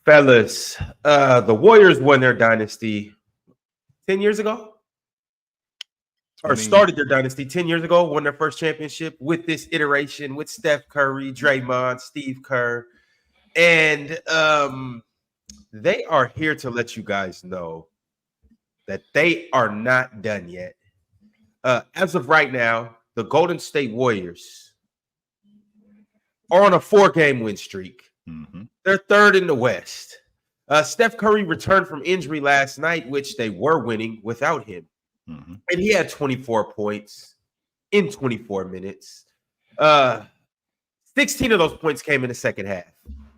Fellas, the Warriors won their dynasty 10 years ago, or started their dynasty 10 years ago, won their first championship with this iteration with Steph Curry, Draymond, Steve Kerr. And they are here to let you guys know that they are not done yet. As of right now, the Golden State Warriors are on a 4-game win streak. Mm-hmm. They're third in the West. Steph Curry returned from injury last night, which they were winning without him. Mm-hmm. And he had 24 points in 24 minutes. 16 of those points came in the second half.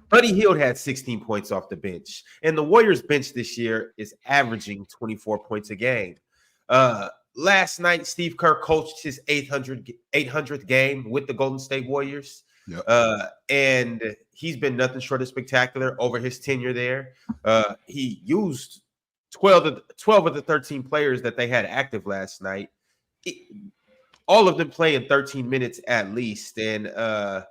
Buddy Hield had 16 points off the bench. And the Warriors bench this year is averaging 24 points a game. Last night, Steve Kerr coached his 800th game with the Golden State Warriors. Yep. And he's been nothing short of spectacular over his tenure there. He used 12 of the 13 players that they had active last night. All of them playing 13 minutes at least. And the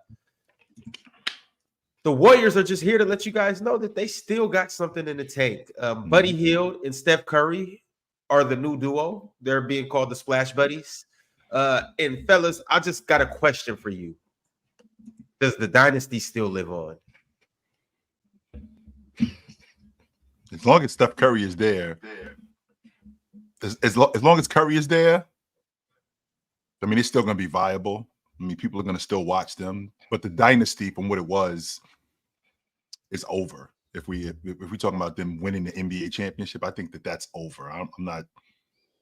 Warriors are just here to let you guys know that they still got something in the tank. Buddy Hield and Steph Curry are the new duo. They're being called the Splash Buddies. And fellas, I just got a question for you. Does the dynasty still live on? As long as Steph Curry is there, as long as Curry is there, I mean, it's still going to be viable. I mean, people are going to still watch them. But the dynasty, from what it was, is over. If we talking about them winning the NBA championship, I think that's over. I'm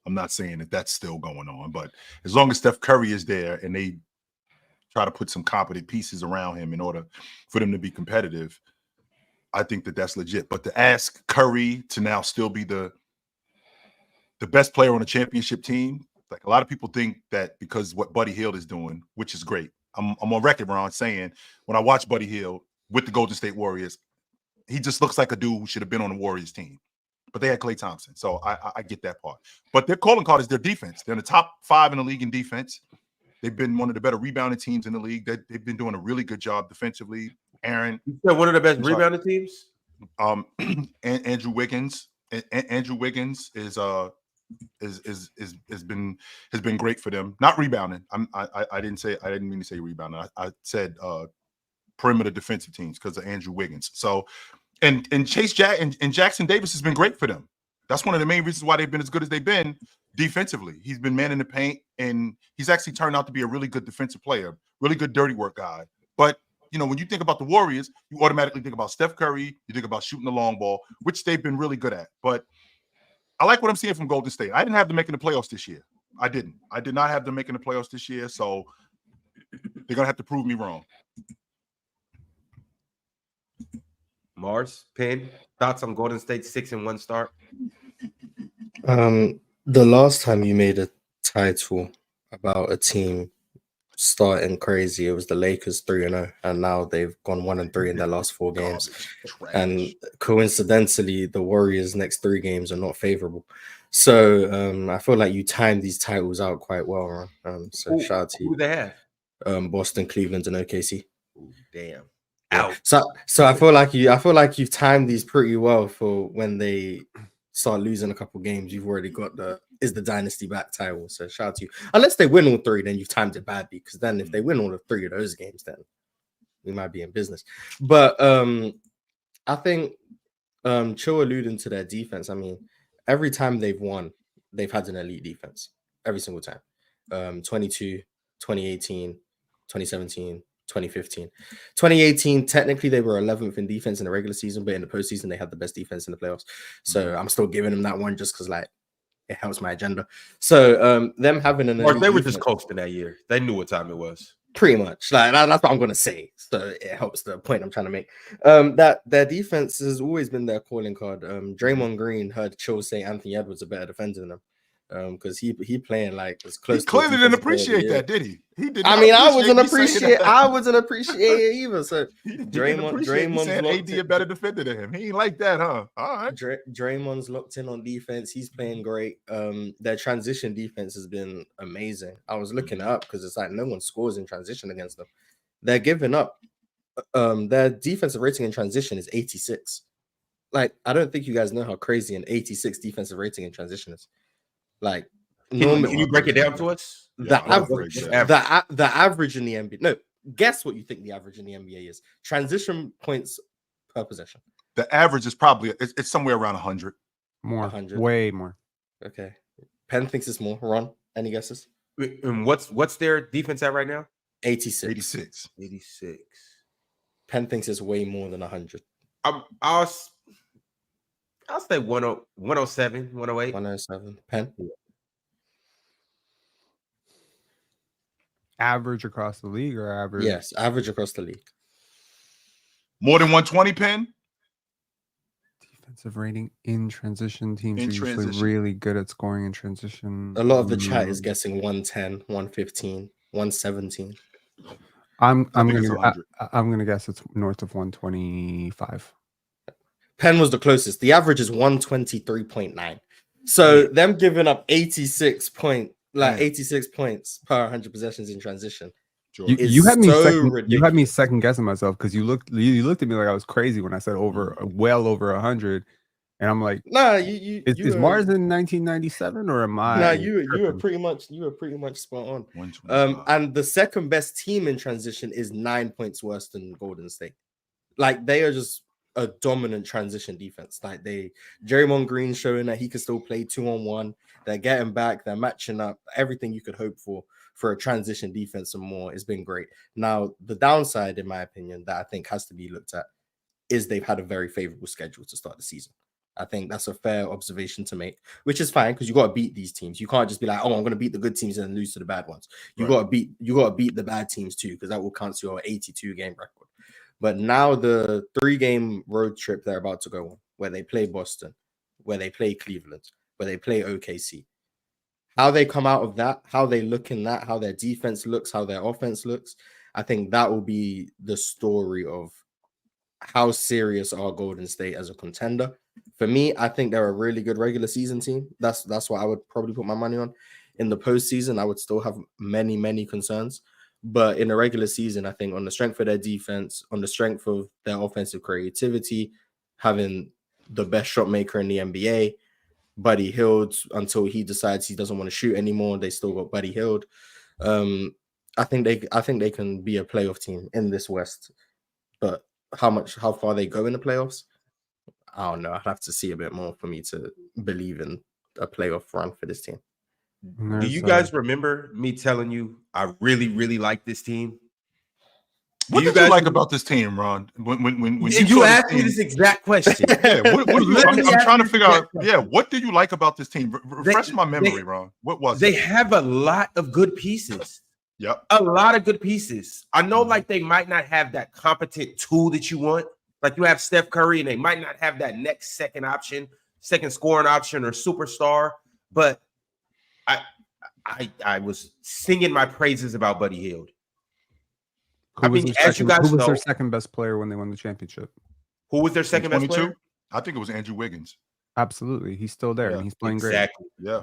not saying that that's still going on. But as long as Steph Curry is there and they try to put some competent pieces around him in order for them to be competitive, I think that's legit. But to ask Curry to now still be the best player on a championship team, like a lot of people think that because what Buddy Hield is doing, which is great. I'm on record, Ron, saying when I watch Buddy Hield with the Golden State Warriors, he just looks like a dude who should have been on the Warriors team. But they had Klay Thompson, so I get that part. But their calling card is their defense. They're in the top 5 in the league in defense. They've been one of the better rebounding teams in the league. They've been doing a really good job defensively. Aaron, you said one of the best rebounding teams. Andrew Wiggins. Andrew Wiggins has been great for them. Not rebounding. I didn't mean to say rebounding. I said perimeter defensive teams because of Andrew Wiggins. So and Jackson Davis has been great for them. That's one of the main reasons why they've been as good as they've been defensively. He's been manning the paint, and he's actually turned out to be a really good defensive player, really good dirty work guy. But you know, when you think about the Warriors, you automatically think about Steph Curry. You think about shooting the long ball, which they've been really good at. But I like what I'm seeing from Golden State. I didn't have them making the playoffs this year. I didn't. I did not have them making the playoffs this year. So they're gonna have to prove me wrong. Mars, Penn, thoughts on Golden State's 6-1 start? The last time you made a title about a team starting crazy, it was the Lakers 3-0, and now they've gone 1-3 in their last 4 games. And coincidentally, the Warriors' next 3 games are not favorable. So I feel like you timed these titles out quite well, Ron. So shout out to you. Who do they have? Boston, Cleveland, and OKC. Ooh, damn. Out. So I feel like you've timed these pretty well for when they start losing a couple games. You've already got the dynasty back title. So shout out to you. Unless they win all 3, then you've timed it badly. Because then if they win all 3 of those games, then we might be in business. But I think Chill alluding to their defense. I mean, every time they've won, they've had an elite defense. Every single time. 22, 2018, 2017. 2015. 2018, technically they were 11th in defense in the regular season, but in the postseason they had the best defense in the playoffs. So I'm still giving them that one just because like it helps my agenda. So them having an or they were just coasting that year. They knew what time it was. Pretty much. Like that's what I'm gonna say. So it helps the point I'm trying to make. That their defense has always been their calling card. Draymond Green heard Chill say Anthony Edwards a better defender than him. Because he playing like as close. He clearly didn't appreciate that, did he? He did. I mean, I wasn't appreciate it either. So Draymond's AD a better defender than him. He ain't like that, huh? All right. Draymond's locked in on defense. He's playing great. Their transition defense has been amazing. I was looking it up because it's like no one scores in transition against them. They're giving up. Their defensive rating in transition is 86. like I don't think you guys know how crazy an 86 defensive rating in transition is. Like, Can normally you break it down to us? the Yeah, I'll average, break the average in the NBA. No, guess what you think the average in the NBA is. Transition points per possession. The average is probably it's somewhere around 100. More, 100. way more. Okay. Penn thinks it's more. Ron, any guesses? And what's their defense at right now? 86. 86. 86. Penn thinks it's way more than 100. I'll say 107, 108. 107. Penn? Average across the league or average? Yes, average across the league. More than 120, Penn? Defensive rating in transition. Teams In are usually transition. really good at scoring in transition. A lot of the chat is guessing 110, 115, 117. I'm I think it's 100. gonna guess it's north of 125. Penn was the closest. The average is 123.9. So them giving up 86 points per 100 possessions in transition. George. You had me so you had me ridiculous. second guessing myself because you looked at me like I was crazy when I said well over 100, and I'm like, Nah, is Mars in 1997 or am I? Nah, you were tripping? pretty much spot on. 125. And the second best team in transition is 9 points worse than Golden State. Like, they are just a dominant transition defense. Like, Draymond Green showing that he can still play 2-on-1. They're getting back, they're matching up, everything you could hope for a transition defense and more. It's been great. Now, the downside, in my opinion, that I think has to be looked at is they've had a very favorable schedule to start the season. I think that's a fair observation to make, which is fine because you got to beat these teams. You can't just be like, oh, I'm going to beat the good teams and lose to the bad ones. You got to beat the bad teams too, because that will count to your 82 game record. But now the 3-game road trip they're about to go on, where they play Boston, where they play Cleveland, where they play OKC, how they come out of that, how they look in that, how their defense looks, how their offense looks, I think that will be the story of how serious are Golden State as a contender. For me, I think they're a really good regular season team. That's what I would probably put my money on. In the postseason, I would still have many, many concerns. But in the regular season, I think on the strength of their defense, on the strength of their offensive creativity, having the best shot maker in the NBA, Buddy Hield, until he decides he doesn't want to shoot anymore, they still got Buddy Hield. I think they can be a playoff team in this West. But how far they go in the playoffs, I don't know. I'd have to see a bit more for me to believe in a playoff run for this team. Do you guys remember me telling you I really, really like this team? What did you like about this team, Ron? When you asked me this exact question. Yeah, I'm trying to figure out. Yeah, what did you like about this team? Refresh my memory, Ron. What was they it? have a lot of good pieces. Yep. A lot of good pieces. I know, like, they might not have that competent tool that you want. Like, you have Steph Curry, and they might not have that next second scoring option or superstar. But I was singing my praises about Buddy Hield. Who was their second best player when they won the championship? Who was their second best player? I think it was Andrew Wiggins. Absolutely, he's still there and he's playing exactly. great. Yeah,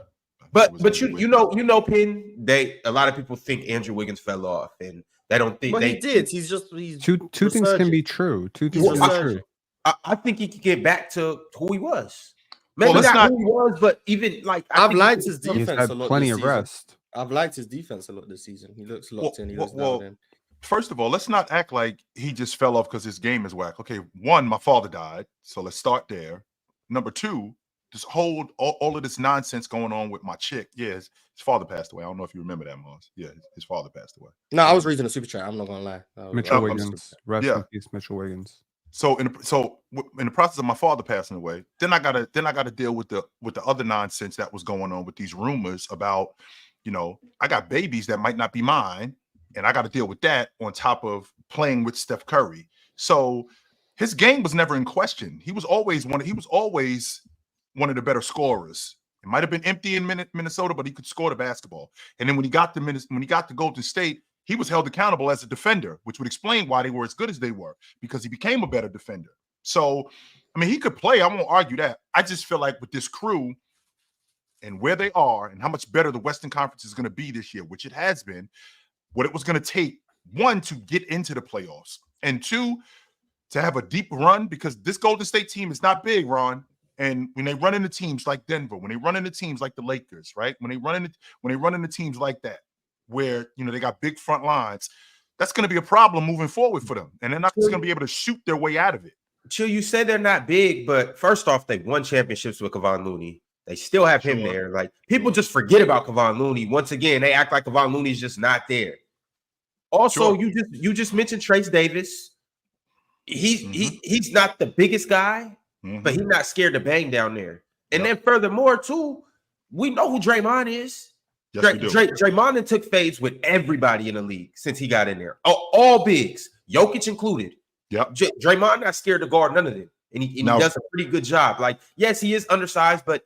but you know, Pin. A lot of people think Andrew Wiggins fell off, and they don't think he did. He's two things can be true. Two things can be true. I think he could get back to who he was. Maybe not who he was, but even like I've liked his defense. He's had plenty of rest. I've liked his defense a lot this season. He looks locked in. He looks dialed in. First of all, let's not act like he just fell off because his game is whack. Okay, one, my father died, so let's start there. Number two, just hold all of this nonsense going on with my chick. Yeah, his father passed away. I don't know if you remember that, Mars. Yeah, his father passed away. No, I was reading a super chat. I'm not gonna lie. Mitchell Wiggins, rest in peace, Mitchell Wiggins. So in the process of my father passing away, then I gotta deal with the other nonsense that was going on with these rumors about, I got babies that might not be mine. And I got to deal with that on top of playing with Steph Curry. So his game was never in question. He was always one of the better scorers. It might have been empty in Minnesota, but he could score the basketball. And then when he got to Golden State, he was held accountable as a defender, which would explain why they were as good as they were, because he became a better defender. So, I mean, he could play. I won't argue that. I just feel like with this crew and where they are and how much better the Western Conference is going to be this year, which it has been, what it was going to take, one, to get into the playoffs, and two, to have a deep run because this Golden State team is not big, Ron. And when they run into teams like Denver, when they run into teams like the Lakers, right? When they run into teams like that, where they got big front lines, that's going to be a problem moving forward for them, and they're not just going to be able to shoot their way out of it. Chill, you say they're not big, but first off, they won championships with Kevon Looney. They still have him there. Like people just forget about Kevon Looney. Once again, they act like Kevon Looney's just not there. Also, you just mentioned Trace Davis. He's not the biggest guy. But he's not scared to bang down there. And then furthermore, too, we know who Draymond is. Yes, we do. Draymond took fades with everybody in the league since he got in there. All bigs, Jokic included. Yep. Draymond not scared to guard none of them. And he does a pretty good job. Like, yes, he is undersized, but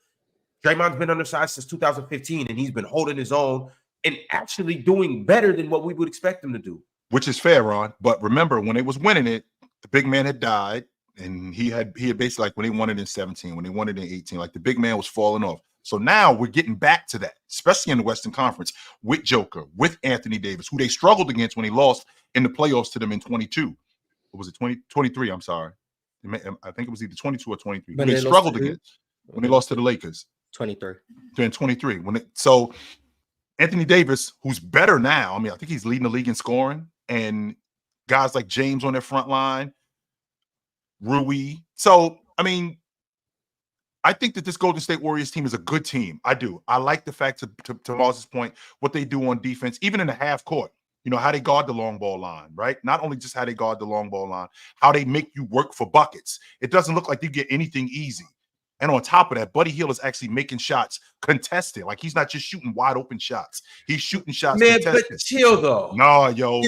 Draymond's been undersized since 2015, and he's been holding his own and actually doing better than what we would expect him to do. Which is fair, Ron. But remember, when they was winning it, the big man had died. And he had basically, like when they won it in 17, when they won it in 18, like the big man was falling off. So now we're getting back to that, especially in the Western Conference with Joker, with Anthony Davis, who they struggled against when he lost in the playoffs to them in 22. What was it, 23? I'm sorry. I think it was either 22 or 23. But they struggled against when they lost to the Lakers. 23. Then 23. So Anthony Davis, who's better now, I mean, I think he's leading the league in scoring, and guys like James on their front line, Rui. So, I mean, I think that this Golden State Warriors team is a good team. I do. I like the fact, to Mars' point, what they do on defense, even in the half court, how they guard the long ball line, right? Not only just how they guard the long ball line, how they make you work for buckets. It doesn't look like you get anything easy. And on top of that, Buddy Hield is actually making shots contested. Like, he's not just shooting wide open shots. He's shooting shots contested. But chill, though. No, yo.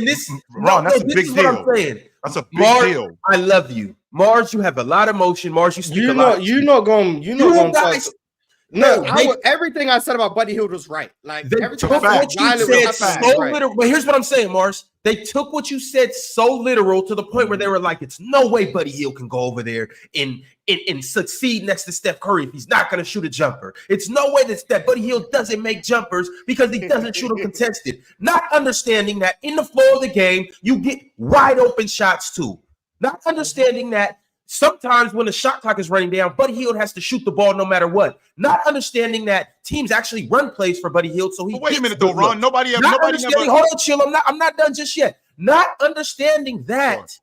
Ron, that's a big deal. What I'm saying. That's a big deal. I love you. Mars, you have a lot of motion. Mars, you speak a lot. You're not going to everything I said about Buddy Hield was right. Like, everything what you said so literal. But here's what I'm saying, Mars. They took what you said so literal to the point where they were like, it's no way Buddy Hield can go over there and succeed next to Steph Curry if he's not going to shoot a jumper. It's no way that Buddy Hield doesn't make jumpers because he doesn't shoot them contested. Not understanding that in the flow of the game, you get wide open shots too. Not understanding that sometimes when the shot clock is running down, Buddy Hield has to shoot the ball no matter what. Not understanding that teams actually run plays for Buddy Hield, so he. But wait a minute, though, Ron. Nobody ever. Hold on, chill. I'm not done just yet. Not understanding that,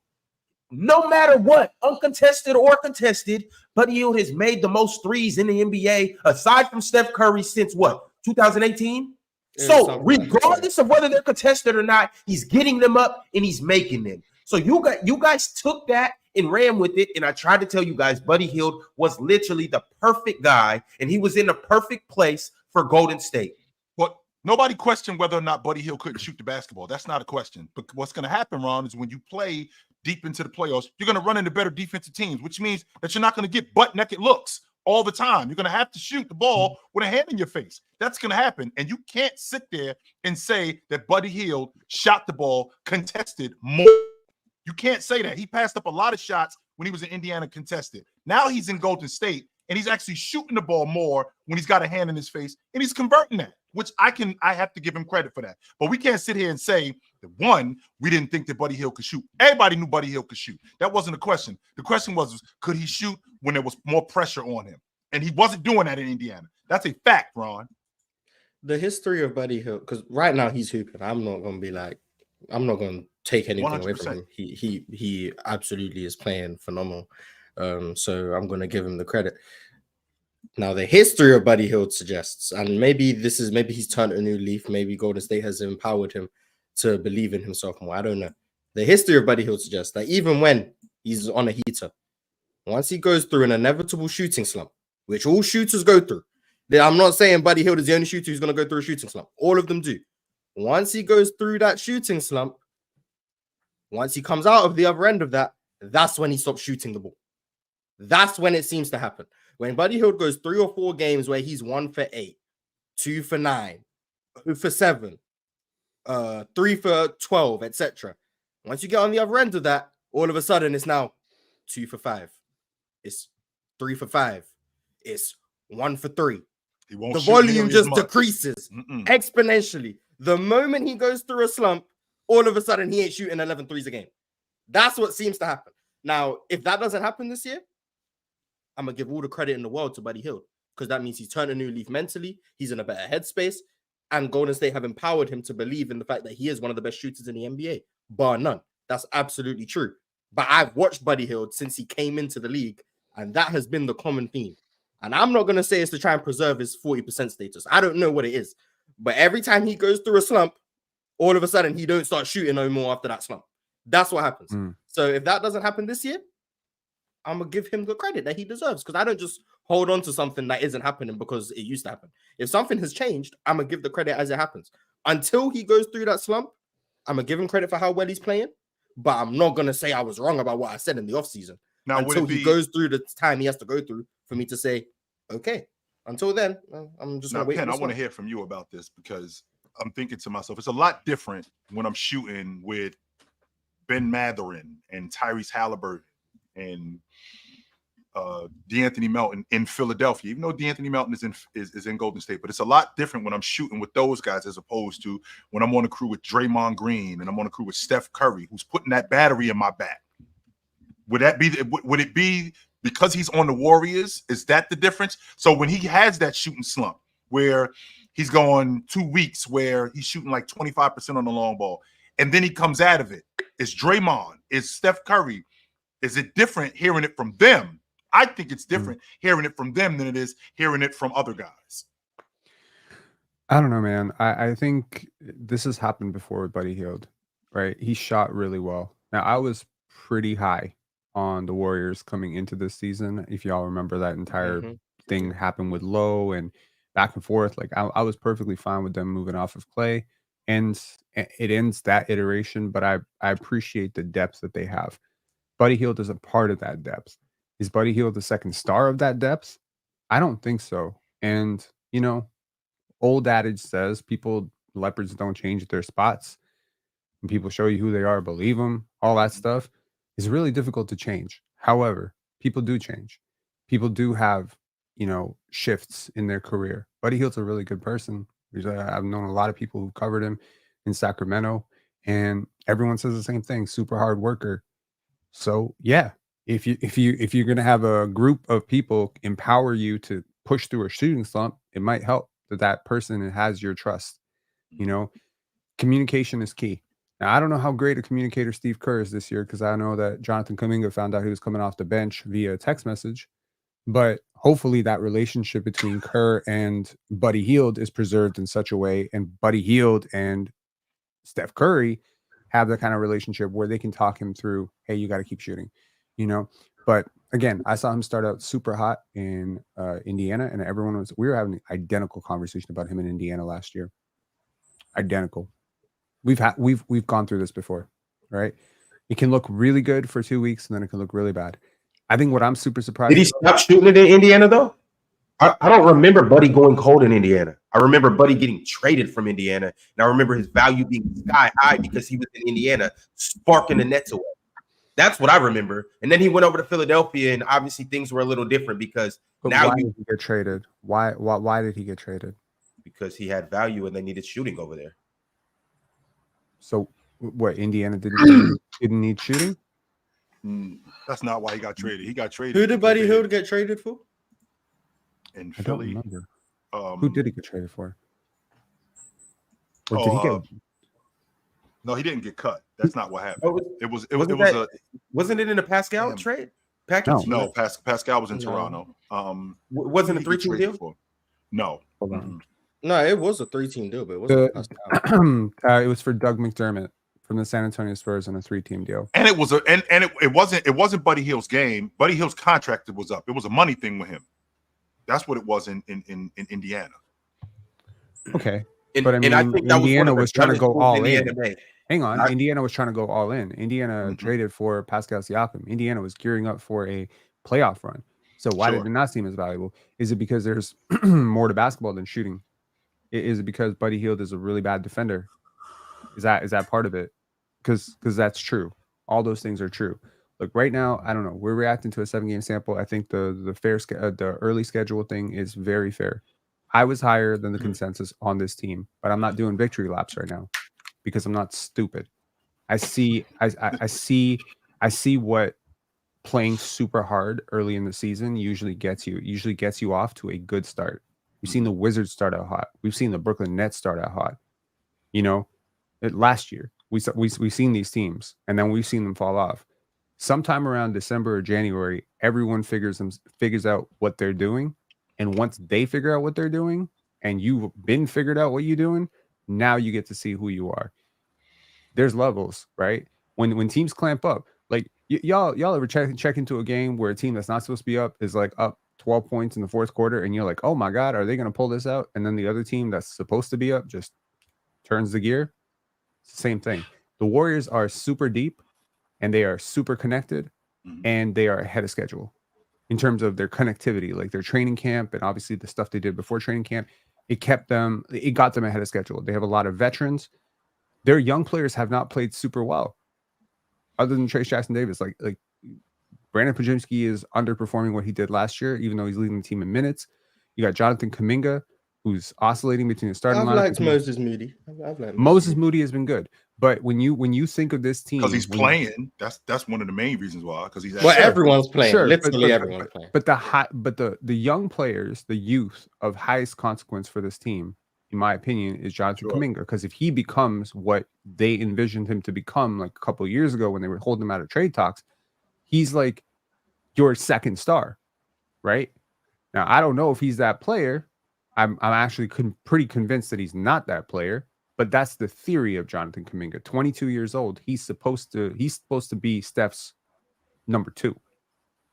no matter what, uncontested or contested, Buddy Hield has made the most threes in the NBA aside from Steph Curry since what, 2018. So regardless of whether they're contested or not, he's getting them up and he's making them. So you guys took that and ran with it, and I tried to tell you guys Buddy Hield was literally the perfect guy, and he was in the perfect place for Golden State. But nobody questioned whether or not Buddy Hield couldn't shoot the basketball. That's not a question. But what's going to happen, Ron, is when you play deep into the playoffs, you're going to run into better defensive teams, which means that you're not going to get butt-naked looks all the time. You're going to have to shoot the ball with a hand in your face. That's going to happen, and you can't sit there and say that Buddy Hield shot the ball contested more. You can't say that. He passed up a lot of shots when he was in Indiana contested. Now he's in Golden State, and he's actually shooting the ball more when he's got a hand in his face, and he's converting that, which I have to give him credit for that. But we can't sit here and say that, one, we didn't think that Buddy Hield could shoot. Everybody knew Buddy Hield could shoot. That wasn't the question. The question was could he shoot when there was more pressure on him? And he wasn't doing that in Indiana. That's a fact, Ron. The history of Buddy Hield, because right now he's hooping. I'm not going to take anything 100%. Away from him. He absolutely is playing phenomenal. So I'm going to give him the credit. Now, the history of Buddy Hield suggests, and maybe he's turned a new leaf. Maybe Golden State has empowered him to believe in himself more. I don't know. The history of Buddy Hield suggests that even when he's on a heater, once he goes through an inevitable shooting slump, which all shooters go through, I'm not saying Buddy Hield is the only shooter who's going to go through a shooting slump. All of them do. Once he goes through that shooting slump, once he comes out of the other end of that, that's when he stops shooting the ball. That's when it seems to happen. When Buddy Hield goes 3 or 4 games where he's 1 for 8, 2 for 9, 2 for 7, 3 for 12, etc. Once you get on the other end of that, all of a sudden it's now 2 for 5. It's 3 for 5. It's 1 for 3. The volume just decreases exponentially. The moment he goes through a slump, all of a sudden he ain't shooting 11 threes a game. That's what seems to happen. Now, if that doesn't happen this year, I'm gonna give all the credit in the world to Buddy Hield, because that means he's turned a new leaf mentally. He's in a better headspace, and Golden State have empowered him to believe in the fact that he is one of the best shooters in the NBA, bar none. That's absolutely true. But I've watched Buddy Hield since he came into the league, and that has been the common theme. And I'm not gonna say it's to try and preserve his 40% status. I don't know what it is, but every time he goes through a slump, all of a sudden he don't start shooting no more after that slump. That's what happens. So if that doesn't happen this year, I'm gonna give him the credit that he deserves, because I don't just hold on to something that isn't happening because it used to happen. If something has changed, I'm gonna give the credit as it happens. Until he goes through that slump, I'm gonna give him credit for how well he's playing, but I'm not gonna say I was wrong about what I said in the offseason. Now, until he goes through the time he has to go through for me to say, okay. Until then, I'm just gonna wait. Ken, I want to hear from you about this, because I'm thinking to myself, it's a lot different when I'm shooting with Ben Mathurin and Tyrese Halliburton and DeAnthony Melton in Philadelphia, even though DeAnthony Melton is in Golden State. But it's a lot different when I'm shooting with those guys as opposed to when I'm on a crew with Draymond Green and I'm on a crew with Steph Curry, who's putting that battery in my back. Would it be because he's on the Warriors? Is that the difference? So when he has that shooting slump where he's going 2 weeks where he's shooting like 25% on the long ball, and then he comes out of it, is Draymond, is Steph Curry, is it different hearing it from them? I think it's different hearing it from them than it is hearing it from other guys. I don't know, man. I think this has happened before with Buddy Hield, right? He shot really well. Now, I was pretty high on the Warriors coming into this season. If y'all remember, that entire thing happened with Lowe and back and forth. Like I was perfectly fine with them moving off of Clay, and it ends that iteration. But I appreciate the depth that they have. Buddy Hield is a part of that depth. Is Buddy Hield the second star of that depth? I don't think so. And you know, old adage says leopards don't change their spots. When people show you who they are, believe them. All that stuff is really difficult to change. However, people do change. People do have, shifts in their career. Buddy Hield's a really good person. I've known a lot of people who covered him in Sacramento, and everyone says the same thing: super hard worker. So yeah, if you're gonna have a group of people empower you to push through a shooting slump, it might help that person has your trust. Communication is key. Now, I don't know how great a communicator Steve Kerr is this year, because I know that Jonathan Kuminga found out he was coming off the bench via text message. But hopefully that relationship between Kerr and Buddy Hield is preserved in such a way, and Buddy Hield and Steph Curry have that kind of relationship where they can talk him through, hey, you got to keep shooting, But again, I saw him start out super hot in Indiana, and we were having an identical conversation about him in Indiana last year. Identical. We've gone through this before, right? It can look really good for 2 weeks, and then it can look really bad. I think what I'm super surprised. Did he stop shooting it in Indiana though? I don't remember Buddy going cold in Indiana. I remember Buddy getting traded from Indiana, and I remember his value being sky high because he was in Indiana, sparking the Nets away. That's what I remember. And then he went over to Philadelphia, and obviously things were a little different because why did he get traded? Why did he get traded? Because he had value and they needed shooting over there. So what? Indiana didn't need shooting? That's not why he got traded. He got traded. Who did Buddy Hield get traded for? In I Philly. don't remember. Who did he get traded for? Or did he get? No, he didn't get cut. That's not what happened. Wasn't it in a Pascal trade package? No, Pascal was in Toronto. Wasn't a 3-team deal? For? No. Hold on. No, it was a 3-team deal, but it wasn't Pascal. It was for Doug McDermott from the San Antonio Spurs on a 3-team deal. And it was it wasn't Buddy Hield's game. Buddy Hield's contract was up. It was a money thing with him. That's what it was in Indiana. Okay. But I mean, I think Indiana was trying to go all in. Hang on. I Indiana was trying to go all in. Indiana traded for Pascal Siakam. Indiana was gearing up for a playoff run. So why did it not seem as valuable? Is it because there's more to basketball than shooting? Is it because Buddy Hield is a really bad defender? Is that part of it? Because that's true. All those things are true. Look, right now, I don't know. We're reacting to a 7-game sample. I think the early schedule thing is very fair. I was higher than the consensus on this team, but I'm not doing victory laps right now because I'm not stupid. I see what playing super hard early in the season usually gets you off to a good start. We've seen the Wizards start out hot. We've seen the Brooklyn Nets start out hot. Last year we've seen these teams, and then we've seen them fall off. Sometime around December or January, everyone figures out what they're doing, and once they figure out what they're doing, and you've been figured out what you're doing, now you get to see who you are. There's levels, right? When teams clamp up, like y'all ever check into a game where a team that's not supposed to be up is like up 12 points in the fourth quarter, and you're like, oh my God, are they going to pull this out? And then the other team that's supposed to be up just turns the gear. It's the same thing. The Warriors are super deep, and they are super connected, and they are ahead of schedule in terms of their connectivity, like their training camp, and obviously the stuff they did before training camp. It got them ahead of schedule. They have a lot of veterans. Their young players have not played super well, other than Trace Jackson Davis. Like Brandon Podziemski is underperforming what he did last year, even though he's leading the team in minutes. You got Jonathan Kuminga, who's oscillating between the starting lineup. I've liked Moses Moody. Moses Moody has been good, but when you think of this team, because he's playing, that's one of the main reasons why. Because he's everyone's playing. Literally everyone's playing. But the young players, the youth of highest consequence for this team, in my opinion, is Jonathan Kuminga. Because if he becomes what they envisioned him to become like a couple of years ago when they were holding him out of trade talks, he's like your second star, right? Now, I don't know if he's that player. I'm actually pretty convinced that he's not that player, but that's the theory of Jonathan Kuminga. 22 years old. He's supposed to be Steph's number 2.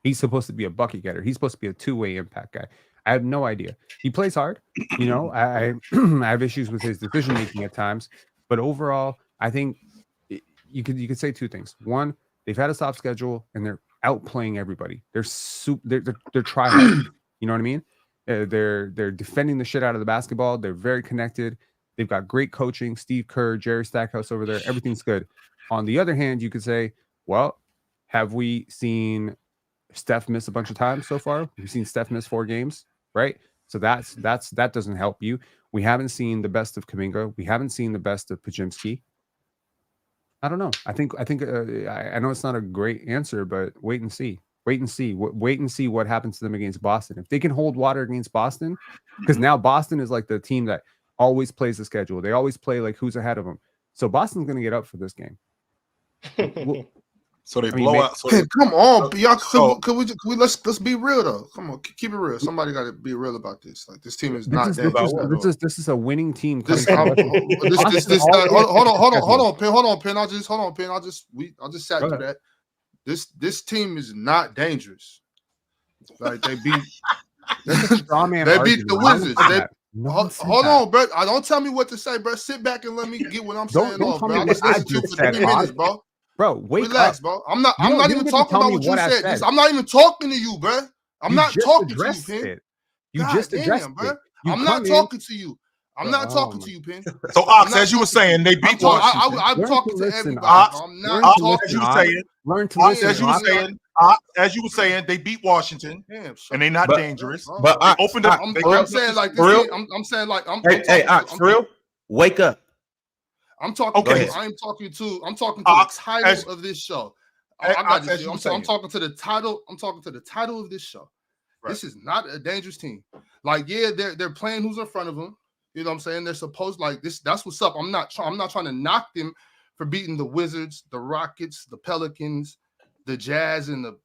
He's supposed to be a bucket getter. He's supposed to be a two-way impact guy. I have no idea. He plays hard. I have issues with his decision making at times, but overall, I think you could say two things. One, they've had a soft schedule and they're outplaying everybody. They're trying hard. You know what I mean? They're defending the shit out of the basketball. They're very connected. They've got great coaching. Steve Kerr, Jerry Stackhouse over there. Everything's good. On the other hand, you could say, well, have we seen Steph miss a bunch of times so far? We've seen Steph miss 4 games, right? So that doesn't help you. We haven't seen the best of Kuminga. We haven't seen the best of Podziemski. I don't know. I think I know it's not a great answer, but wait and see. Wait and see what happens to them against Boston. If they can hold water against Boston, because now Boston is like the team that always plays the schedule. They always play like who's ahead of them. So Boston's going to get up for this game. So they blow out. Hey, come on, y'all. Could we let's be real though. Come on, keep it real. Somebody got to be real about this. Like this team is not that. This is a winning team. Hold on, Pen. I'll just sat through that. This team is not dangerous. Like they beat the Wizards. Hold on, bro. Don't tell me what to say, bro. Sit back and let me get what I'm saying off, bro. I just listened to you for 3 minutes, bro. Bro, relax, up. bro. I'm not even talking about what you said. I'm not even talking to you, bro. I'm not talking to you, Pen. You just addressed it. I'm not talking to you. I'm not talking to you, Pen. So, Ox, as you were saying, they beat Washington. I'm talking to everybody. I'm not talking to you. Learn to listen. As you were saying, they beat Washington, and they're not dangerous. But they opened up. I'm saying like this. I'm saying like I'm. Hey, Ox, for real, wake up. I'm talking. Okay. I'm talking to the title of this show. I'm talking to the title. I'm talking to the title of this show. Right. This is not a dangerous team. Like, yeah, they're playing who's in front of them. You know what I'm saying? They're supposed like this. That's what's up. I'm not trying to knock them for beating the Wizards, the Rockets, the Pelicans, the Jazz, and the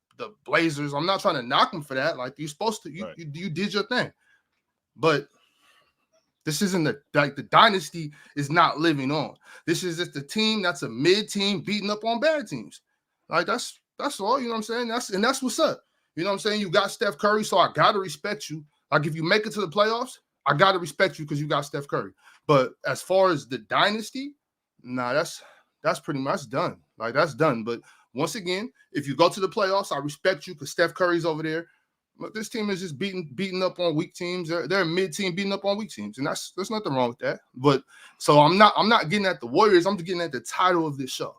Blazers. I'm not trying to knock them for that. Like you're supposed to. You did your thing, but. This isn't the dynasty is not living on. This is just a team that's a mid team beating up on bad teams. Like that's all, you know what I'm saying? That's what's up. You know what I'm saying? You got Steph Curry, so I gotta respect you. Like if you make it to the playoffs, I gotta respect you because you got Steph Curry. But as far as the dynasty, nah, that's pretty much done. Like that's done. But once again, if you go to the playoffs, I respect you because Steph Curry's over there. But this team is just beating up on weak teams. They're a mid team beating up on weak teams, and there's nothing wrong with that. But so I'm not getting at the Warriors. I'm just getting at the title of this show.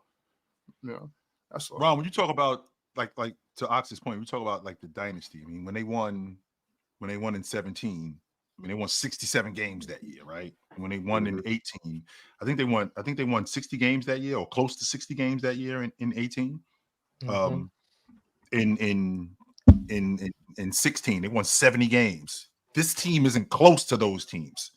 You know, that's all. Ron, when you talk about like to Ox's point, we talk about like the dynasty. I mean, when they won in 17, I mean they won 67 games that year, right? When they won in 18, I think they won 60 games that year or close to 60 games that year in 18. in 16. They won 70 games. This team isn't close to those teams.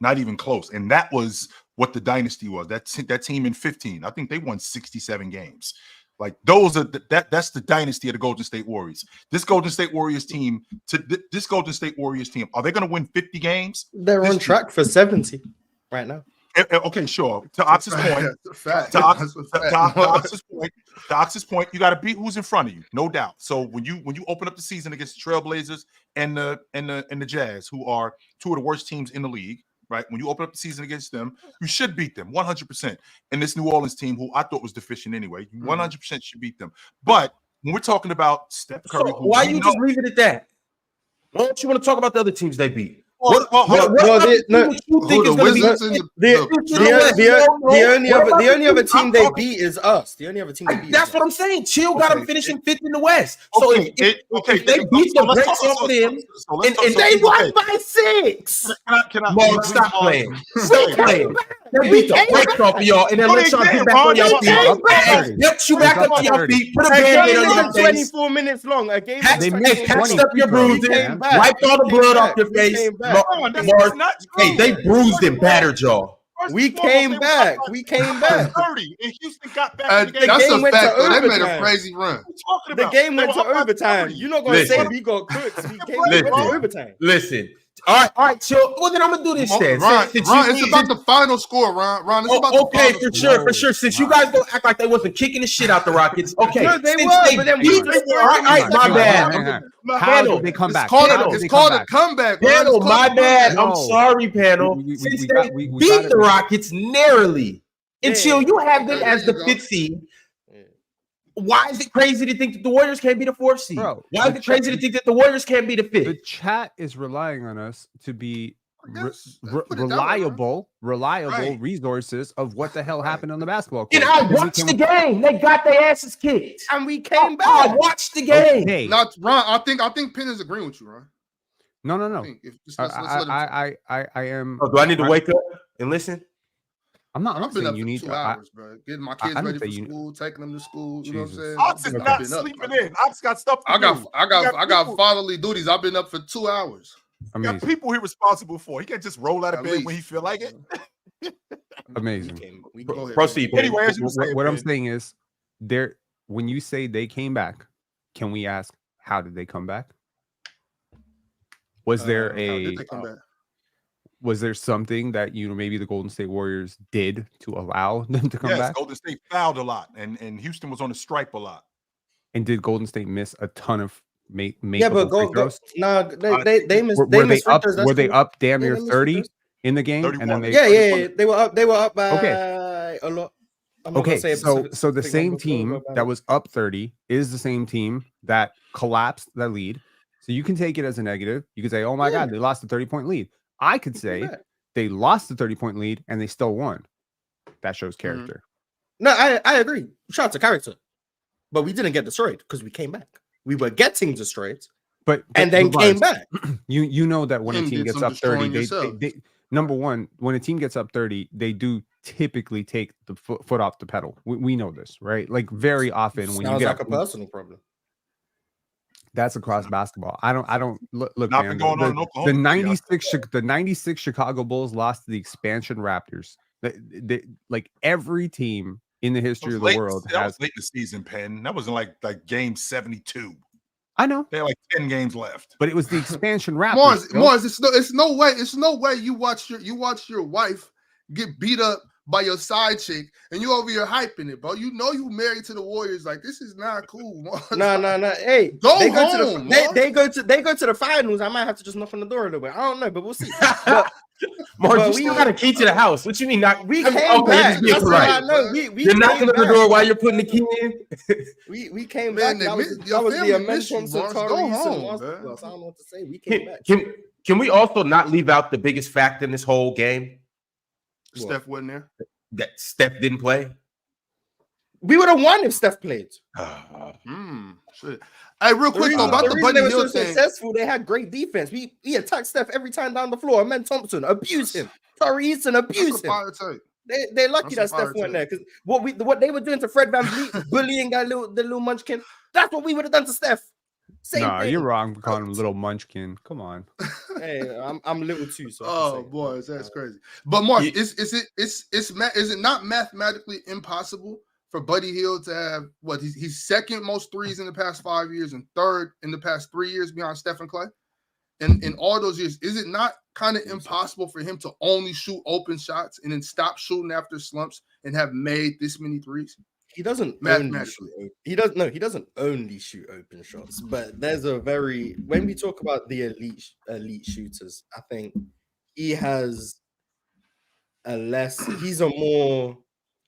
Not even close. And that was what the dynasty was. That team in 15. I think they won 67 games. Like those are that's the dynasty of the Golden State Warriors. This Golden State Warriors team, are they going to win 50 games? They're on track for 70 right now. Okay, sure. To Ox's point, you got to beat who's in front of you, no doubt. So when you open up the season against the Trailblazers and the Jazz, who are two of the worst teams in the league, right? When you open up the season against them, you should beat them 100%. And this New Orleans team, who I thought was deficient anyway, you 100% should beat them. But when we're talking about Steph Curry, so why you just leave it at that? Why don't you want to talk about the other teams they beat? The only other team they beat is us. The only other team they beat. That's what I'm saying. Chill got them finishing 5th in the West. So if they beat the brakes off of them, and they won by 6. Mark, stop playing. Stop playing. They beat the brakes off of y'all, and then let y'all get back on your feet. Get you back up to your feet. Put a band-aid on your face. 24 minutes long. A game. Patched up your bruising. Wiped all the blood off your face. Hey, they bruised and battered y'all. We came back. 30, and Houston got back. That's a fact. They made a crazy run. The game went to overtime. You're not gonna say we got cooked. We went to overtime. Listen. All right, chill. Well, then I'm gonna do this then. Ron, it's about the final score, Ron. It's about okay, for sure. Since you guys don't act like they wasn't kicking the shit out the Rockets, okay. No, they were, but then we all right, my bad. How did they come back? It's called a comeback. Panel, my bad. I'm sorry, panel. Since they beat the Rockets narrowly, and chill, you have them as the 5th seed. Why is it crazy to think that the Warriors can't be the 4th seed? Bro, why is it crazy to think that the Warriors can't be the 5th? The chat is relying on us to be reliable resources of what the hell happened on the basketball court. And I watched the game. They got their asses kicked, and we came back. I watched the game. Okay. Not Ron. I think Penn is agreeing with you, Ron. No. I am. Oh, do I need to wake up and listen? I'm not been up saying you for need 2 to. hours, bro. Getting my kids ready for school, taking them to school. You know what I'm saying? Ox is not sleeping in. Ox got stuff to do. I got fatherly duties. I've been up for 2 hours. Got people he's responsible for. He can't just roll out of bed when he feel like it. Amazing. Proceed. Anyway, what I'm saying is, when you say they came back, can we ask how did they come back? Was there how did they come back? Was there something that maybe the Golden State Warriors did to allow them to come back? Golden State fouled a lot, and Houston was on the stripe a lot. And did Golden State miss a ton of free throws? No, they missed. Were they up damn near 30 in the game? And then they were up by a lot. So the same team that was up 30 is the same team that collapsed that lead. So you can take it as a negative. You can say, "Oh my God, they lost a 30-point lead." I could say they lost the 30-point lead and they still won. That shows character. No, I agree. Shout out to character. But we didn't get destroyed because we came back. We were getting destroyed, but then came back. You know that when a team gets up 30, they number one, when a team gets up 30, they do typically take the foot off the pedal. We know this, right? Like very often when you get like a personal problem. That's across basketball. I don't look. Not man, going on the 96 Chicago Bulls lost to the expansion Raptors. Like every team in the history of the world was late in the season, Penn. That wasn't like game 72. I know they had like 10 games left, but it was the expansion Raptors. Mars, it's no way you watch your wife get beat up by your side chick and you over here hyping it, bro. You know you married to the Warriors. Like, this is not cool, Mars. No. Hey, they go to the finals. I might have to just knock on the door a little bit. I don't know, but we'll see. Mark, you still got a key to the house. What you mean? We came back. That's what I know. You're knocking on the door while you're putting the key in. We came back. That was the amendment to Go home. I don't know what to say. We came back. Can we also not leave out the biggest fact in this whole game? Steph wasn't there. That Steph didn't play. We would have won if Steph played. Shit. Hey, real quick though, about the Buddy Hield thing. Successful. They had great defense. We attacked Steph every time down the floor. Amen Thompson abused him. Tari Eason abused him. They're lucky that Steph went there because what they were doing to Fred VanVleet, bullying the little munchkin. That's what we would have done to Steph. No, you're wrong for calling him little munchkin. Come on. Hey, I'm little too. So oh boy, that's crazy. But Mark, is it not mathematically impossible for Buddy Hield to have what he's second most threes in the past 5 years and third in the past 3 years behind Steph and Clay? And in all those years, is it not kind of impossible for him to only shoot open shots and then stop shooting after slumps and have made this many threes? He doesn't mathematically. He doesn't only shoot open shots, but there's when we talk about the elite shooters, I think he's a more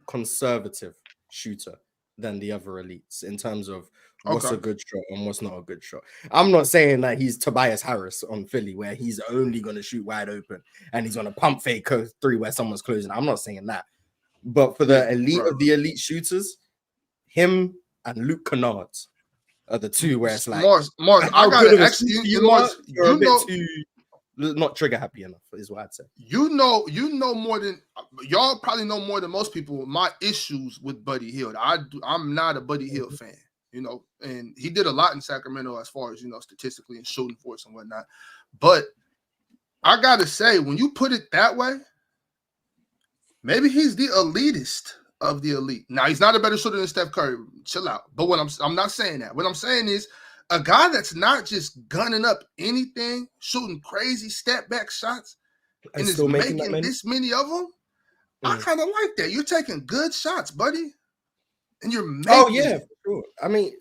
conservative shooter than the other elites in terms of what's a good shot and what's not a good shot. I'm not saying that he's Tobias Harris on Philly where he's only going to shoot wide open and he's going to pump fake three where someone's closing. I'm not saying that. But for the elite of the elite shooters, him and Luke Kennard are the two where it's like Mars, I gotta actually you're a bit too not trigger happy enough, is what I'd say. You know more than y'all probably know more than most people my issues with Buddy Hield. I'm not a Buddy Hield fan, and he did a lot in Sacramento as far as statistically and shooting force and whatnot. But I gotta say, when you put it that way, maybe he's the elitist of the elite. Now he's not a better shooter than Steph Curry. Chill out. But I'm not saying that. What I'm saying is a guy that's not just gunning up anything, shooting crazy step back shots, and is making this many of them. I kind of like that. You're taking good shots, buddy, and you're making. Oh yeah, for sure. I mean,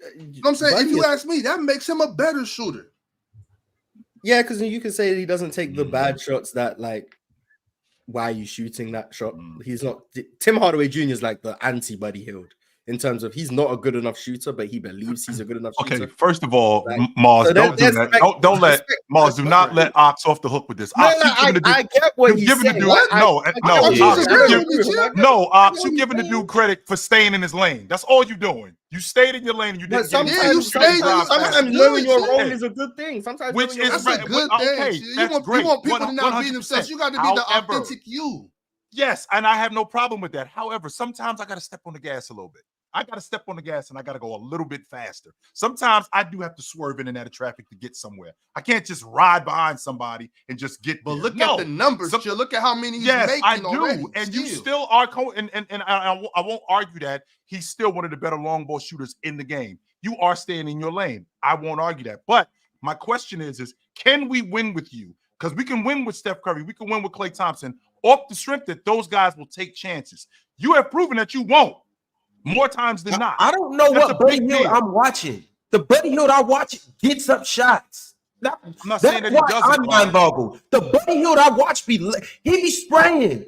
I'm saying if you ask me, that makes him a better shooter. Yeah, because you can say he doesn't take the bad shots that like. Why are you shooting that shot? He's not. Tim Hardaway Jr. is like the anti-Buddy Hield in terms of he's not a good enough shooter, but he believes he's a good enough shooter. Okay, first of all, Mars, don't do that. Don't let Mars. Do not let Ox off the hook with this. I get what he's saying. Ox, you giving the dude credit for staying in his lane. That's all you're doing. You stayed in your lane. And you didn't. Sometimes knowing your role is a good thing. Sometimes which is a good thing. You want people to not be themselves. You got to be the authentic you. Yes, and I have no problem with that. However, sometimes I got to step on the gas a little bit. I got to step on the gas and I got to go a little bit faster. Sometimes I do have to swerve in and out of traffic to get somewhere. I can't just ride behind somebody and just get there. But look at the numbers. Look at how many he's making I do. already. And you still are and I won't argue that he's still one of the better long ball shooters in the game. You are staying in your lane. I won't argue that. But my question is can we win with you? Because we can win with Steph Curry. We can win with Klay Thompson off the strength that those guys will take chances. You have proven that you won't. More times than not. I don't know what Buddy Hield I'm watching. The Buddy Hield I watch gets up shots. I'm not saying that he doesn't. I'm mind boggled. The Buddy Hield I watch he be spraying.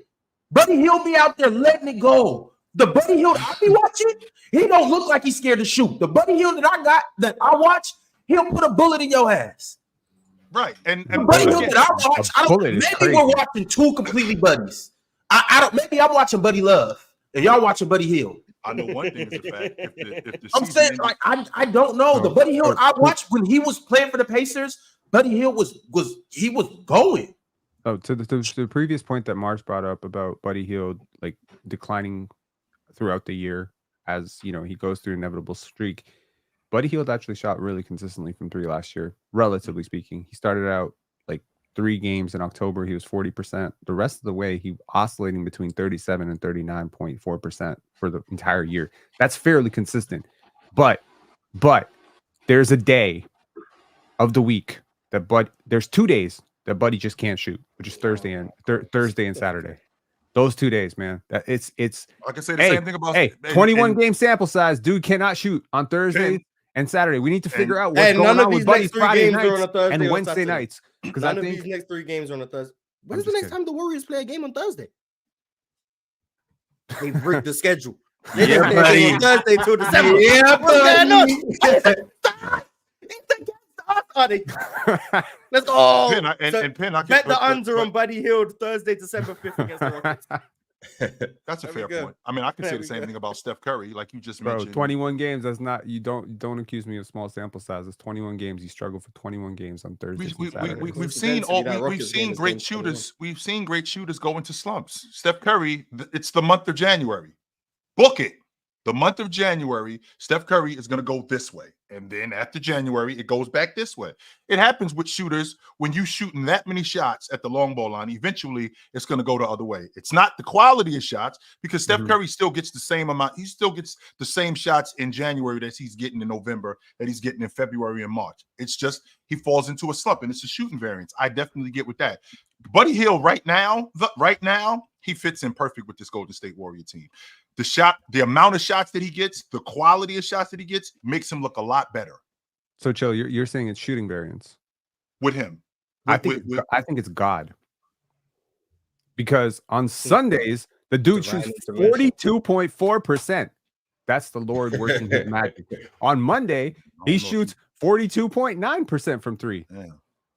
Buddy Hield be out there letting it go. The Buddy Hield I be watching, he don't look like he's scared to shoot. The Buddy Hield that I watch, he'll put a bullet in your ass. Right. And the Buddy Hield that I watch, maybe we're watching two completely buddies. I don't. Maybe I'm watching Buddy Love and y'all watching Buddy Hield. I know one thing is a fact. If the I'm saying, like, I don't know. The Buddy Hield I watched when he was playing for the Pacers, Buddy Hield was going. Oh, to the previous point that Mars brought up about Buddy Hield like declining throughout the year as he goes through an inevitable streak. Buddy Hield actually shot really consistently from three last year, relatively speaking. He started out like 3 games in October. He was 40%. The rest of the way, he oscillating between 37 and 39.4% for the entire year. That's fairly consistent. But there's a day of the week there's 2 days that Buddy just can't shoot, which is Thursday and Saturday. Those 2 days, man. It's I can say the same thing about 21 game sample size. Dude cannot shoot on Thursday and Saturday. We need to figure out what's going on with Buddy's Friday nights and Wednesday nights. Because I think these next 3 games are on a Thursday. When is the next time the Warriors play a game on Thursday? They break the schedule. Yeah, buddy. Thursday till December. Yeah, buddy. Let's go. Penn, I bet the under on Buddy Hield Thursday, December 5th against the Rockets. That's a fair point. I mean, I can say the same thing about Steph Curry, like you just mentioned. 21 games. That's not. You don't accuse me of small sample size. It's 21 games. You struggle for 21 games on Thursday. We've seen great shooters. We've seen great shooters go into slumps. Steph Curry. It's the month of January. Book it. The month of January, Steph Curry is going to go this way. And then after January, it goes back this way. It happens with shooters when you shooting that many shots at the long ball line. Eventually, it's going to go the other way. It's not the quality of shots because Steph Curry still gets the same amount. He still gets the same shots in January that he's getting in November, that he's getting in February and March. It's just he falls into a slump, and it's a shooting variance. I definitely get with that. Buddy Hield right now, he fits in perfect with this Golden State Warrior team. The amount of shots that he gets, the quality of shots that he gets makes him look a lot better. So, Chill, you're saying it's shooting variance with him. I think it's God. Because on Sundays, the dude shoots 42.4%. That's the Lord working his magic. On Monday, he shoots 42.9% from three. Yeah.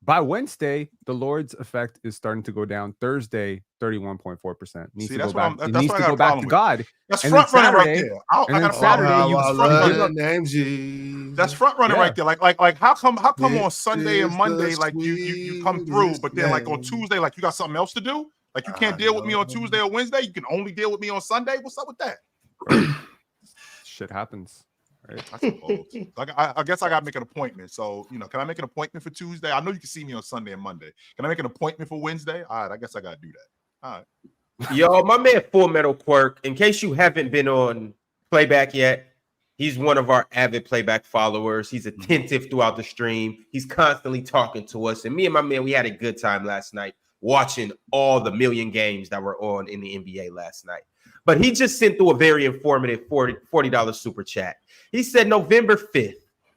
By Wednesday, the Lord's effect is starting to go down. Thursday, 31.4%. Needs to go back to God. That's front running right there. And then Saturday, that's front running right there. Like how come on Sunday and Monday like you come through, but then like on Tuesday like you got something else to do? Like you can't deal with me on Tuesday or Wednesday. You can only deal with me on Sunday. What's up with that? Shit happens. Right? I suppose. I guess I gotta make an appointment. So can I make an appointment for Tuesday? I know you can see me on Sunday and Monday. Can I make an appointment for Wednesday? All right, I guess I gotta do that. All right. Yo, my man Full Metal Quirk, in case you haven't been on Playback yet, he's one of our avid Playback followers. He's attentive throughout the stream. He's constantly talking to us. And me and my man, we had a good time last night watching all the million games that were on in the NBA last night. But he just sent through a very informative $40 super chat. He said November 5th,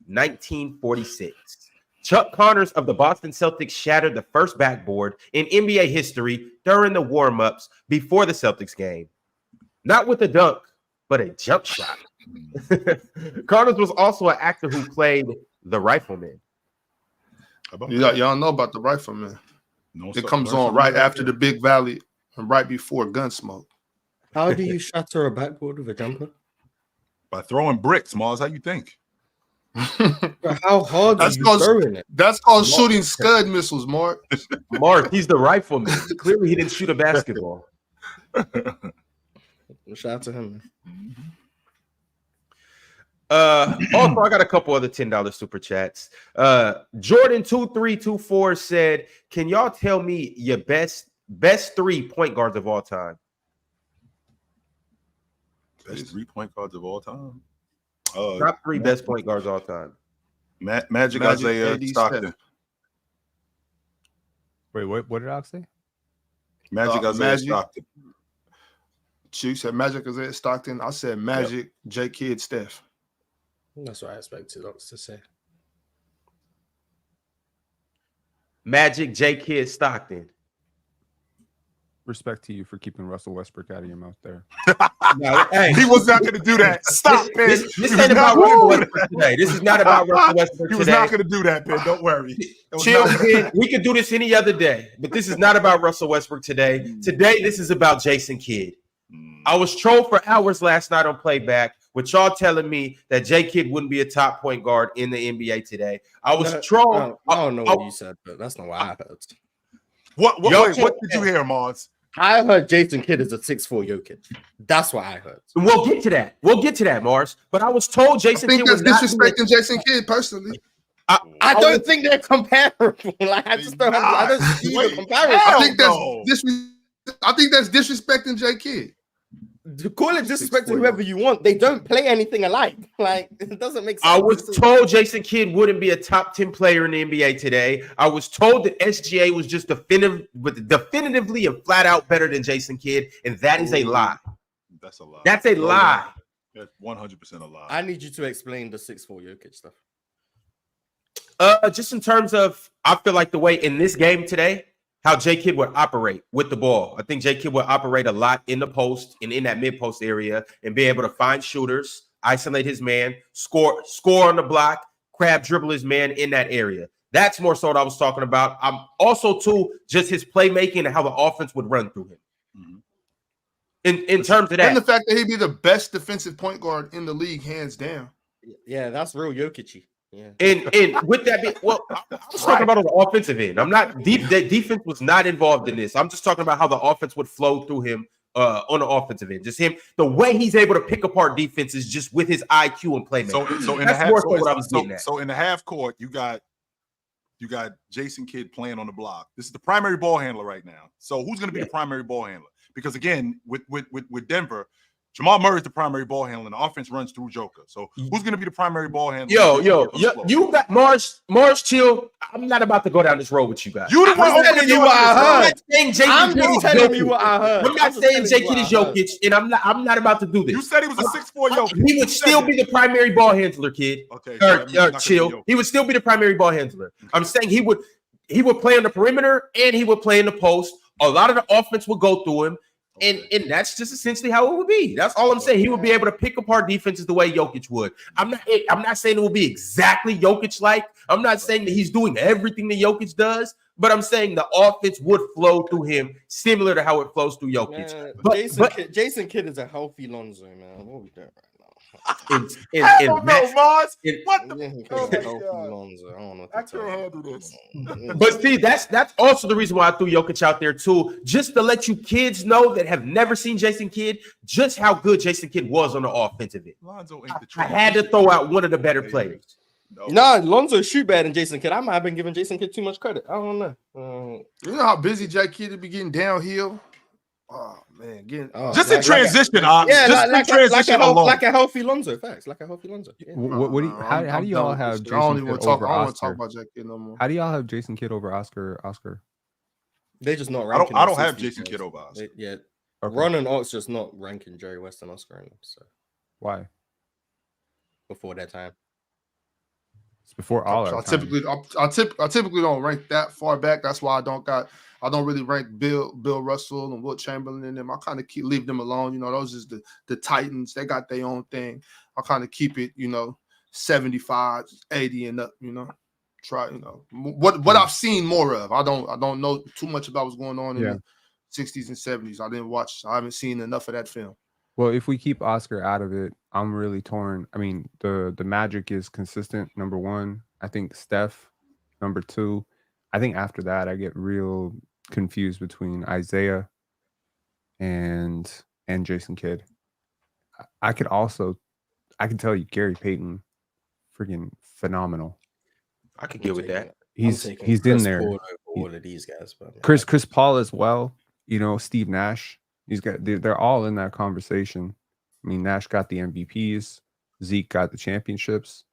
1946. Chuck Connors of the Boston Celtics shattered the first backboard in NBA history during the warm-ups before the Celtics game. Not with a dunk, but a jump shot. Connors was also an actor who played the Rifleman. Y'all know about the Rifleman. It comes on right after the Big Valley and right before Gunsmoke. How do you shatter a backboard with a jumper? By throwing bricks, Mars. How you think? How hard are you throwing it? That's called shooting Scud missiles, Mark. Mark, he's the Rifleman. Clearly, he didn't shoot a basketball. Shout out to him. Also, I got a couple other $10 super chats. Jordan2324 said, "Can y'all tell me your best 3 point guards of all time?" Best 3 point guards of all time. Top 3 best point guards of all time. Magic Isaiah Stockton. Wait, what did I say? Magic Isaiah Stockton. She said Magic Isaiah Stockton. I said Magic, J Kidd, Steph. That's what I expected to say. Magic, J Kidd, Stockton. Respect to you for keeping Russell Westbrook out of your mouth there. No, hey, he was not going to do that. Stop, man. This ain't about Russell Westbrook today. This is not about Russell Westbrook today. He was not going to do that, man. Don't worry. Chill, kid. We could do this any other day, but this is not about Russell Westbrook today. Today, this is about Jason Kidd. I was trolled for hours last night on Playback with y'all telling me that J Kidd wouldn't be a top point guard in the NBA today. I was trolled. I don't know what you said, but that's not what I heard. What did you hear, Mars? I heard Jason Kidd is a 6'4" Jokic. That's what I heard. We'll get to that. We'll get to that, Mars. But I was told Jason Kidd was disrespecting Jason Kidd personally. I don't think they're comparable. Like I just don't. I don't see the comparison. I think that's disrespecting J Kidd. Call it disrespect to whoever you want. They don't play anything alike. Like it doesn't make sense. I was told Jason Kidd wouldn't be a top 10 player in the NBA today. I was told that SGA was just definitively and flat out better than Jason Kidd, and that is a lie. That's a lie. That's a lie. That's 100% a lie. I need you to explain the 6'4" Jokic stuff. Just in terms of, I feel like the way in this game today, how J Kidd would operate with the ball. I think J Kidd would operate a lot in the post and in that mid-post area and be able to find shooters, isolate his man, score on the block, crab dribble his man in that area. That's more so what I was talking about. I'm also, too, just his playmaking and how the offense would run through him. in terms of that. And the fact that he'd be the best defensive point guard in the league, hands down. Yeah, that's real Jokic-y. Yeah. And with that being, well, I'm just talking about on the offensive end. I'm not deep. The defense was not involved in this. I'm just talking about how the offense would flow through him on the offensive end. Just him, the way he's able to pick apart defenses just with his IQ and playmaking. So in that's the half, more so what I was getting at. So in the half court, you got Jason Kidd playing on the block. This is the primary ball handler right now. So who's going to be the primary ball handler? Because again, with Denver, Jamal Murray is the primary ball handler, and the offense runs through Joker. So who's going to be the primary ball handler? You got Mars Chill. I'm not about to go down this road with you guys. You the one telling you what I heard. I'm not saying I'm just telling you what I heard. I'm not saying J Kidd is Jokic, and I'm not about to do this. You said he was a 6'4" Jokic. He would still be the primary ball handler, kid. Okay, Chill. He would still be the primary ball handler. I'm saying he would play on the perimeter and he would play in the post. A lot of the offense would go through him. And that's just essentially how it would be. That's all I'm saying. He would be able to pick apart defenses the way Jokic would. I'm not saying it will be exactly Jokic-like. I'm not saying that he's doing everything that Jokic does, but I'm saying the offense would flow through him similar to how it flows through Jokic. Man, But Jason Kidd is a healthy Lonzo, man. What are we doing right now? I don't know, Mars. What the Lonzo. I don't know. I can't handle this. But see, that's also the reason why I threw Jokic out there too, just to let you kids know that have never seen Jason Kidd, just how good Jason Kidd was on the offensive end. I had to throw out one of the better players. Nah, Lonzo shoot better than Jason Kidd. I might have been giving Jason Kidd too much credit. I don't know. You know how busy J Kidd be getting downhill? Oh man, just in transition, like a healthy Lonzo. Facts, like a healthy Lonzo. Yeah. What do you, how do y'all have Jason I don't even Kidd talk. over I don't want to Oscar? talk about J Kidd no more. How do y'all have Jason Kidd over Oscar? They're just not ranking. I don't have Jason Kidd over Oscar. Yeah, Okay. Ron and Ox just not ranking Jerry West and Oscar in them. So Why? before that time. It's before all our time. I typically don't rank that far back. That's why I don't really rank Bill Russell and Wilt Chamberlain in them. I kind of leave them alone. You know, those is the Titans. They got their own thing. I kind of keep it, 75, 80 and up, Try, what I've seen more of. I don't know too much about what's going on in the 60s and 70s. I haven't seen enough of that film. Well, if we keep Oscar out of it, I'm really torn. I mean, the Magic is consistent, number one. I think Steph, number two. I think after that, I get real confused between Isaiah and Jason Kidd. I can tell you Gary Payton, freaking phenomenal. I could get with that. He's in there. All of these guys, but Chris Paul as well. Steve Nash. They're all in that conversation. I mean, Nash got the MVPs, Zeke got the championships,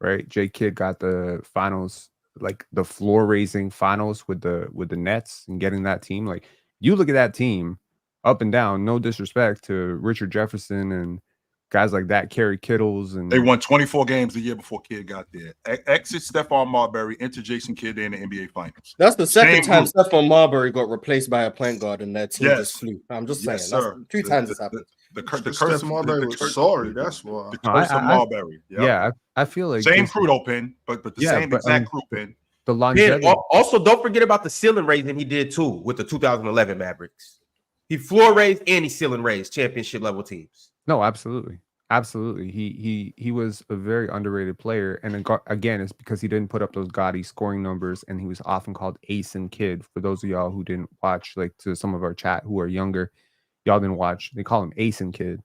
right? J Kidd got the finals, like the floor raising finals with the Nets and getting that team. Like, you look at that team up and down, no disrespect to Richard Jefferson and guys like that, Kerry Kittles, and they won 24 games the year before Kidd got there. Exit Stephon Marbury, enter Jason Kidd in the NBA Finals. That's the second time Stephon Marbury got replaced by a point guard and that team just flew. I'm just saying, sir. Two times it's happened. The curse of Marbury was sorry. That's why. The curse of Marbury. Yeah, I feel like same Crudo pin, but the same exact crew pin. The longevity. Also, don't forget about the ceiling raising he did too with the 2011 Mavericks. He floor raised and he ceiling raised championship level teams. No, absolutely. He was a very underrated player, and again, it's because he didn't put up those gaudy scoring numbers, and he was often called Ace and Kid. For those of y'all who didn't watch, like to some of our chat who are younger, y'all didn't watch. They call him Ace and Kid,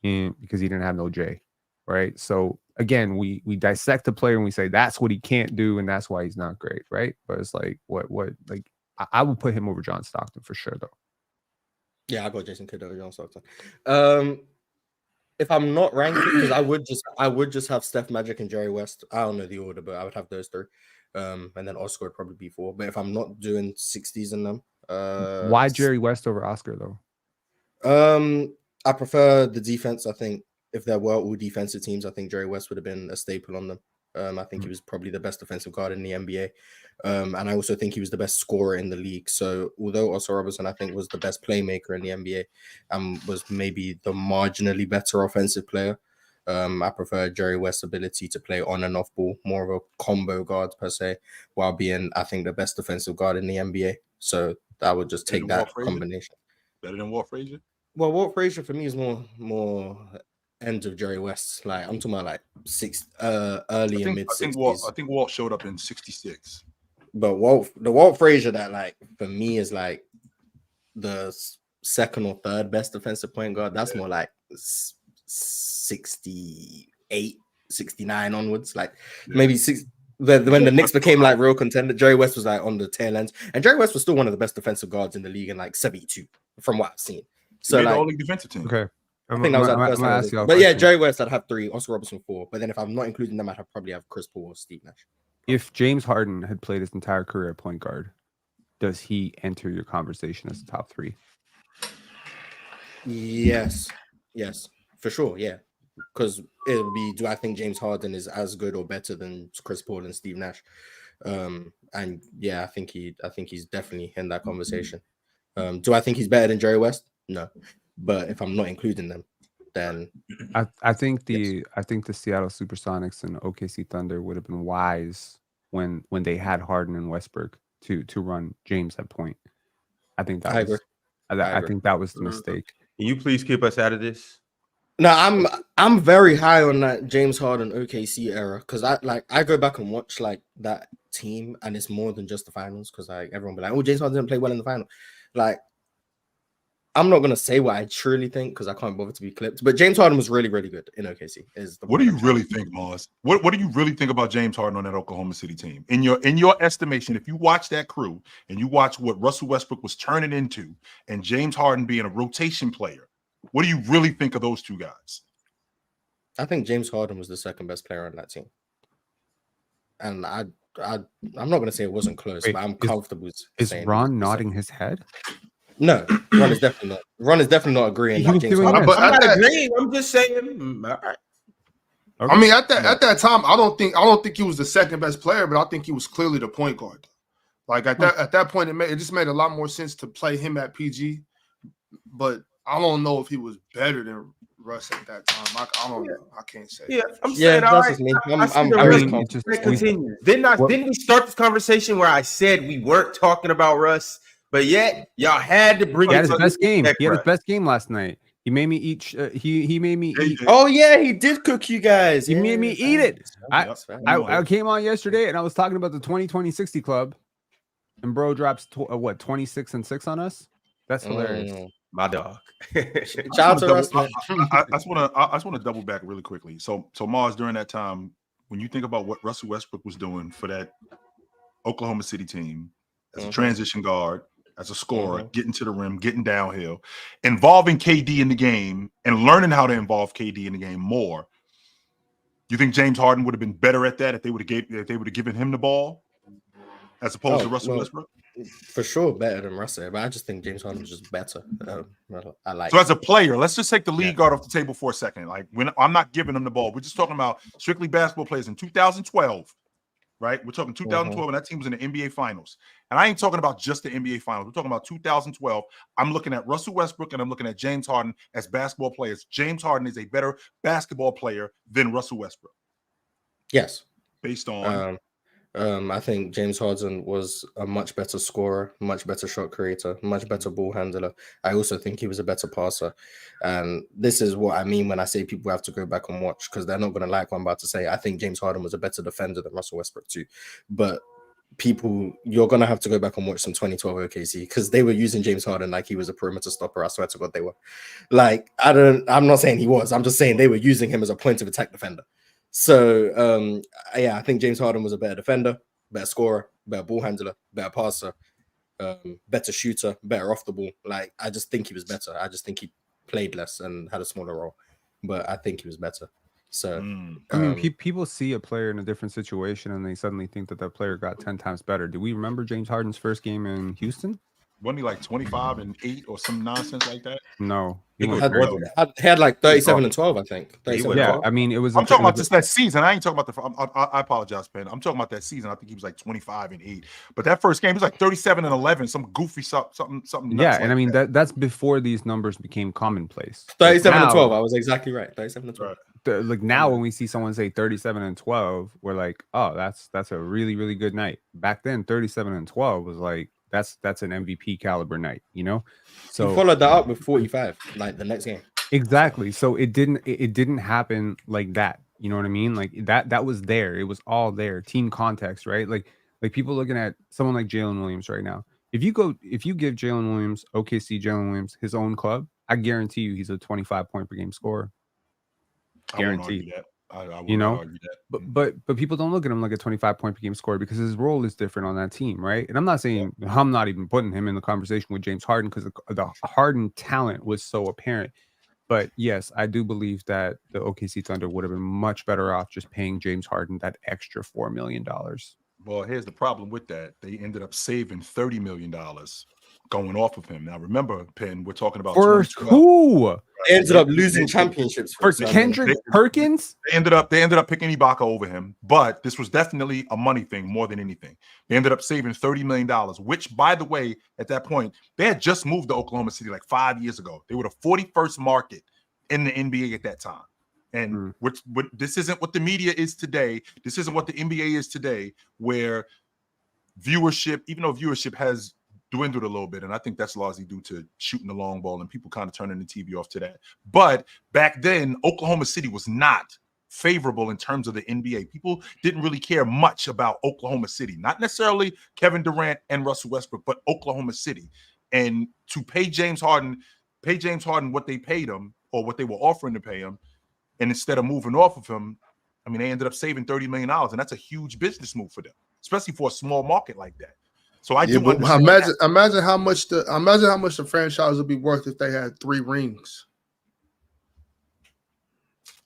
because he didn't have no J, right? So again, we dissect the player and we say that's what he can't do, and that's why he's not great, right? But it's like what like I would put him over John Stockton for sure, though. Yeah, I got Jason Kidd over John Stockton. If I'm not ranking, because I would just have Steph, Magic, and Jerry West. I don't know the order, but I would have those three. And then Oscar would probably be 4. But if I'm not doing 60s in them, why Jerry West over Oscar though? I prefer the defense. I think if there were all defensive teams, I think Jerry West would have been a staple on them. I think he was probably the best defensive guard in the NBA. And I also think he was the best scorer in the league. So although Oscar Robertson, I think, was the best playmaker in the NBA and was maybe the marginally better offensive player, I prefer Jerry West's ability to play on and off ball, more of a combo guard per se, while being, I think, the best defensive guard in the NBA. So I would just take that combination. Better than Walt Frazier? Well, Walt Frazier for me is more end of Jerry West. Like I'm talking about like early and mid 60s. I think Walt showed up in 66. But Walt Frazier that like for me is like the second or third best defensive point guard. That's more like 68, 69 onwards. Like maybe when the Knicks became like real contender, Jerry West was like on the tail end, and Jerry West was still one of the best defensive guards in the league in like 72 from what I've seen. So He made like the all-league defensive team. Okay. I think that was I'm our first gonna time. ask you a But yeah, question. Jerry West, I'd have 3, Oscar Robertson 4. But then if I'm not including them, I'd probably have Chris Paul or Steve Nash. If James Harden had played his entire career at point guard, does he enter your conversation as the top 3? Yes, for sure. Yeah, because it would be. Do I think James Harden is as good or better than Chris Paul and Steve Nash? And yeah, I think he's definitely in that conversation. Do I think he's better than Jerry West? No, but if I'm not including them, then I think the Seattle Supersonics and OKC Thunder would have been wise when they had Harden and Westbrook to run James at point. I think that I think that was the mistake. Can you please keep us out of this? No, I'm very high on that James Harden OKC era because I go back and watch like that team and it's more than just the finals because like everyone be like, oh, James Harden didn't play well in the final. Like I'm not gonna say what I truly think because I can't bother to be clipped, but James Harden was really, really good in OKC. What do you really think, Mars? What do you really think about James Harden on that Oklahoma City team? In your estimation, if you watch that crew and you watch what Russell Westbrook was turning into, and James Harden being a rotation player, what do you really think of those two guys? I think James Harden was the second best player on that team, and I'm not gonna say it wasn't close, but I'm comfortable. Is Ron nodding his head? No, Ron is definitely not agreeing. I'm not agreeing. I'm just saying. All right. Okay. I mean, at that time, I don't think he was the second best player, but I think he was clearly the point guard. Like at that point, it just made a lot more sense to play him at PG. But I don't know if he was better than Russ at that time. I don't know. I can't say. Yeah, I'm saying all right. Continue. Didn't we start this conversation where I said we weren't talking about Russ? But yet, y'all had to bring. He had his best game. He had his best game last night. He made me eat. He made me eat. Oh yeah, he did cook you guys. He made me eat it. I came on yesterday and I was talking about the 20-20-60 club, and bro drops 26 and 6 on us. That's hilarious. My dog. I just want to double back really quickly. So Mars, during that time, when you think about what Russell Westbrook was doing for that Oklahoma City team as a transition guard, as a scorer, getting to the rim, getting downhill, involving KD in the game, and learning how to involve KD in the game more. You think James Harden would have been better at that if they would have given him the ball, as opposed to Russell Westbrook? For sure, better than Russell, but I just think James Harden was just better. I like. So as a player, let's just take the lead guard off the table for a second. Like I'm not giving him the ball. We're just talking about strictly basketball players in 2012. Right, we're talking 2012, and that team was in the NBA Finals. And I ain't talking about just the NBA Finals. We're talking about 2012. I'm looking at Russell Westbrook and I'm looking at James Harden as basketball players. James Harden is a better basketball player than Russell Westbrook. Yes, based on. I think James Harden was a much better scorer, much better shot creator, much better ball handler. I also think he was a better passer. And this is what I mean when I say people have to go back and watch, because they're not going to like what I'm about to say. I think James Harden was a better defender than Russell Westbrook too. But you're going to have to go back and watch some 2012 OKC, because they were using James Harden like he was a perimeter stopper. I swear to God they were. Like, I'm not saying he was. I'm just saying they were using him as a point of attack defender. So, yeah, I think James Harden was a better defender, better scorer, better ball handler, better passer, better shooter, better off the ball. Like, I just think he was better. I just think he played less and had a smaller role, but I think he was better. So, I mean, people see a player in a different situation and they suddenly think that player got 10 times better. Do we remember James Harden's first game in Houston? Wasn't he like 25 and 8 or some nonsense like that? No, he had like 37 and 12, I think. Yeah, I mean, it was. I'm talking about just that season. I ain't talking about I apologize, Ben. I'm talking about that season. I think he was like 25 and 8. But that first game, he was like 37 and 11, some goofy something. Yeah, and I mean that's before these numbers became commonplace. 37 and 12. I was exactly right. 37 and 12. Right. Like now, when we see someone say 37 and 12, we're like, oh, that's a really, really good night. Back then, 37 and 12 was like that's an MVP caliber night, you know. So he followed that up with 45, like the next game. Exactly. So it didn't happen like that. You know what I mean? Like that was there. It was all there. Team context, right? Like people looking at someone like Jalen Williams right now. If you give Jalen Williams, OKC Jalen Williams, his own club, I guarantee you he's a 25-point per game scorer. Guaranteed. I would you know, not argue that. But people don't look at him like a 25-point per game scorer because his role is different on that team, right? And I'm not saying I'm not even putting him in the conversation with James Harden because the Harden talent was so apparent. But yes, I do believe that the OKC Thunder would have been much better off just paying James Harden that extra $4 million. Well, here's the problem with that. They ended up saving $30 million going off of him. Now, remember, Penn, we're talking about for who? They ended up losing championships for Kendrick Perkins. They ended up picking Ibaka over him, but this was definitely a money thing more than anything. They ended up saving $30 million, which, by the way, at that point, they had just moved to Oklahoma City like 5 years ago. They were the 41st market in the NBA at that time. And this isn't what the media is today. This isn't what the NBA is today, where viewership, even though viewership has dwindled a little bit, and I think that's largely due to shooting the long ball and people kind of turning the TV off to that. But back then, Oklahoma City was not favorable in terms of the NBA. People didn't really care much about Oklahoma City, not necessarily Kevin Durant and Russell Westbrook, but Oklahoma City. And to pay James Harden what they paid him or what they were offering to pay him, and instead of moving off of him, I mean, they ended up saving $30 million, and that's a huge business move for them, especially for a small market like that. So I do imagine how much the franchise would be worth if they had 3 rings.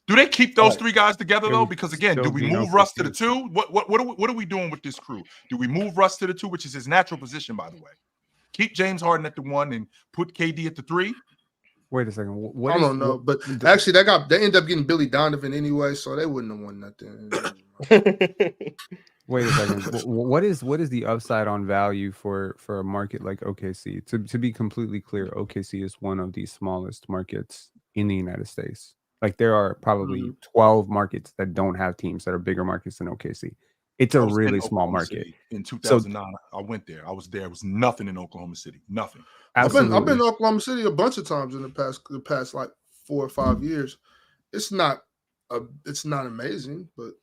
Do they keep those 3 guys together though? Because again, do we move Russ to the 2? What are we doing with this crew? Do we move Russ to the 2, which is his natural position, by the way? Keep James Harden at the 1 and put KD at the 3? Wait a second. I don't know, but actually, they ended up getting Billy Donovan anyway, so they wouldn't have won nothing. Wait a second. What is the upside on value for a market like OKC? To be completely clear, OKC is one of the smallest markets in the United States. Like there are probably 12 markets that don't have teams that are bigger markets than OKC. It's a really small market. City. In 2009, I went there. I was there. It was nothing in Oklahoma City. Nothing. I've been to Oklahoma City a bunch of times in the past like 4 or 5 years. It's not amazing, but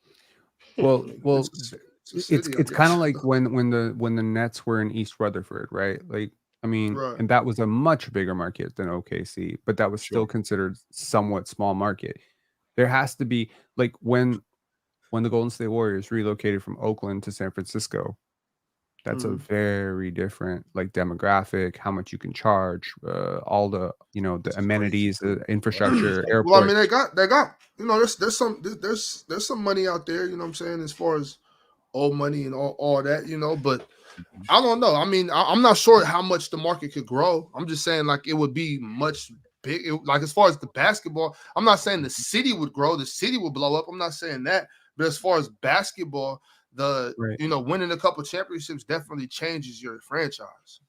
it's kind of like when the Nets were in East Rutherford, right? Like I mean, and that was a much bigger market than OKC, but that was still considered somewhat small market. There has to be like when the Golden State Warriors relocated from Oakland to San Francisco, that's a very different like demographic, how much you can charge, all the the amenities, the infrastructure, airport. Well, I mean, they got there's some money out there, you know what I'm saying, as far as old money and all that, but I don't know. I mean, I'm not sure how much the market could grow. I'm just saying like it would be much big. Like as far as the basketball, I'm not saying the city would grow, the city would blow up. I'm not saying that. But as far as basketball, winning a couple championships definitely changes your franchise.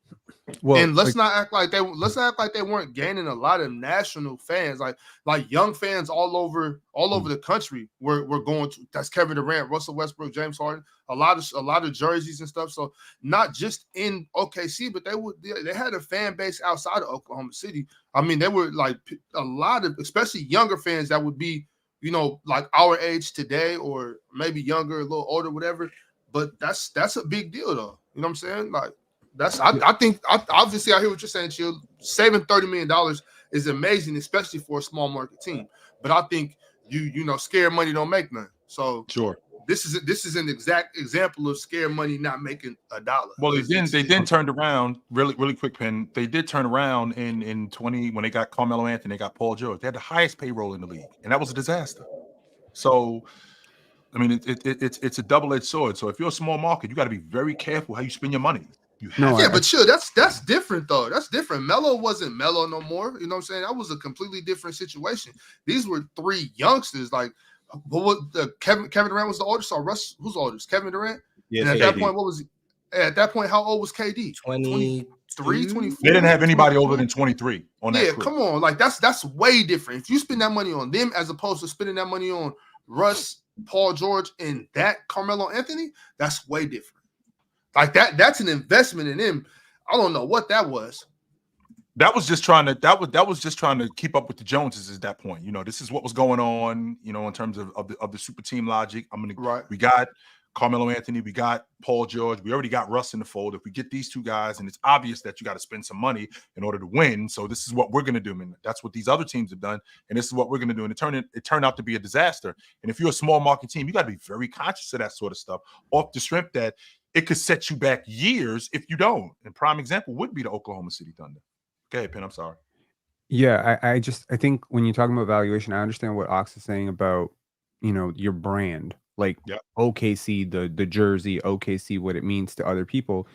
Well, and let's not act like they weren't gaining a lot of national fans, like young fans all over the country were going to. That's Kevin Durant, Russell Westbrook, James Harden, a lot of jerseys and stuff. So not just in OKC, but they had a fan base outside of Oklahoma City. I mean, they were like a lot of, especially younger fans that would be, like our age today, or maybe younger, a little older, whatever. But that's a big deal, though. You know what I'm saying? Like I think obviously I hear what you're saying, Chill. Saving $30 million is amazing, especially for a small market team. But I think scared money don't make none. So sure. This is an exact example of scared money not making a dollar. Well, they then turned around really quick, Penn. They did turn around in 20 when they got Carmelo Anthony, they got Paul George. They had the highest payroll in the league, and that was a disaster. So, I mean, it's a double-edged sword. So if you're a small market, you got to be very careful how you spend your money. But chill. That's different though. That's different. Melo wasn't Melo no more. You know what I'm saying? That was a completely different situation. These were 3 youngsters. Like, Kevin Durant was the oldest. So Russ, who's the oldest? Kevin Durant. Yeah. And at that point, what was he? At that point, how old was KD? 23, 24. They didn't have anybody older than 23 on that. Yeah, come on. Like that's way different. If you spend that money on them as opposed to spending that money on Russ, Paul George, and that Carmelo Anthony, that's way different. Like that's an investment in them. I don't know what that was. That was just trying to keep up with the Joneses at that point. This is what was going on, in terms of the super team logic. We got Carmelo Anthony, we got Paul George, we already got Russ in the fold. If we get these two guys, and it's obvious that you got to spend some money in order to win. So this is what we're going to do. And that's what these other teams have done. And this is what we're going to do. And it turned out to be a disaster. And if you're a small market team, you got to be very conscious of that sort of stuff off the strength that it could set you back years if you don't. And prime example would be the Oklahoma City Thunder. Okay, Penn, I'm sorry. Yeah, I think when you're talking about valuation, I understand what Ox is saying about, your brand, like OKC, the jersey, OKC, what it means to other people.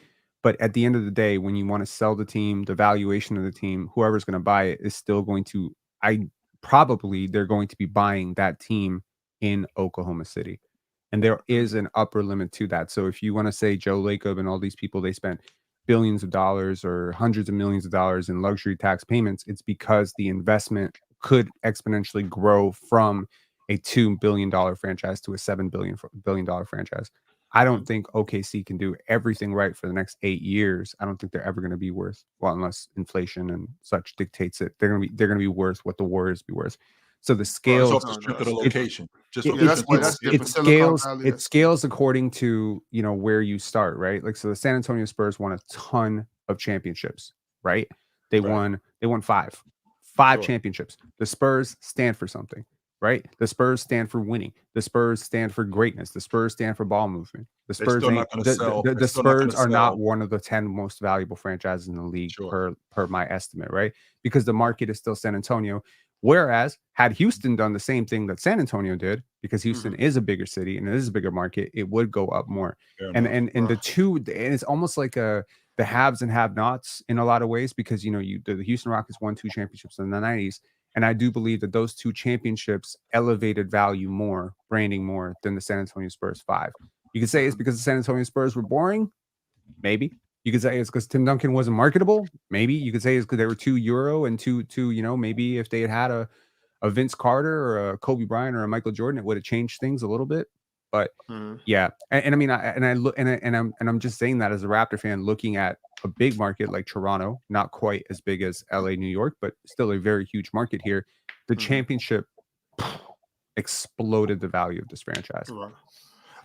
But at the end of the day, when you want to sell the team, the valuation of the team, whoever's going to buy it is still going to, they're going to be buying that team in Oklahoma City. And there is an upper limit to that. So if you want to say Joe Lacob and all these people, they spent billions of dollars or hundreds of millions of dollars in luxury tax payments, it's because the investment could exponentially grow from a $2 billion franchise to a $7 billion franchise. I don't think OKC can do everything right for the next 8 years. I don't think they're ever going to be worth, unless inflation and such dictates it. They're going to be worth what the Warriors be worth. So the scale, off the strength of the location. It scales according to where you start, right? Like, so the San Antonio Spurs won a ton of championships, right? They won 5 championships. The Spurs stand for something, right? The Spurs stand for winning. The Spurs stand for greatness. The Spurs stand for ball movement. The Spurs the Spurs are not one of the 10 most valuable franchises in the league per my estimate, right? Because the market is still San Antonio. Whereas, had Houston done the same thing that San Antonio did, because Houston is a bigger city and it is a bigger market, it would go up more. The two, and it's almost like the haves and have-nots in a lot of ways, because the Houston Rockets won 2 championships in the 90s, and I do believe that those 2 championships elevated value more, branding more than the San Antonio Spurs 5. You could say it's because the San Antonio Spurs were boring, maybe. You could say it's because Tim Duncan wasn't marketable. Maybe you could say it's because they were too Euro and too, maybe if they had a Vince Carter or a Kobe Bryant or a Michael Jordan, it would have changed things a little bit. But yeah, and I mean, I'm just saying that as a Raptor fan, looking at a big market like Toronto, not quite as big as LA, New York, but still a very huge market here. The championship exploded the value of this franchise. Right.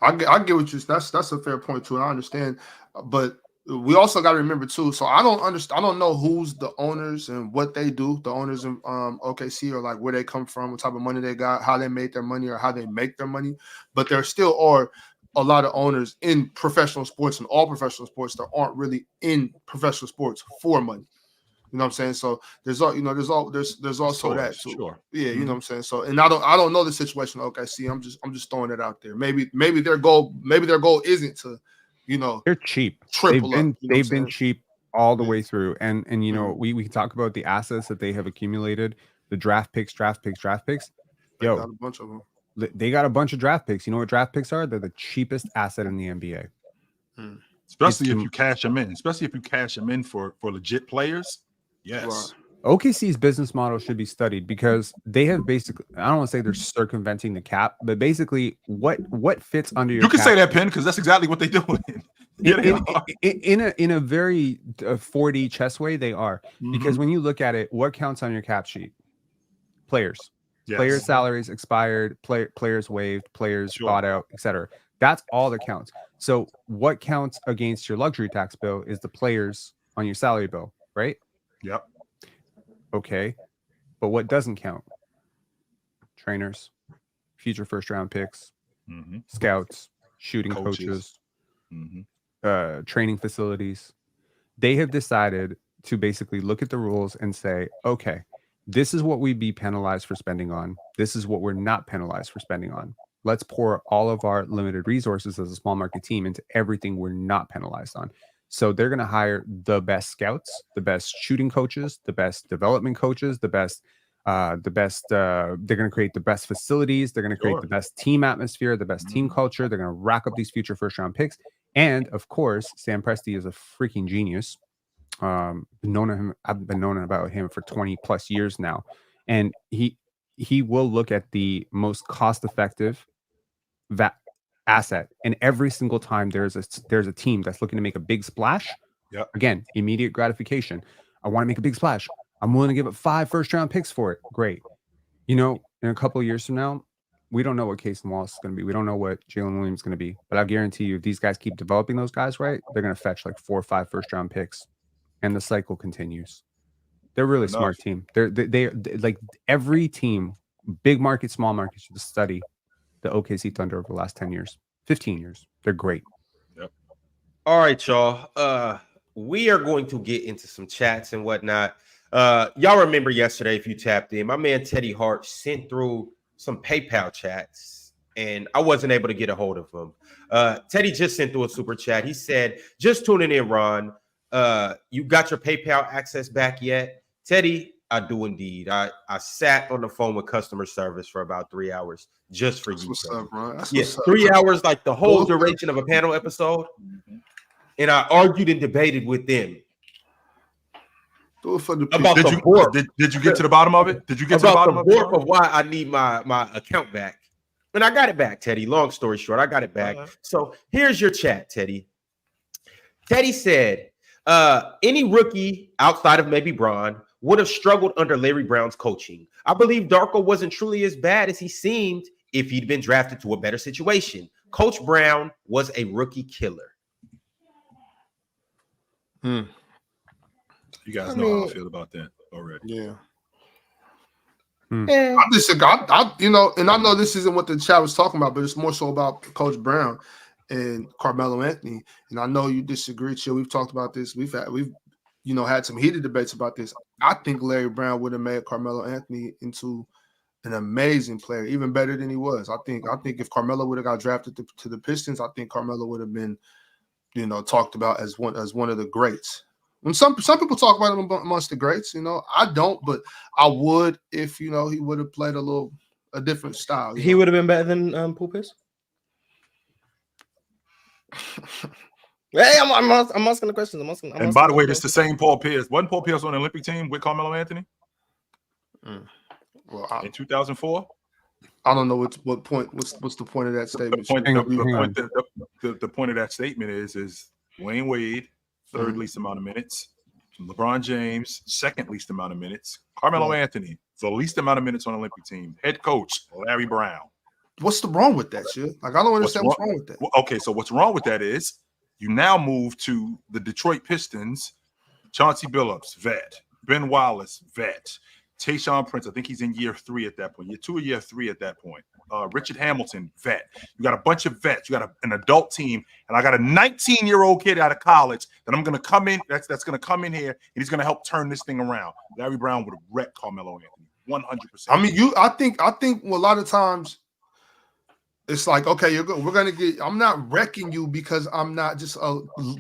I get what you. That's a fair point too. And I understand, but we also got to remember too. So I don't know who's the owners and what they do. The owners in OKC, or like where they come from, what type of money they got, how they made their money, or how they make their money. But there still are a lot of owners in professional sports, and all professional sports that aren't really in professional sports for money. You know what I'm saying? So there's also that too. Sure. Yeah, you know what I'm saying? So, and I don't know the situation of OKC. I'm just throwing it out there. Maybe their goal isn't to, they're cheap. They've been cheap all the way through. And we can talk about the assets that they have accumulated, the draft picks. Yo, they got a bunch of them. They got a bunch of draft picks. You know what draft picks are? They're the cheapest asset in the NBA. Especially if you cash them in for legit players. Yes. Right. OKC's business model should be studied, because they have basically, I don't want to say they're circumventing the cap, but basically what fits under your You can cap, say that, Penn, because that's exactly what they're doing. in a very 4D chess way, they are. Because when you look at it, what counts on your cap sheet? Players. Yes. Players' salaries expired, players waived, players bought out, etc. That's all that counts. So what counts against your luxury tax bill is the players on your salary bill, right? Yep. Okay. But what doesn't count? Trainers, future first round picks, scouts, shooting coaches, training facilities. They have decided to basically look at the rules and say, okay, this is what we'd be penalized for spending on. This is what we're not penalized for spending on. Let's pour all of our limited resources as a small market team into everything we're not penalized on. So they're going to hire the best scouts, the best shooting coaches, the best development coaches, they're going to create the best facilities. They're going to create the best team atmosphere, the best team culture. They're going to rack up these future first round picks. And of course, Sam Presti is a freaking genius. I've been known about him for 20 plus years now. And he will look at the most cost effective asset, and every single time there's a team that's looking to make a big splash, Yep. Again, immediate gratification. I want to make a big splash. I'm willing to give up 5 first-round picks for it. Great. You know, in a couple of years from now, we don't know what Casey Wallace is going to be. We don't know what Jalen Williams is going to be. But I guarantee you, if these guys keep developing those guys right, they're going to fetch like 4 or 5 first-round picks, and the cycle continues. They're a really smart team. They like every team, big market, small market, should study the OKC Thunder over the last 10 years, 15 years. They're great. Yep. All right, y'all. We are going to get into some chats and whatnot. Y'all remember yesterday, if you tapped in, my man Teddy Hart sent through some PayPal chats, and I wasn't able to get a hold of him. Teddy just sent through a super chat. He said, just tuning in, Ron. You got your PayPal access back yet? Teddy, I do indeed. I sat on the phone with customer service for about 3 hours just for you. What's up, bro? Yes, 3 hours, like the whole duration of a panel episode. And I argued and debated with them. Do it for the about did the you, bork. Did you get to the bottom of it? Did you get to the bottom of it? About the bork of why I need my account back. And I got it back, Teddy. Long story short, I got it back. So here's your chat, Teddy. Teddy said, any rookie outside of maybe Bron would have struggled under Larry Brown's coaching. I believe Darko wasn't truly as bad as he seemed if he'd been drafted to a better situation. Coach Brown was a rookie killer. You guys know how I feel about that already. Yeah. Yeah. I disagree. You know, and I know this isn't what the chat was talking about, but it's more so about Coach Brown and Carmelo Anthony. And I know you disagree, Chill. We've talked about this. We've had some heated debates about this. I think Larry Brown would have made Carmelo Anthony into an amazing player, even better than he was. I think if Carmelo would have got drafted to the Pistons, I think Carmelo would have been, you know, talked about as one of the greats. When some people talk about him amongst the greats, you know, I don't, but I would if, you know, he would have played a different style. He would have been better than Paul Pierce. Hey, I'm asking the questions. I'm asking by the way, this is the same Paul Pierce. Wasn't Paul Pierce on the Olympic team with Carmelo Anthony? Well, in 2004? I don't know what's the point of that statement. The point of that statement is Dwayne Wade, third least amount of minutes. LeBron James, second least amount of minutes. Carmelo Anthony, the least amount of minutes on the Olympic team. Head coach, Larry Brown. What's wrong with that shit? Like, I don't understand what's wrong with that. Well, okay, so what's wrong with that is you now move to the Detroit Pistons. Chauncey Billups, vet. Ben Wallace, vet. Tayshaun Prince, I think he's in year 3 at that point. Year 2 or year 3 at that point. Richard Hamilton, vet. You got a bunch of vets. You got an adult team, and I got a 19-year-old kid out of college that I'm going to come in. That's going to come in here, and he's going to help turn this thing around. Larry Brown would have wrecked Carmelo Anthony 100%. I mean, I think a lot of times it's like, okay, you're good. We're gonna get. I'm not wrecking you because I'm not just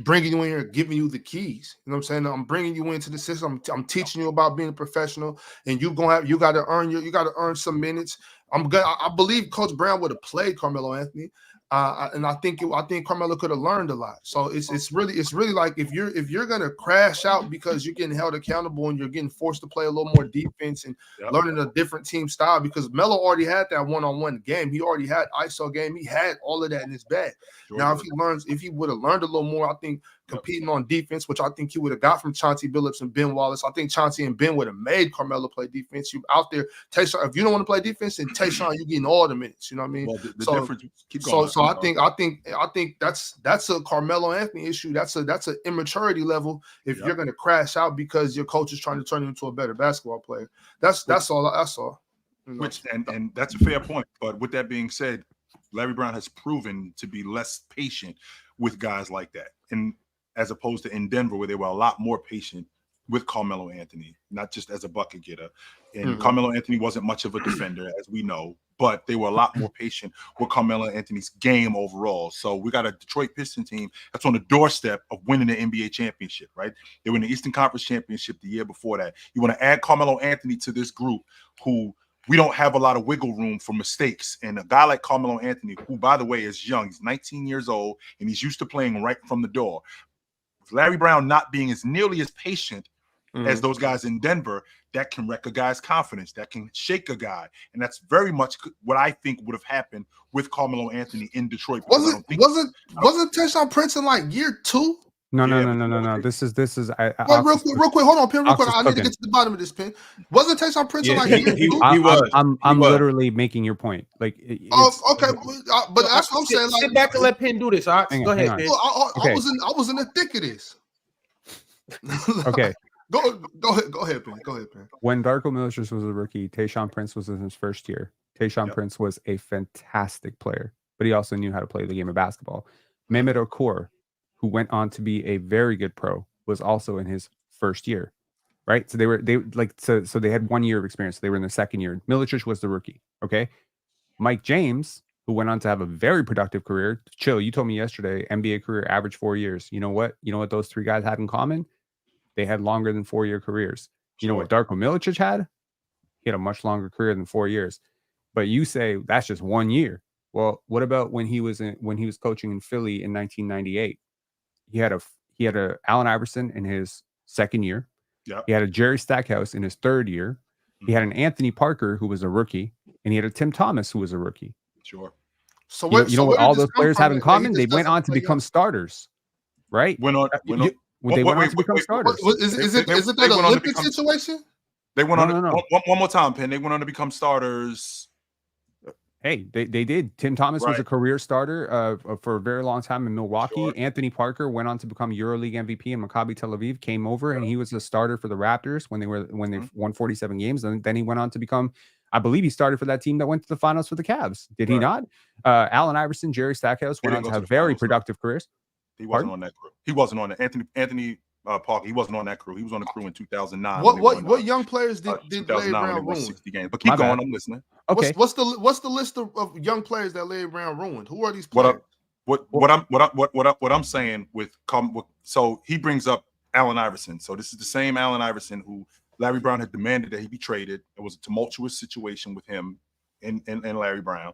bringing you in here, giving you the keys. You know what I'm saying? I'm bringing you into the system. I'm teaching you about being a professional, and you got to earn some minutes. I believe Coach Brown would have played Carmelo Anthony, and I think Carmelo could have learned a lot. So it's really like if you're gonna crash out because you're getting held accountable and you're getting forced to play a little more defense and learning a different team style, because Melo already had that one-on-one game. He already had ISO game. He had all of that in his bag. Now, if he would have learned a little more, I think competing on defense, which I think he would have got from Chauncey Billups and Ben Wallace. I think Chauncey and Ben would have made Carmelo play defense. You out there, Tayshaun, if you don't want to play defense, then Tayshaun, you're getting all the minutes. You know what I mean? Well, the difference. Keep going. So I think that's a Carmelo Anthony issue. That's an immaturity level if you're going to crash out because your coach is trying to turn you into a better basketball player. That's all. You know? Which and that's a fair point. But with that being said, Larry Brown has proven to be less patient with guys like that, and as opposed to in Denver, where they were a lot more patient with Carmelo Anthony, not just as a bucket getter. And Carmelo Anthony wasn't much of a defender, as we know, but they were a lot more patient with Carmelo Anthony's game overall. So we got a Detroit Pistons team that's on the doorstep of winning the NBA championship, right? They were in the Eastern Conference championship the year before that. You want to add Carmelo Anthony to this group who we don't have a lot of wiggle room for mistakes. And a guy like Carmelo Anthony, who, by the way, is young, he's 19 years old, and he's used to playing right from the door. With Larry Brown not being nearly as patient as those guys in Denver, that can wreck a guy's confidence, that can shake a guy. And that's very much what I think would have happened with Carmelo Anthony in Detroit. Wasn't Tayshaun Prince in like year 2? No. This is. Real quick. Hold on, Pin. Real quick. I need to get to the bottom of this, Pin. Wasn't Tayshaun Prince like he was? I'm literally making your point. Like, okay, but that's what I'm saying. Like, sit back and let Pin do this. All right, go ahead, Pin. I was in the thick of this. Okay. Go ahead, Pin. When Darko Milicic was a rookie, Tayshaun Prince was in his first year. Tayshaun Prince was a fantastic player, but he also knew how to play the game of basketball. Mehmet Okur, who went on to be a very good pro, was also in his first year, right? So they had 1 year of experience. So they were in their second year. Milicic was the rookie. Okay. Mike James, who went on to have a very productive career. Chill, you told me yesterday, NBA career average 4 years. You know what? Those three guys had in common? They had longer than 4 year careers. You know what Darko Milicic had? He had a much longer career than 4 years. But you say that's just 1 year. Well, what about when he was coaching in Philly in 1998? He had a Allen Iverson in his second year. Yep. He had a Jerry Stackhouse in his third year. He had an Anthony Parker who was a rookie, and he had a Tim Thomas who was a rookie. Sure. So what all those players have in common? They went on to become starters, right? They went on to become starters. Is it that Olympic situation? They went on. One more time, Penn. They went on to become starters. Hey, they did. Tim Thomas was a career starter for a very long time in Milwaukee. Sure. Anthony Parker went on to become EuroLeague MVP in Maccabi Tel Aviv, came over, and he was a starter for the Raptors when they won 47 games. And then he went on to become, I believe he started for that team that went to the finals for the Cavs. Did he not? Allen Iverson, Jerry Stackhouse went on to have very productive careers. He wasn't on that crew. He wasn't on it. Anthony Parker, he wasn't on that crew. He was on the crew in 2009. What young players did Larry Brown ruin? 60 games. But keep going. I'm listening. Okay. What's the list of young players that Larry Brown ruined? Who are these players? What I'm saying so he brings up Allen Iverson. So this is the same Allen Iverson who Larry Brown had demanded that he be traded. It was a tumultuous situation with him and Larry Brown.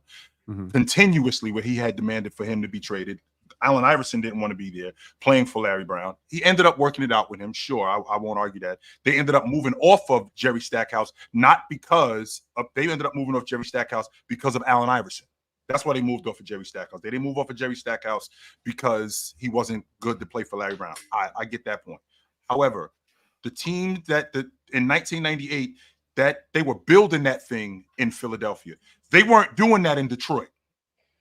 Continuously, where he had demanded for him to be traded. Allen Iverson didn't want to be there playing for Larry Brown. He ended up working it out with him. Sure, I won't argue that. They ended up moving off of Jerry Stackhouse, they ended up moving off Jerry Stackhouse because of Allen Iverson. That's why they moved off of Jerry Stackhouse. They didn't move off of Jerry Stackhouse because he wasn't good to play for Larry Brown. I get that point. However, the team in 1998, that they were building that thing in Philadelphia. They weren't doing that in Detroit.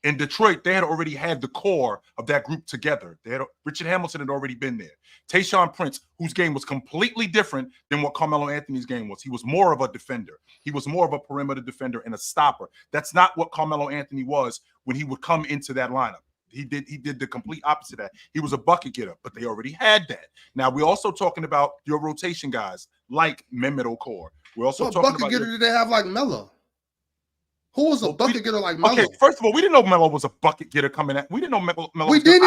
In Detroit, they had already had the core of that group together. Richard Hamilton had already been there. Tayshaun Prince, whose game was completely different than what Carmelo Anthony's game was. He was more of a defender. He was more of a perimeter defender and a stopper. That's not what Carmelo Anthony was when he would come into that lineup. He did the complete opposite of that. He was a bucket getter, but they already had that. Now, we're also talking about your rotation guys like Mehmet Okur. We're also talking bucket about getter did they have like Melo? Who was a bucket getter like Melo? Okay, first of all, we didn't know Melo was a bucket getter coming at. We didn't know Melo. We didn't.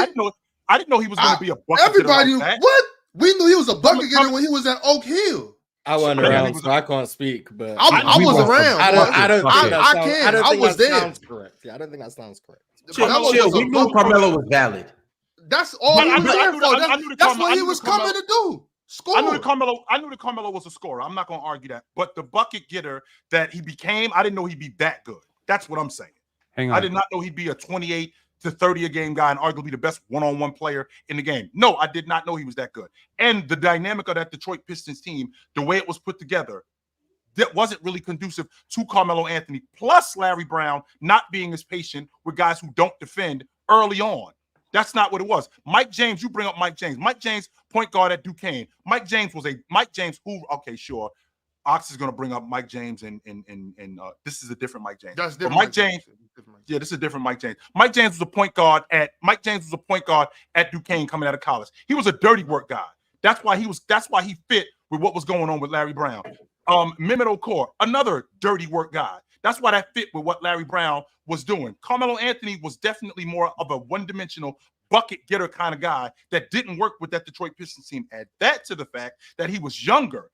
I didn't know he was going to be a bucket everybody, getter. Like that. What? We knew he was a bucket getter when he was at Oak Hill. I wasn't around, so I can't speak. But I was around. I don't think that sounds correct. Yeah, I don't think that sounds correct. Chill. We knew Carmelo was valid. That's all he was there for. That's what he was coming to do. Score. I knew that Carmelo was a scorer. I'm not going to argue that. But the bucket getter that he became, I didn't know he'd be that good. That's what I'm saying. Hang on. I did not know he'd be a 28 to 30 a game guy and arguably the best one-on-one player in the game. No, I did not know he was that good. And the dynamic of that Detroit Pistons team, the way it was put together, that wasn't really conducive to Carmelo Anthony, plus Larry Brown not being as patient with guys who don't defend early on. That's not what it was. Mike James, you bring up Mike James. Mike James, point guard at Duquesne. Mike James who, okay, sure. Ox is going to bring up Mike James and this is a different Mike James. That's different. Mike James. Yeah, this is a different Mike James. Mike James was a point guard at Duquesne coming out of college. He was a dirty work guy. That's why he fit with what was going on with Larry Brown. Mehmet Okur, another dirty work guy. That's why that fit with what Larry Brown was doing. Carmelo Anthony was definitely more of a one-dimensional bucket getter kind of guy that didn't work with that Detroit Pistons team. Add that to the fact that he was younger.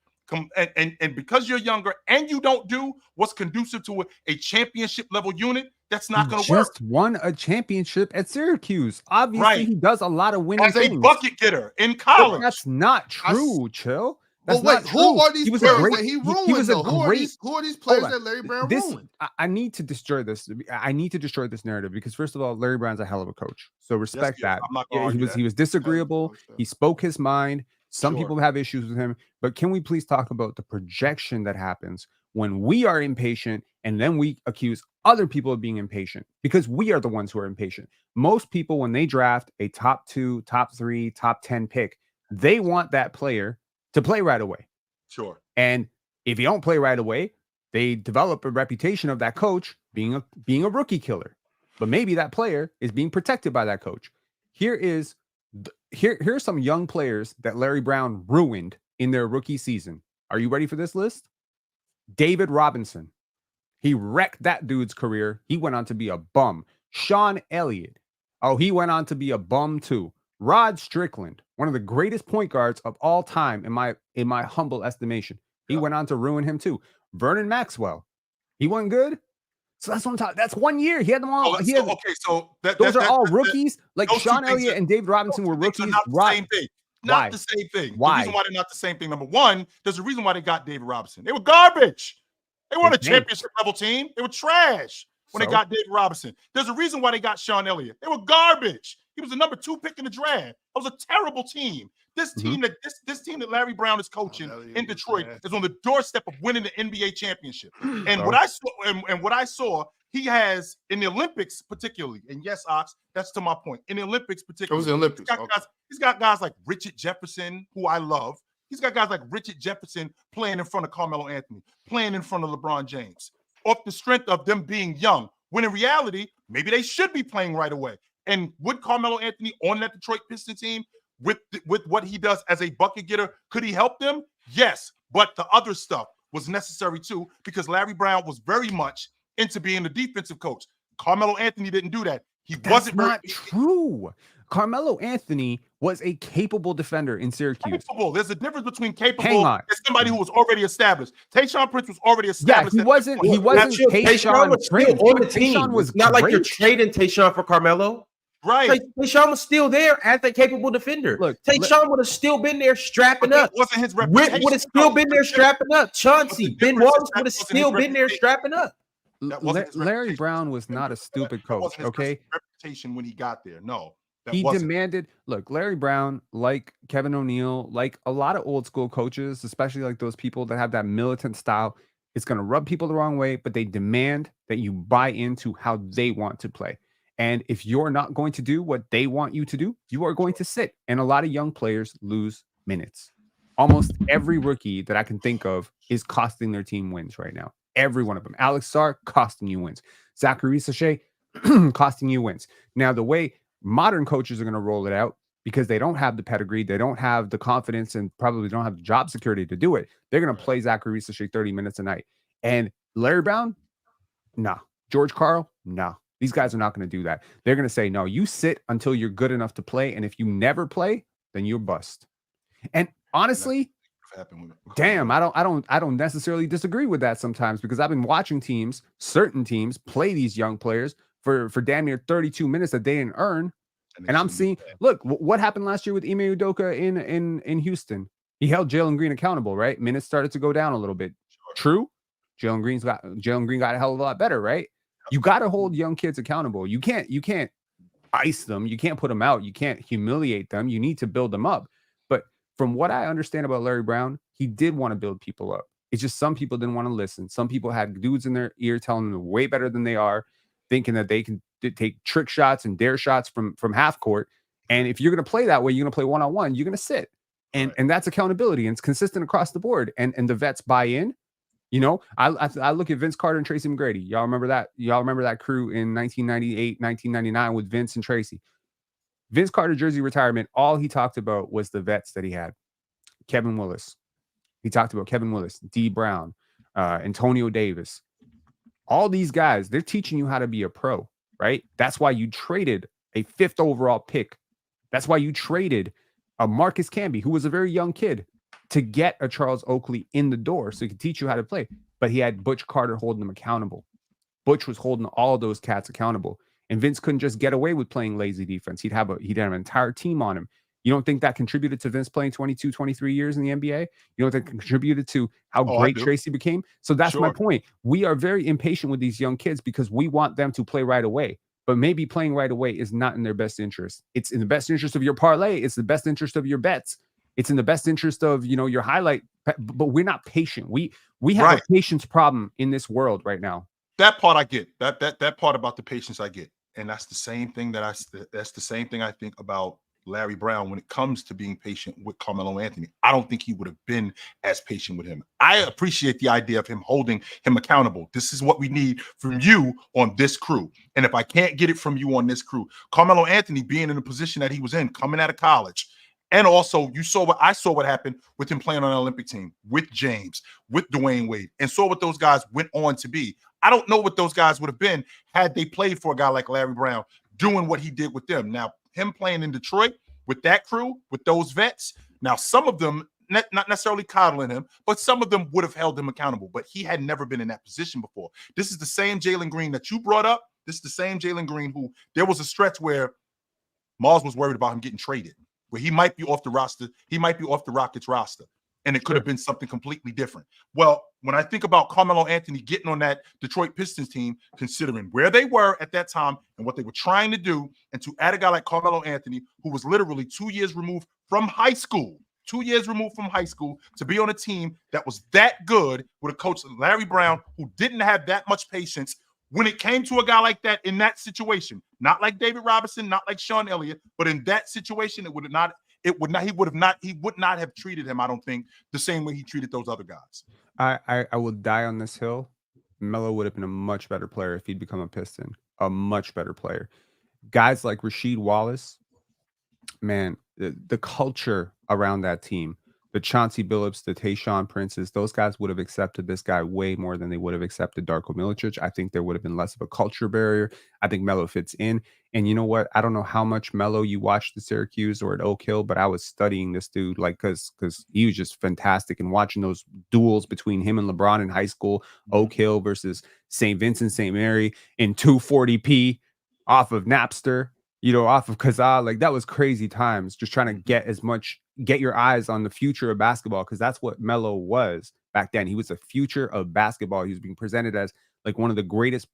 And because you're younger and you don't do what's conducive to a championship level unit, that's not going to work. Just won a championship at Syracuse. Obviously, he does a lot of winning as things. A bucket getter in college. That's not true, Chill. That's wait, not true. who are these He was players a great, that he ruined? He was a who great. are these players Hold on. that Larry Brown This, ruined? I need to destroy this. I need to destroy this narrative because first of all, Larry Brown's a hell of a coach. So respect that. I'm not Yeah, gonna he argue was disagreeable. He spoke his mind. Some Sure. people have issues with him, but can we please talk about the projection that happens when we are impatient and then we accuse other people of being impatient because we are the ones who are impatient. Most people, when they draft a top 2, top 3, top 10 pick, they want that player to play right away. Sure. And if you don't play right away, they develop a reputation of that coach being a rookie killer. But maybe that player is being protected by that coach. Here's some young players that Larry Brown ruined in their rookie season. Are you ready for this list? David Robinson. He wrecked that dude's career. He went on to be a bum. Sean Elliott. Oh, he went on to be a bum too. Rod Strickland, one of the greatest point guards of all time in my humble estimation. He went on to ruin him too. Vernon Maxwell. He wasn't good. So that's what I'm talking. That's 1 year. He had them all. Those are all rookies. Like Sean Elliott and David Robinson were rookies. Not the same thing. Not the same thing. Why? The reason why they're not the same thing. Number one, there's a reason why they got David Robinson. They were garbage. They weren't a championship level team. They were trash when they got David Robinson. There's a reason why they got Sean Elliott. They were garbage. He was the number 2 pick in the draft. That was a terrible team. This team this team that Larry Brown is coaching in Detroit is on the doorstep of winning the NBA championship. And what I saw, he has in the Olympics particularly, and yes, Ox, that's to my point. In the Olympics particularly, It was the Olympics. He's got guys like Richard Jefferson, who I love. He's got guys like Richard Jefferson playing in front of Carmelo Anthony, playing in front of LeBron James, off the strength of them being young. When in reality, maybe they should be playing right away. And would Carmelo Anthony on that Detroit Pistons team with what he does as a bucket getter, could he help them? Yes, but the other stuff was necessary too because Larry Brown was very much into being a defensive coach. Carmelo Anthony didn't do that. That's not true. Carmelo Anthony was a capable defender in Syracuse. Capable. There's a difference between capable and somebody who was already established. Tayshaun Prince was already established. Yeah, he wasn't Tayshaun was still on the team. Tayshaun was not like you're trading Tayshaun for Carmelo. Right. Tayshaun was still there as a capable defender. Look, Tayshaun would have still been there strapping up. Wasn't his Rick would have still been there strapping up. Chauncey, Ben Wallace would have still been there strapping up. Larry Brown was not a stupid coach, okay? Reputation when he got there. No. He demanded, look, Larry Brown, like Kevin O'Neal, like a lot of old school coaches, especially like those people that have that militant style, it's going to rub people the wrong way, but they demand that you buy into how they want to play. And if you're not going to do what they want you to do, you are going to sit. And a lot of young players lose minutes. Almost every rookie that I can think of is costing their team wins right now. Every one of them. Alex Sarr, costing you wins. Zachary Sachet, costing you wins. Now, the way modern coaches are going to roll it out, because they don't have the pedigree, they don't have the confidence, and probably don't have the job security to do it, they're going to play Zachary Sachet 30 minutes a night. And Larry Brown, no. George Karl, no. These guys are not going to do that. They're going to say, no, you sit until you're good enough to play, and if you never play, then you're bust. And honestly, damn, I don't necessarily disagree with that sometimes, because I've been watching certain teams play these young players for damn near 32 minutes that they didn't earn. And I'm seeing, look, what happened last year with Ime Udoka in Houston? He held Jalen Green accountable, right? Minutes started to go down a little bit. True. Jalen Green got a hell of a lot better, right? You got to hold young kids accountable. You can't ice them. You can't put them out. You can't humiliate them. You need to build them up. But from what I understand about Larry Brown, he did want to build people up. It's just some people didn't want to listen. Some people had dudes in their ear telling them they're way better than they are, thinking that they can take trick shots and dare shots from half court. And if you're going to play that way, you're going to play one-on-one, you're going to sit. And that's accountability, and it's consistent across the board. And the vets buy in. You know, I look at Vince Carter and Tracy McGrady. Y'all remember that? Y'all remember that crew in 1998, 1999 with Vince and Tracy. Vince Carter jersey retirement, all he talked about was the vets that he had. Kevin Willis. He talked about Kevin Willis, D. Brown, Antonio Davis. All these guys, they're teaching you how to be a pro, right? That's why you traded a 5th overall pick. That's why you traded a Marcus Camby, who was a very young kid, to get a Charles Oakley in the door so he could teach you how to play. But he had Butch Carter holding them accountable. Butch was holding all those cats accountable. And Vince couldn't just get away with playing lazy defense. He'd have an entire team on him. You don't think that contributed to Vince playing 22, 23 years in the NBA? You don't think that contributed to how great Tracy became? So that's my point. We are very impatient with these young kids because we want them to play right away. But maybe playing right away is not in their best interest. It's in the best interest of your parlay. It's the best interest of your bets. It's in the best interest of, your highlight. But we're not patient. We have a patience problem in this world right now. That part I get. That part about the patience I get. And that's the same thing that's the same thing I think about Larry Brown when it comes to being patient with Carmelo Anthony. I don't think he would have been as patient with him. I appreciate the idea of him holding him accountable. This is what we need from you on this crew. And if I can't get it from you on this crew, Carmelo Anthony being in the position that he was in, coming out of college, and also I saw what happened with him playing on an Olympic team, with James, with Dwayne Wade, and saw what those guys went on to be. I don't know what those guys would have been had they played for a guy like Larry Brown doing what he did with them. Now, him playing in Detroit with that crew, with those vets, now some of them, not necessarily coddling him, but some of them would have held him accountable, but he had never been in that position before. This is the same Jalen Green that you brought up. This is the same Jalen Green who there was a stretch where Mars was worried about him getting traded, where he might be off the roster. He might be off the Rockets roster, and it could have been something completely different. Well, when I think about Carmelo Anthony getting on that Detroit Pistons team, considering where they were at that time and what they were trying to do, and to add a guy like Carmelo Anthony, who was literally 2 years removed from high school, to be on a team that was that good with a coach, Larry Brown, who didn't have that much patience when it came to a guy like that in that situation, not like David Robinson, not like Sean Elliott, but in that situation, he would not have treated him, I don't think, the same way he treated those other guys. I will die on this hill. Melo would have been a much better player if he'd become a Piston, a much better player. Guys like Rasheed Wallace, man, the culture around that team, the Chauncey Billups, the Tayshaun Princes, those guys would have accepted this guy way more than they would have accepted Darko Milicic. I think there would have been less of a culture barrier. I think Melo fits in. And you know what? I don't know how much Melo you watched at Syracuse or at Oak Hill, but I was studying this dude because he was just fantastic, and watching those duels between him and LeBron in high school, Oak Hill versus St. Vincent, St. Mary in 240p off of Napster, off of Kazaa. Like, that was crazy times, just trying to get your eyes on the future of basketball, because that's what Melo was back then. He was the future of basketball. He was being presented as like one of the greatest,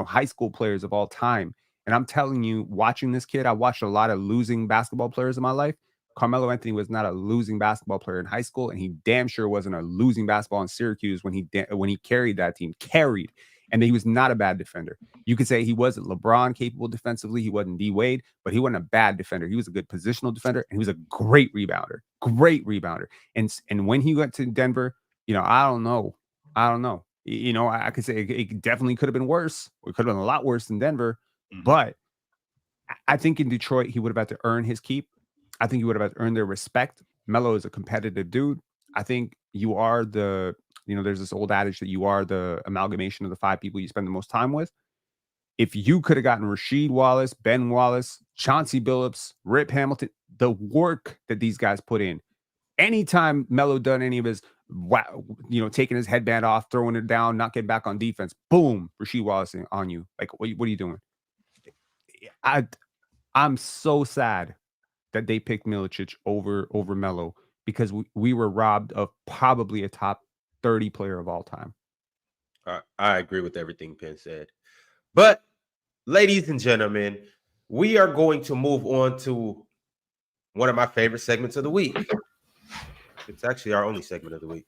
high school players of all time. And I'm telling you, watching this kid, I watched a lot of losing basketball players in my life. Carmelo Anthony was not a losing basketball player in high school, and he damn sure wasn't a losing basketball in Syracuse when he carried that team. And he was not a bad defender. You could say he wasn't LeBron capable defensively. He wasn't D Wade, but he wasn't a bad defender. He was a good positional defender, and he was a great rebounder. And when he went to Denver, I don't know. I could say it definitely could have been worse. It could have been a lot worse than Denver. But I think in Detroit, he would have had to earn his keep. I think he would have had to earn their respect. Melo is a competitive dude. I think you are there's this old adage that you are the amalgamation of the 5 people you spend the most time with. If you could have gotten Rasheed Wallace, Ben Wallace, Chauncey Billups, Rip Hamilton, the work that these guys put in, anytime Melo done any of his, taking his headband off, throwing it down, not getting back on defense, boom, Rasheed Wallace on you. Like, what are you doing? I'm so sad that they picked Milicic over Melo, because we were robbed of probably a top 30 player of all time. I agree with everything Penn said. But, ladies and gentlemen, we are going to move on to one of my favorite segments of the week. It's actually our only segment of the week.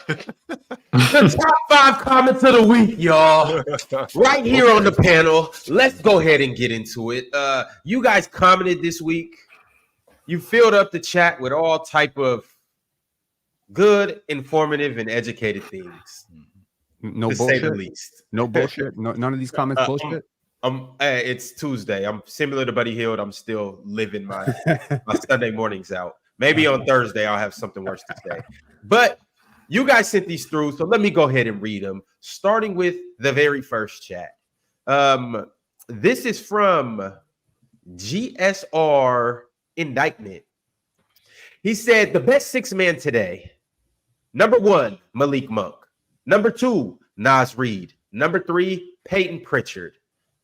The top 5 comments of the week, y'all. Right here on the panel. Let's go ahead and get into it. You guys commented this week. You filled up the chat with all type of good, informative, and educated things. No to bullshit. Say the least. No bullshit. No, none of these comments bullshit. It's Tuesday. I'm similar to Buddy Hield. I'm still living my Sunday mornings out. Maybe on Thursday I'll have something worse to say. But you guys sent these through, so let me go ahead and read them. Starting with the very first chat. This is from GSR Indictment. He said the best 6-man today. Number 1, Malik Monk. Number 2, Naz Reid. Number 3, Peyton Pritchard.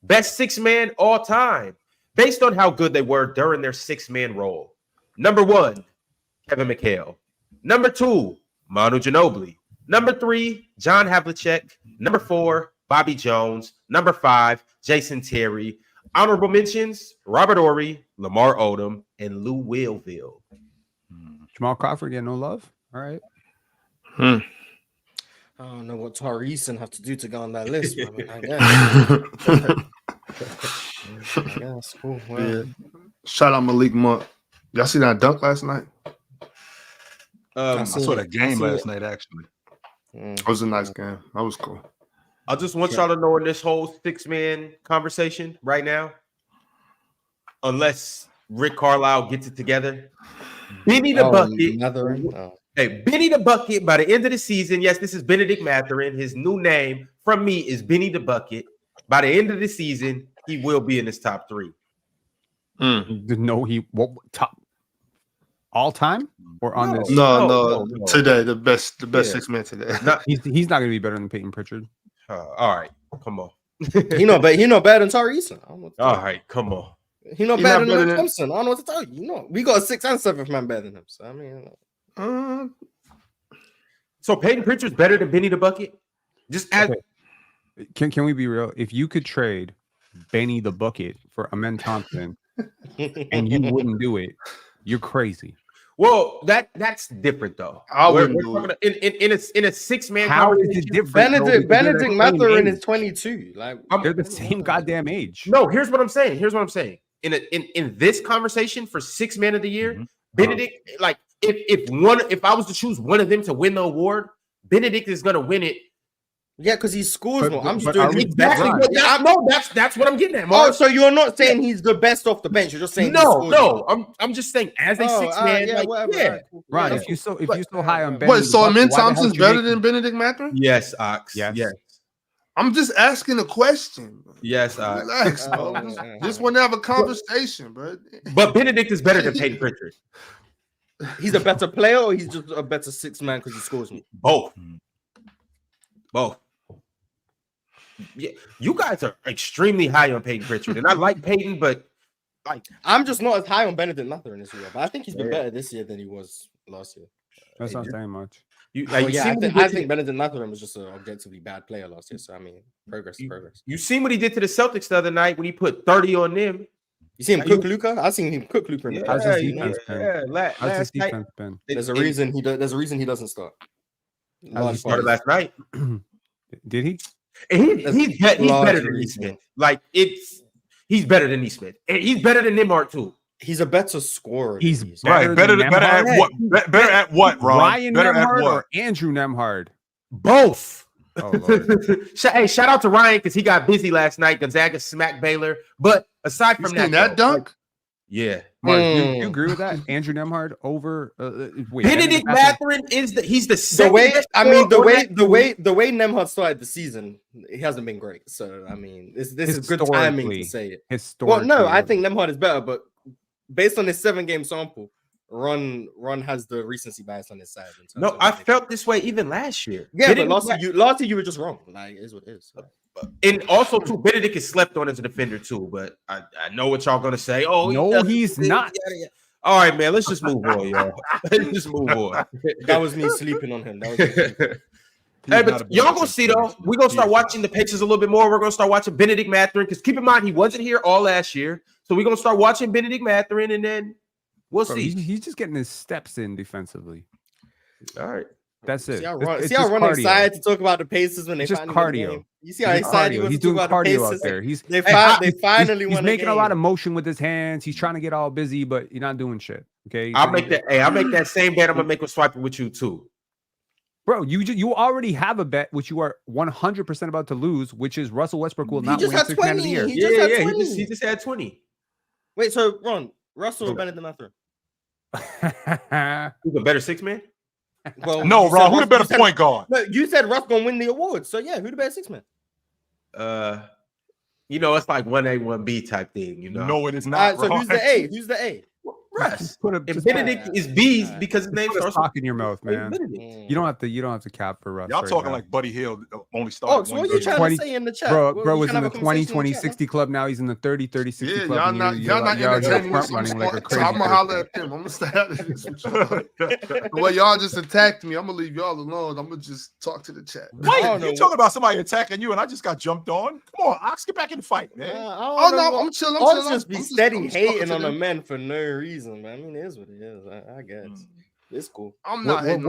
Best 6-man all time, based on how good they were during their 6-man role. Number 1, Kevin McHale. Number 2, Manu Ginobili. Number 3, John Havlicek. Number 4, Bobby Jones. Number 5, Jason Terry. Honorable mentions, Robert Horry, Lamar Odom, and Lou Willville. Jamal Crawford get no love. All right. I don't know what Tari Eason have to do to go on that list, but I guess. Cool. Well, Yeah. Shout out Malik Monk. Y'all see that dunk last night? I saw that game last night, actually. It was a nice game. That was cool. I just want y'all to know in this whole 6-man conversation right now, unless Rick Carlisle gets it together, Benny the Bucket. Hey, Benny the Bucket, by the end of the season, yes, this is Benedict Mathurin. His new name from me is Benny the Bucket. By the end of the season, he will be in his top 3. No, top all time or on this? No. Today, the best 6-man today. He's not going to be better than Peyton Pritchard. All right, come on. He know better than Tari Eason. All right, come on. He know better than Thompson. I don't know what to tell you. We got a 6th and 7th man better than him. So I mean, so Peyton Pritchard's better than Benny the Bucket. Can we be real? If you could trade Benny the Bucket for Amen Thompson and you wouldn't do it, you're crazy. Well, that's different though. We're talking in a 6-man. How is it different? Benedict Mathurin is 22. Like they're the same goddamn age. No, here's what I'm saying. In this conversation for 6-man of the year, Benedict, like if I was to choose one of them to win the award, Benedict is gonna win it. Yeah, because he scores more. I'm just doing exactly. That's what I'm getting at. Mark. Oh, so you're not saying he's the best off the bench? You're just saying no. I'm just saying as a 6-man. Right. If you so high on Benedict, what? So Amen Thompson's better than Benedict Mathurin? Yes, Ox. Yes. I'm just asking a question. Yes, Ox. Relax, bro. Just want to have a conversation, bro. But Benedict is better than Peyton Pritchard. He's a better player, or he's just a better 6-man because he scores more? Both. Yeah, you guys are extremely high on Peyton Pritchard, and I like Peyton, but like I'm just not as high on Benedict Mathurin this year. But I think he's been better this year than he was last year. That's not saying much. I think Benedict Mathurin was just an objectively bad player last year. So I mean, progress. You seen what he did to the Celtics the other night when he put 30 on them. You see him cook Luka? I seen him cook Luka. How's his defense been? There's a reason he doesn't start. He started last night. Did he? He's better than Neesmith. Like he's better than Neesmith. And he's better than Nembhard too. He's a better scorer. He's better at what? Better at what, Ron? Ryan Nembhard or Andrew Nembhard? Both. Oh, Lord. Hey, shout out to Ryan because he got busy last night. Gonzaga smacked Baylor. But aside from that dunk, yeah. Mark, you agree with that? Andrew Nembhard over Benedict Mathurin he's the second way. I mean, the way Nembhard started the season, he hasn't been great. So I mean, this is good timing to say it. Historically, well, no, I think Nembhard is better, but based on his 7-game sample, Ron has the recency bias on his side. No, I felt this way even last year. Yeah, but last year you were just wrong. Like, it is what it is. And also, too, Benedict is slept on as a defender, too. But I know what y'all going to say. Oh, no, he's not. All right, man. Let's just move on, y'all. Let's just move on. That was me sleeping on him. Hey, but y'all going to see, though. We're going to start watching the pictures a little bit more. We're going to start watching Benedict Mathurin. Because keep in mind, he wasn't here all last year. So we're going to start watching Benedict Mathurin, and then we'll see. He's just getting his steps in defensively. All right. That's it. See how Ron excited to talk about the Pacers when they finally cardio. Win the game? You see how excited he was he's to talk doing about the cardio Pacers? out there. They finally won. He's making a lot of motion with his hands. He's trying to get all busy, but you're not doing shit. Okay. I'll make that same bet. I'm gonna make a swipe with you too, bro. You already have a bet which you are 100% about to lose, which is Russell Westbrook will not win 6-man of the year. He just had 20. Wait, so Ron, Russell or Benedict Mathurin? Who's a better 6-man? Well, no, Ron. Who the better point guard? No, you said Russ gonna win the award. So yeah, who the better 6-man? It's like 1A, 1B type thing. You know. No, it is not. So who's the A? Who's the A? Russ. And Benedict is B's because his name starts talk in your mouth, man. You don't have to cap for Russ. Y'all talking like Buddy Hield only started. So what are you trying to say in the chat? Bro was in the 20-20-60 club. Now he's in the 30-30-60 club. Y'all not entertaining me. So I'm gonna holler at him. I'm gonna stay out of this. Well, y'all just attacked me. I'm gonna leave y'all alone. I'm gonna just talk to the chat. Wait, you talking about somebody attacking you, and I just got jumped on? Come on, Ox, get back in the fight, man. I'm chilling. I'll just be steady hating on the men for no reason, man. I mean, it is what it is. I guess it's cool. I'm not hating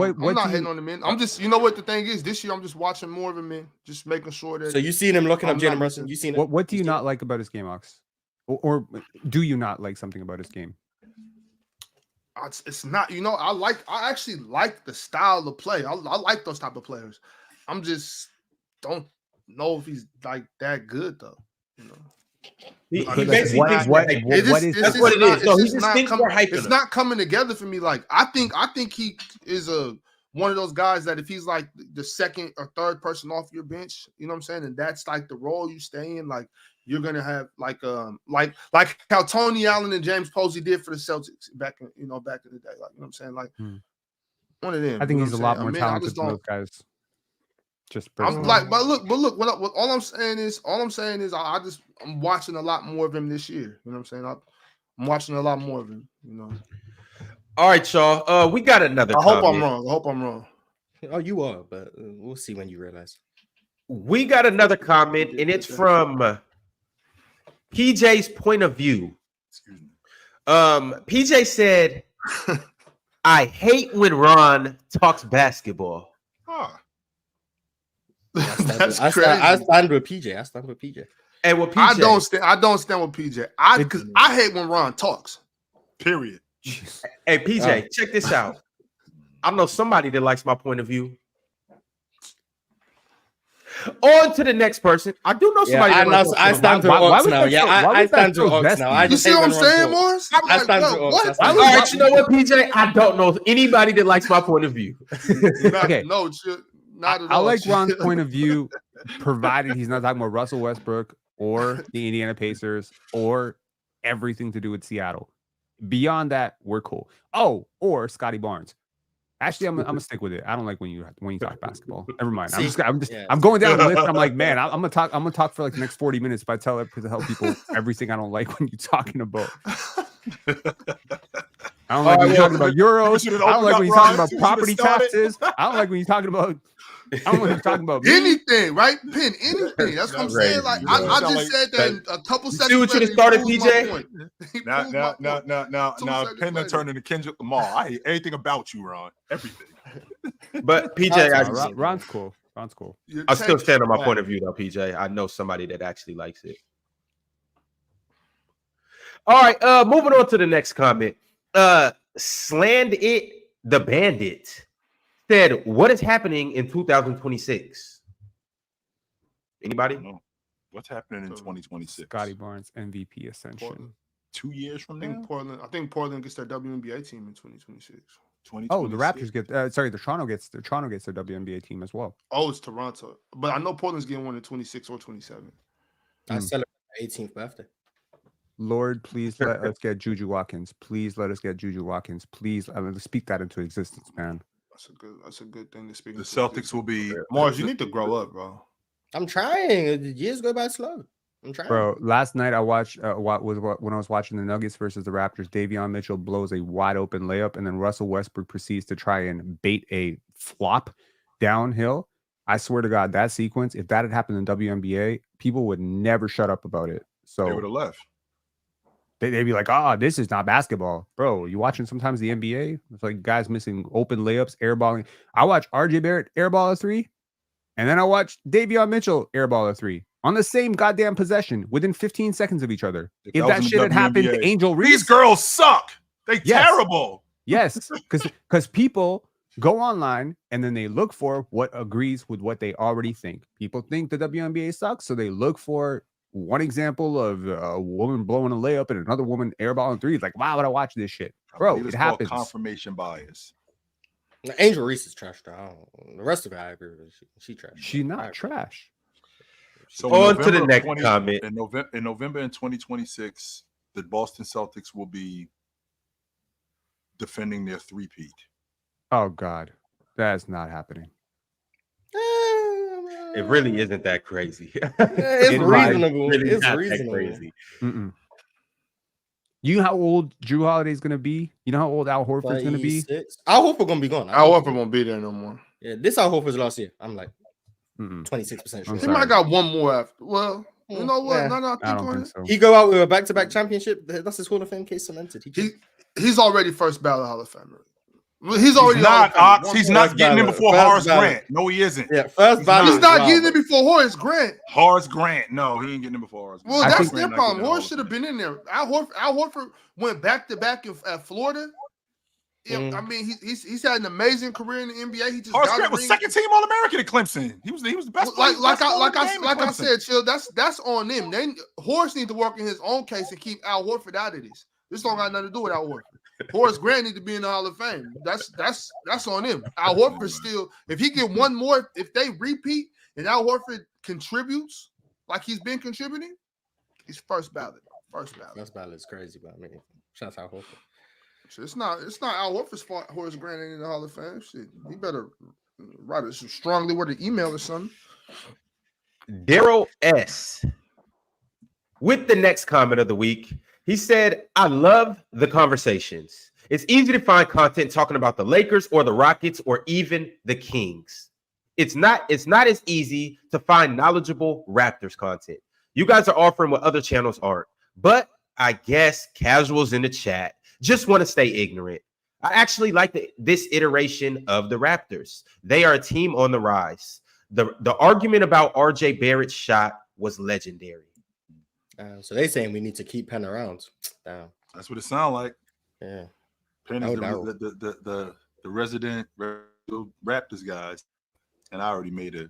on the men. I'm just, you know what the thing is. This year, I'm just watching more of the men, just making sure that. So you seen him looking up Jalen Brunson? You seen it? What do you not like about his game, Ox? Or do you not like something about his game? It's not, I actually like the style of play. I like those type of players. I'm just don't know if he's like that good though. He basically thinks what is what it is. So he just thinks more hype. It's not coming together for me. Like I think he is one of those guys that if he's like the second or third person off your bench, you know what I'm saying, and that's like the role you stay in, like you're gonna have like how Tony Allen and James Posey did for the Celtics back in the day, like you know what I'm saying, like one of them. I think he's a lot more talented than those guys. Just personally. I'm like, but look, what all I'm saying is I'm watching a lot more of him this year. You know what I'm saying? I'm watching a lot more of him. All right, y'all. We got another. I hope I'm wrong. Oh, you are, but we'll see when you realize. We got another comment, and it's from PJ's point of view. Excuse me. PJ said, "I hate when Ron talks basketball." Huh. That's crazy. I stand with PJ. And with PJ, I don't stand with PJ. Because I hate when Ron talks. Period. Hey PJ, check this out. I know somebody that likes my point of view. On to the next person. I do know somebody. I stand to Ox now. Yeah, I stand to Ox now. You see what I'm saying, Morris? I stand to Ox. All right, you know what, PJ? I don't know anybody that likes my point of view. Okay. No, not at all. I like Ron's point of view, provided he's not talking about Russell Westbrook or the Indiana Pacers or everything to do with Seattle. Beyond that, we're cool. Oh, or Scotty Barnes. Actually, I'm gonna stick with it. I don't like when you talk basketball. Never mind. I'm going down the list. And I'm like, man, I'm gonna talk for like the next 40 minutes. If I tell people everything I don't like when you're talking about. I don't like when you're talking about euros. I don't like when you're talking about property taxes. I don't like when you're talking about. I don't know what you're talking about. Anything, right? Pin anything. That's what I'm saying. Like I just said that a couple seconds. See what you just started, PJ. Now, Pin done turned into Kendrick Lamar. I hate anything about you, Ron. Everything. But PJ, Ron's cool. I still stand on my point of view, though, PJ. I know somebody that actually likes it. All right, moving on to the next comment. Sland It the Bandit said, "What is happening in 2026?" Anybody? know. What's happening in 2026? Scotty Barnes MVP ascension. Portland. 2 years from now? I think Portland gets their WNBA team in 2026. Oh, the Raptors get. The Toronto gets their WNBA team as well. Oh, it's Toronto, but I know Portland's getting one in 26 or 27. I celebrate my 18th birthday. Lord, please let us get Juju Watkins. Please let us get Juju Watkins. Please, speak that into existence, man. That's a good thing to speak. The Celtics will be. Mars, you need to grow up, bro. I'm trying. Years go by slow. I'm trying. Bro, last night I watched when I was watching the Nuggets versus the Raptors. Davion Mitchell blows a wide open layup, and then Russell Westbrook proceeds to try and bait a flop downhill. I swear to God, that sequence, if that had happened in WNBA, people would never shut up about it. So They would have left. They'd be like, this is not basketball. Bro, you watching sometimes the NBA? It's like guys missing open layups, airballing. I watch RJ Barrett airball a three, and then I watch Davion Mitchell airball a three on the same goddamn possession within 15 seconds of each other. If that shit had happened to Angel Reese. These girls suck. They terrible. Yes, because people go online and then they look for what agrees with what they already think. People think the WNBA sucks, so they look for one example of a woman blowing a layup and another woman airballing threes. Like, why would I watch this shit? Bro, it happens. Confirmation bias. Angel Reese is trash. The rest of it, I agree with. She trash. She's not trash. So on to the next comment. In November in 2026, the Boston Celtics will be defending their three-peat. Oh God, that's not happening. It really isn't that crazy. It's reasonable. Really It's not that reasonable. crazy. Mm-mm. You know how old Drew Holiday's gonna be? You know how old Al Horford's gonna be? 36. Al Horford gonna be gone. Al Horford won't be there no more. Yeah, this Al Horford's last year. I'm like 26% I'm sure. He might got one more after. Well, you know what? Yeah. No, I don't think so. He go out with a back-to-back championship. That's his Hall of Fame case cemented. He's already first ballot Hall of Famer. He's already not Ox. He's not getting in ballot. before First Horace ballot. Grant. No, he isn't. Yeah, first ballot. He's not getting in before Horace Grant. Horace Grant. No, he ain't getting in before Horace Grant. Well, that's Grant their not problem. getting in Horace the should have been in there. Al Horford went back-to-back at Florida. Yeah, I mean, he's had an amazing career in the NBA. He just Horace got Grant was second-team All-American at Clemson. He was the best. I said, Chill. That's on them. Horace need to work in his own case and keep Al Horford out of this. This don't got nothing to do with Al Horford. Horace Grant need to be in the Hall of Fame. That's on him. Al Horford still, if he get one more, if they repeat and Al Horford contributes like he's been contributing, he's first ballot. First ballot is crazy, but I mean, shout out Horford. So it's not Al Horford's fault. Horace Grant ain't in the Hall of Fame. Shit, he better write a strongly worded email or something. Daryl S. With the next comment of the week, he said, I love the conversations. It's easy to find content talking about the Lakers or the Rockets or even the Kings. It's not as easy to find knowledgeable Raptors content. You guys are offering what other channels aren't. But I guess casuals in the chat just want to stay ignorant. I actually like this iteration of the Raptors. They are a team on the rise. The argument about RJ Barrett's shot was legendary. So they're saying we need to keep Penn around. Damn. That's what it sounds like. Yeah. Penn is the resident Raptors guys, and I already made it.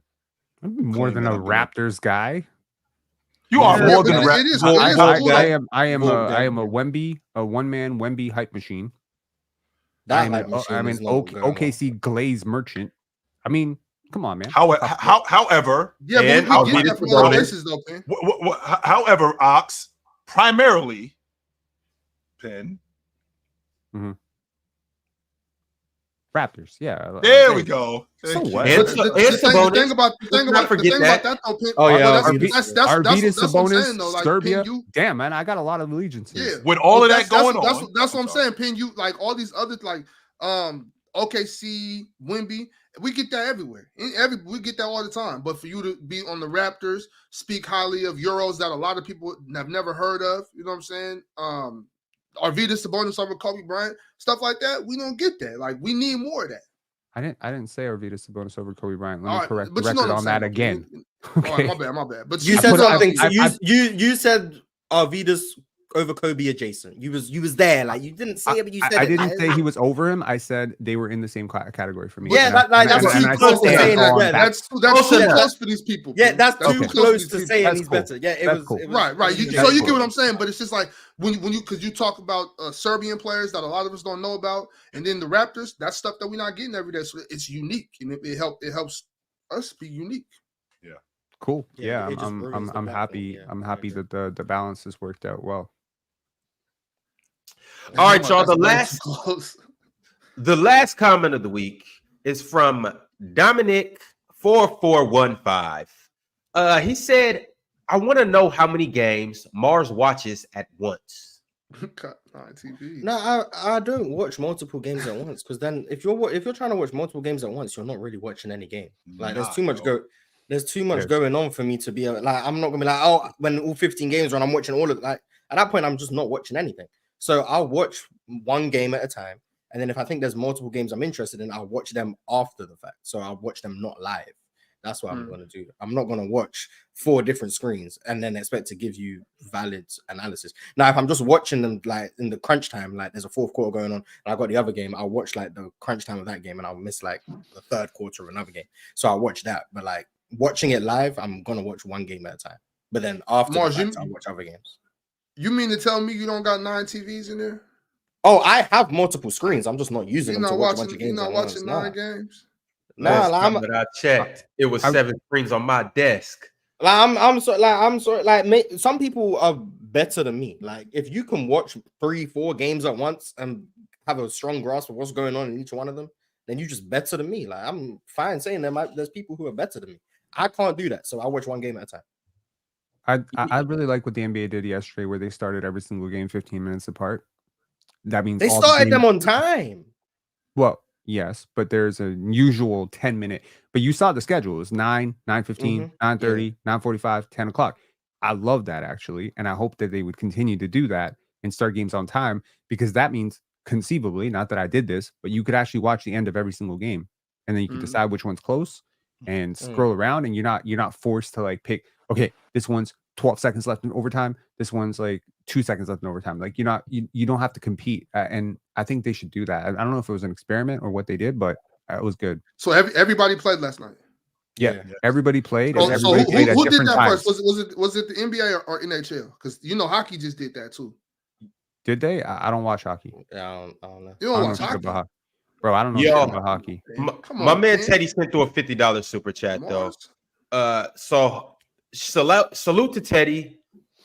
More than a Raptors guy. You are more than a Raptors. I am a Wemby, a one-man Wemby hype machine. I'm an OKC Glaze merchant. I mean, come on, man. However, however, Ox, primarily, Penn. Mm-hmm. Raptors, yeah. There we go. So what? The thing about that, though, Penn. Oh yeah, that's what I'm saying, though. Like, Serbia. Penn, Damn, man, I got a lot of allegiances. Yeah, with all of that going on. That's what I'm saying, Penn. You like all these other like OKC, Wemby. We get that everywhere. We get that all the time. But for you to be on the Raptors, speak highly of Euros that a lot of people have never heard of, you know what I'm saying? Arvydas Sabonis over Kobe Bryant, stuff like that. We don't get that. Like, we need more of that. I didn't say Arvydas Sabonis over Kobe Bryant. Let me correct the but record on that again. Okay. All right, my bad. But you said something. You said Arvydas over Kobe adjacent. You was there. Like, you didn't say it, but you said I didn't say he was over him. I said they were in the same category for me. Yeah, that's too close to saying that. That's too close for these people. Yeah, that's too close to saying he's better. Yeah, it was right. So you get what I'm saying, but it's just like when you because you talk about Serbian players that a lot of us don't know about, and then the Raptors, that's stuff that we're not getting every day. So it's unique, and it helps us be unique. Yeah. Cool. Yeah, I'm happy. I'm happy that the balance has worked out well. All right, y'all. The last comment of the week is from Dominic 4415. He said, "I want to know how many games Mars watches at once." No, I don't watch multiple games at once, because then if you're trying to watch multiple games at once, you're not really watching any game. Like, there's too much going on for me to be like, I'm not gonna be like, oh, when all 15 games are on, I'm watching all of like at that point I'm just not watching anything. So I'll watch one game at a time, and then if I think there's multiple games I'm interested in, I'll watch them after the fact. So I'll watch them not live. That's what I'm going to do. I'm not going to watch 4 different screens and then expect to give you valid analysis. Now, if I'm just watching them like in the crunch time, like there's a 4th quarter going on and I've got the other game, I'll watch like the crunch time of that game and I'll miss like the 3rd quarter of another game. So I'll watch that. But like watching it live, I'm going to watch one game at a time. But then after I'll watch other games. You mean to tell me you don't got 9 TVs in there? Oh, I have multiple screens. I'm just not using them to watch a bunch of games. You're not watching 9 games? Nah, like, I checked. It was 7 screens on my desk. Like, I'm sorry. Like, some people are better than me. Like, if you can watch 3-4 games at once and have a strong grasp of what's going on in each one of them, then you just better than me. Like I'm fine saying there's people who are better than me. I can't do that, so I watch one game at a time. I really like what the NBA did yesterday, where they started every single game 15 minutes apart. That means They started them on time. Well, yes, but there's a usual 10-minute. But you saw the schedule. It was 9, 9:15, 9:30, 9:45, 10 o'clock. I love that, actually. And I hope that they would continue to do that and start games on time, because that means conceivably, not that I did this, but you could actually watch the end of every single game. And then you can decide which one's close and scroll around, and you're not forced to like pick, okay, this one's 12 seconds left in overtime. This one's like 2 seconds left in overtime. Like you don't have to compete. And I think they should do that. I don't know if it was an experiment or what they did, but it was good. So everybody played last night. Yeah. Everybody played. So everybody played who did that times. first? Was it the NBA or NHL? Because hockey just did that too. Did they? I don't watch hockey. Yeah, I don't know. You don't watch hockey, bro? I don't know shit about hockey. My man Teddy sent through a $50 super chat though. So salute to Teddy,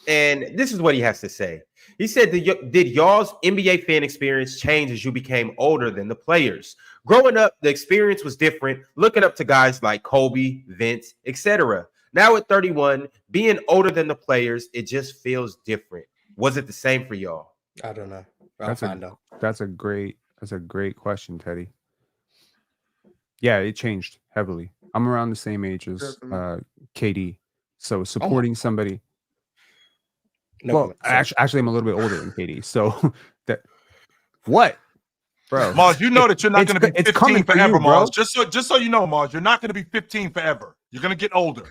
and this is what he has to say. He said, did y'all's NBA fan experience change as you became older than the players? Growing up, the experience was different, looking up to guys like Kobe, Vince, etc. Now at 31, being older than the players, it just feels different. Was it the same for y'all? I don't know. That's a great question, Teddy. Yeah, it changed heavily. I'm around the same age as KD, so supporting somebody. Well, actually, I'm a little bit older than KD, so that what, bro? Mars, you know that you're not going to be 15 forever, you, Mars. Just so you know, Mars, you're not going to be 15 forever. You're going to get older.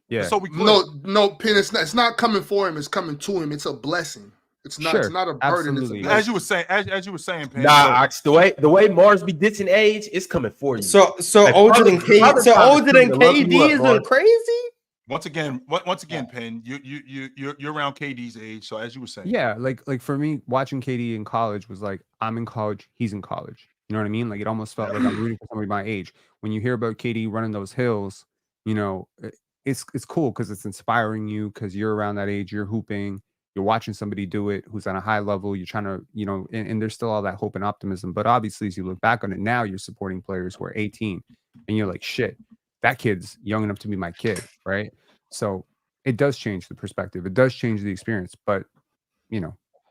Yeah. So we no, Pin. It's not coming for him. It's coming to him. It's a blessing. It's not. It's not a burden. It's a blessing. As you were saying, Pin. Nah, the way Mars be ditching age, it's coming for you. So like, older than KD. So older than KD isn't crazy. Once again, Penn, you're around KD's age. So as you were saying, yeah, like for me, watching KD in college was like, I'm in college, he's in college. You know what I mean? Like it almost felt like I'm rooting for somebody my age. When you hear about KD running those hills, it's cool because it's inspiring you, because you're around that age, you're hooping, you're watching somebody do it who's on a high level. You're trying to, and there's still all that hope and optimism. But obviously, as you look back on it now, you're supporting players who are 18, and you're like, shit, that kid's young enough to be my kid, right? So it does change the perspective. It does change the experience, but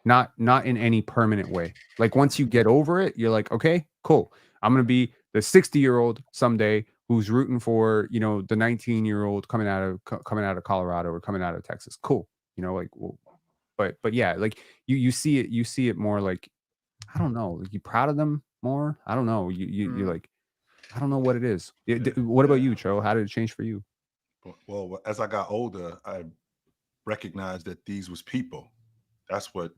not in any permanent way. Like once you get over it, you're like, okay, cool. I'm gonna be the 60-year-old someday who's rooting for the 19-year-old coming out of Colorado or coming out of Texas. Cool, but yeah, like you see it more like, I don't know, like you proud of them more. I don't know. You're like, I don't know what it is. What about you, Cho? How did it change for you? Well, as I got older, I recognized that these was people. That's what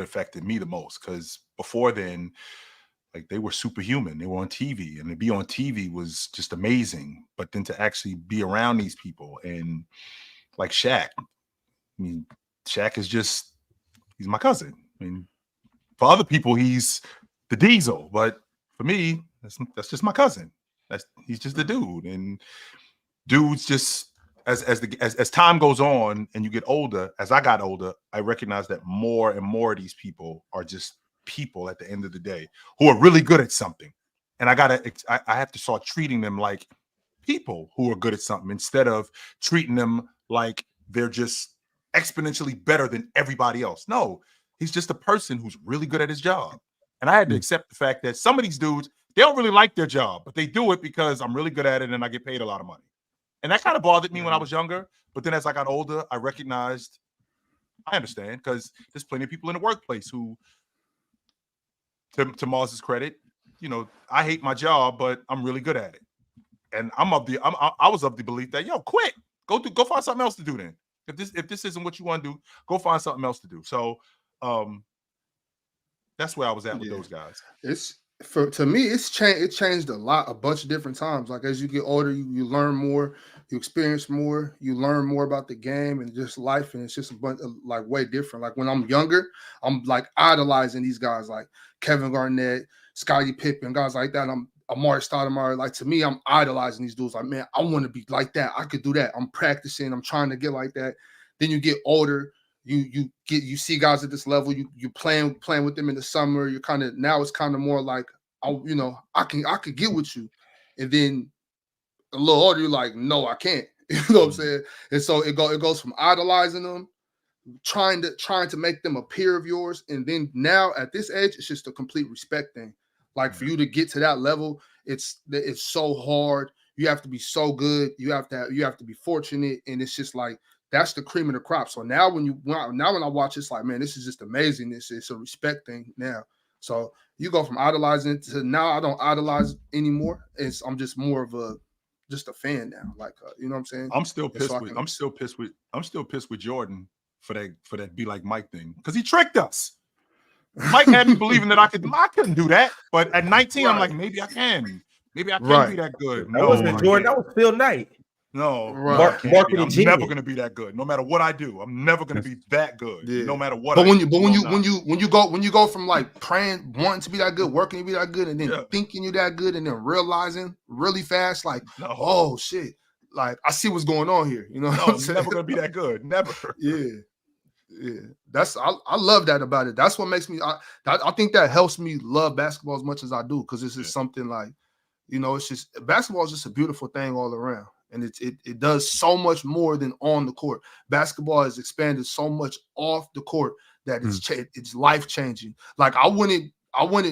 affected me the most. Because before then, like they were superhuman. They were on TV, and to be on TV was just amazing. But then to actually be around these people, and like Shaq, I mean, Shaq is he's my cousin. I mean, for other people, he's the Diesel, but for me, that's just my cousin. He's just a dude, and dudes just as time goes on and you get older. As I got older, I recognize that more and more of these people are just people at the end of the day who are really good at something, and I have to start treating them like people who are good at something instead of treating them like they're just exponentially better than everybody else. No, he's just a person who's really good at his job, and I had to accept the fact that some of these dudes, they don't really like their job, but they do it because I'm really good at it and I get paid a lot of money. And that kind of bothered me when I was younger. But then as I got older, I recognized, I understand, because there's plenty of people in the workplace who, to Mars's credit, I hate my job, but I'm really good at it. And I was of the belief that, quit. Go find something else to do then. If this isn't what you want to do, go find something else to do. So that's where I was at with those guys. To me, it changed a bunch of different times. Like as you get older, you learn more, you experience more, you learn more about the game and just life, and it's just a bunch of, like way different. Like when I'm younger, I'm like idolizing these guys like Kevin Garnett, Scottie Pippen, guys like that. I'm Amari Stoudemire. Like to me, I'm idolizing these dudes. Like, man, I want to be like that. I could do that. I'm practicing. I'm trying to get like that. Then you get older. you see guys at this level, you playing with them in the summer. You're kind of now it's kind of more like I could get with you, and then a little older you're like, no, I can't. You know what I'm saying? And so it goes from idolizing them, trying to make them a peer of yours, and then now at this age it's just a complete respect thing. Like for you to get to that level, it's so hard. You have to be so good. You have to be fortunate, and it's just like that's the cream of the crop. So now when I watch, it's like, man, this is just amazing. It's a respect thing now. So you go from idolizing to now I don't idolize anymore. I'm just more of a fan now. Like you know what I'm saying? I'm still pissed with Jordan for that be like Mike thing because he tricked us. Mike had me believing that I couldn't do that, but at 19 I'm like, maybe I can. Maybe I can be that good. That wasn't Jordan. That was Phil Knight. No, marketing I'm genius. never gonna be that good. No matter what I do, I'm never gonna be that good. Yeah. No matter what. But when you go from like praying, wanting to be that good, working to be that good, and then thinking you're that good, and then realizing really fast, like, oh shit, like I see what's going on here. You know, I'm never gonna be that good. Never. Yeah. That's I love that about it. That's what makes me. I think that helps me love basketball as much as I do because it's just something like, you know, it's just basketball is just a beautiful thing all around. And it does so much more than on the court. Basketball has expanded so much off the court that it's life changing. Like I wouldn't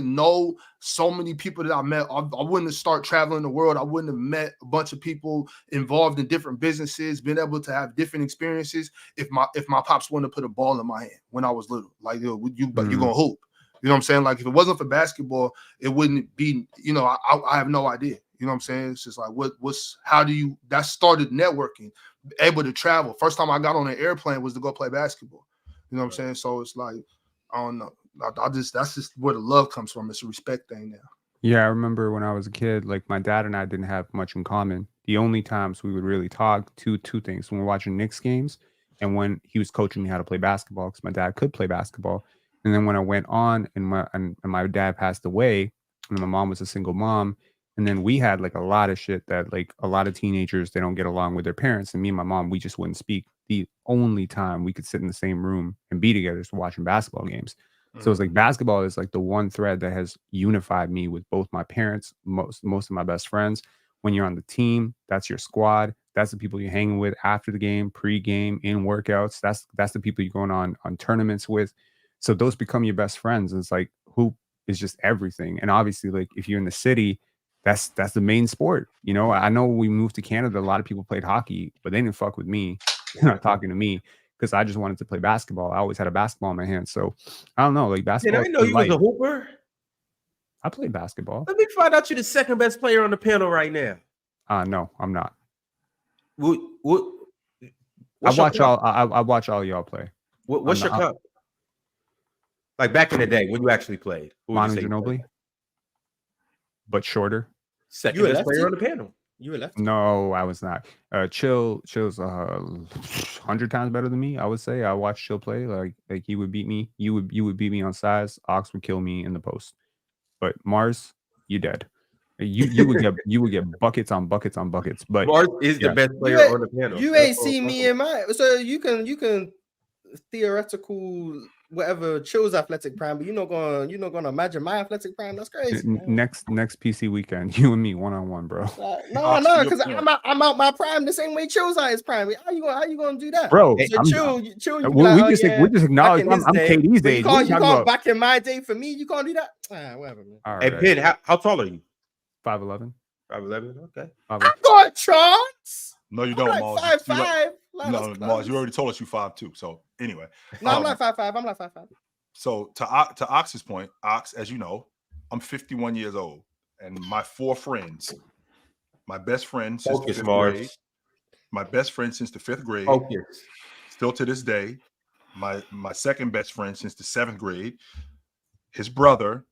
know so many people that I met. I wouldn't have started traveling the world. I wouldn't have met a bunch of people involved in different businesses, been able to have different experiences if my pops wouldn't have put a ball in my hand when I was little. Like you're gonna hoop. You know what I'm saying? Like if it wasn't for basketball, it wouldn't be. You know, I have no idea. You know what I'm saying? It's just like that started networking, able to travel. First time I got on an airplane was to go play basketball. You know what I'm saying? So it's like, I don't know. That's just where the love comes from. It's a respect thing now. Yeah, I remember when I was a kid, like my dad and I didn't have much in common. The only times we would really talk, two things: when we're watching Knicks games and when he was coaching me how to play basketball, because my dad could play basketball. And then when I went on and my dad passed away, and my mom was a single mom. And then we had like a lot of shit that like a lot of teenagers, they don't get along with their parents. And me and my mom, we just wouldn't speak. The only time we could sit in the same room and be together is watching basketball games. So it's like basketball is like the one thread that has unified me with both my parents, most of my best friends. When you're on the team, that's your squad. That's the people you're hanging with after the game, pre-game, in workouts. That's the people you're going on tournaments with. So those become your best friends. And it's like hoop is just everything. And obviously, like if you're in the city, that's the main sport. You know, I know when we moved to Canada, a lot of people played hockey, but they didn't fuck with me. They're not talking to me because I just wanted to play basketball. I always had a basketball in my hand. So I don't know, like basketball. Did I know you was a hooper? I played basketball. Let me find out you're the second best player on the panel right now. No, I'm not. I watch all y'all play. What's your cup? Like back in the day when you actually played. Manu Ginobili, but shorter. Second best player on the panel. You were left. No, I was not. Chill's 100 times better than me. I would say. I watched Chill play. Like he would beat me. You would beat me on size. Ox would kill me in the post. But Mars, you dead. You would get buckets on buckets on buckets. But Mars is the best player on the panel. You ain't seen me in my so you can theoretical whatever Chill's athletic prime, but you're not gonna imagine my athletic prime. That's crazy. Next PC weekend, you and me 1-on-1, bro. No, because I'm out my prime the same way Chill's out his prime. How you gonna do that, bro? So Chill. We just acknowledge I'm KD's age. You can't back in my day for me. You can't do that. Whatever, man. Hey, Pin, how tall are you? 5'11". 5'11". Okay. I got chance. No, you don't, Mars. 5'5". No, Mars, you already told us you 5'2". So anyway, no, I'm like 5'5". I'm like 5'5". So to Ox's point, Ox, as you know, I'm 51 years old, and my four friends, my best friend since the fifth grade, my best friend since the 5th grade, still to this day, my second best friend since the 7th grade, his brother,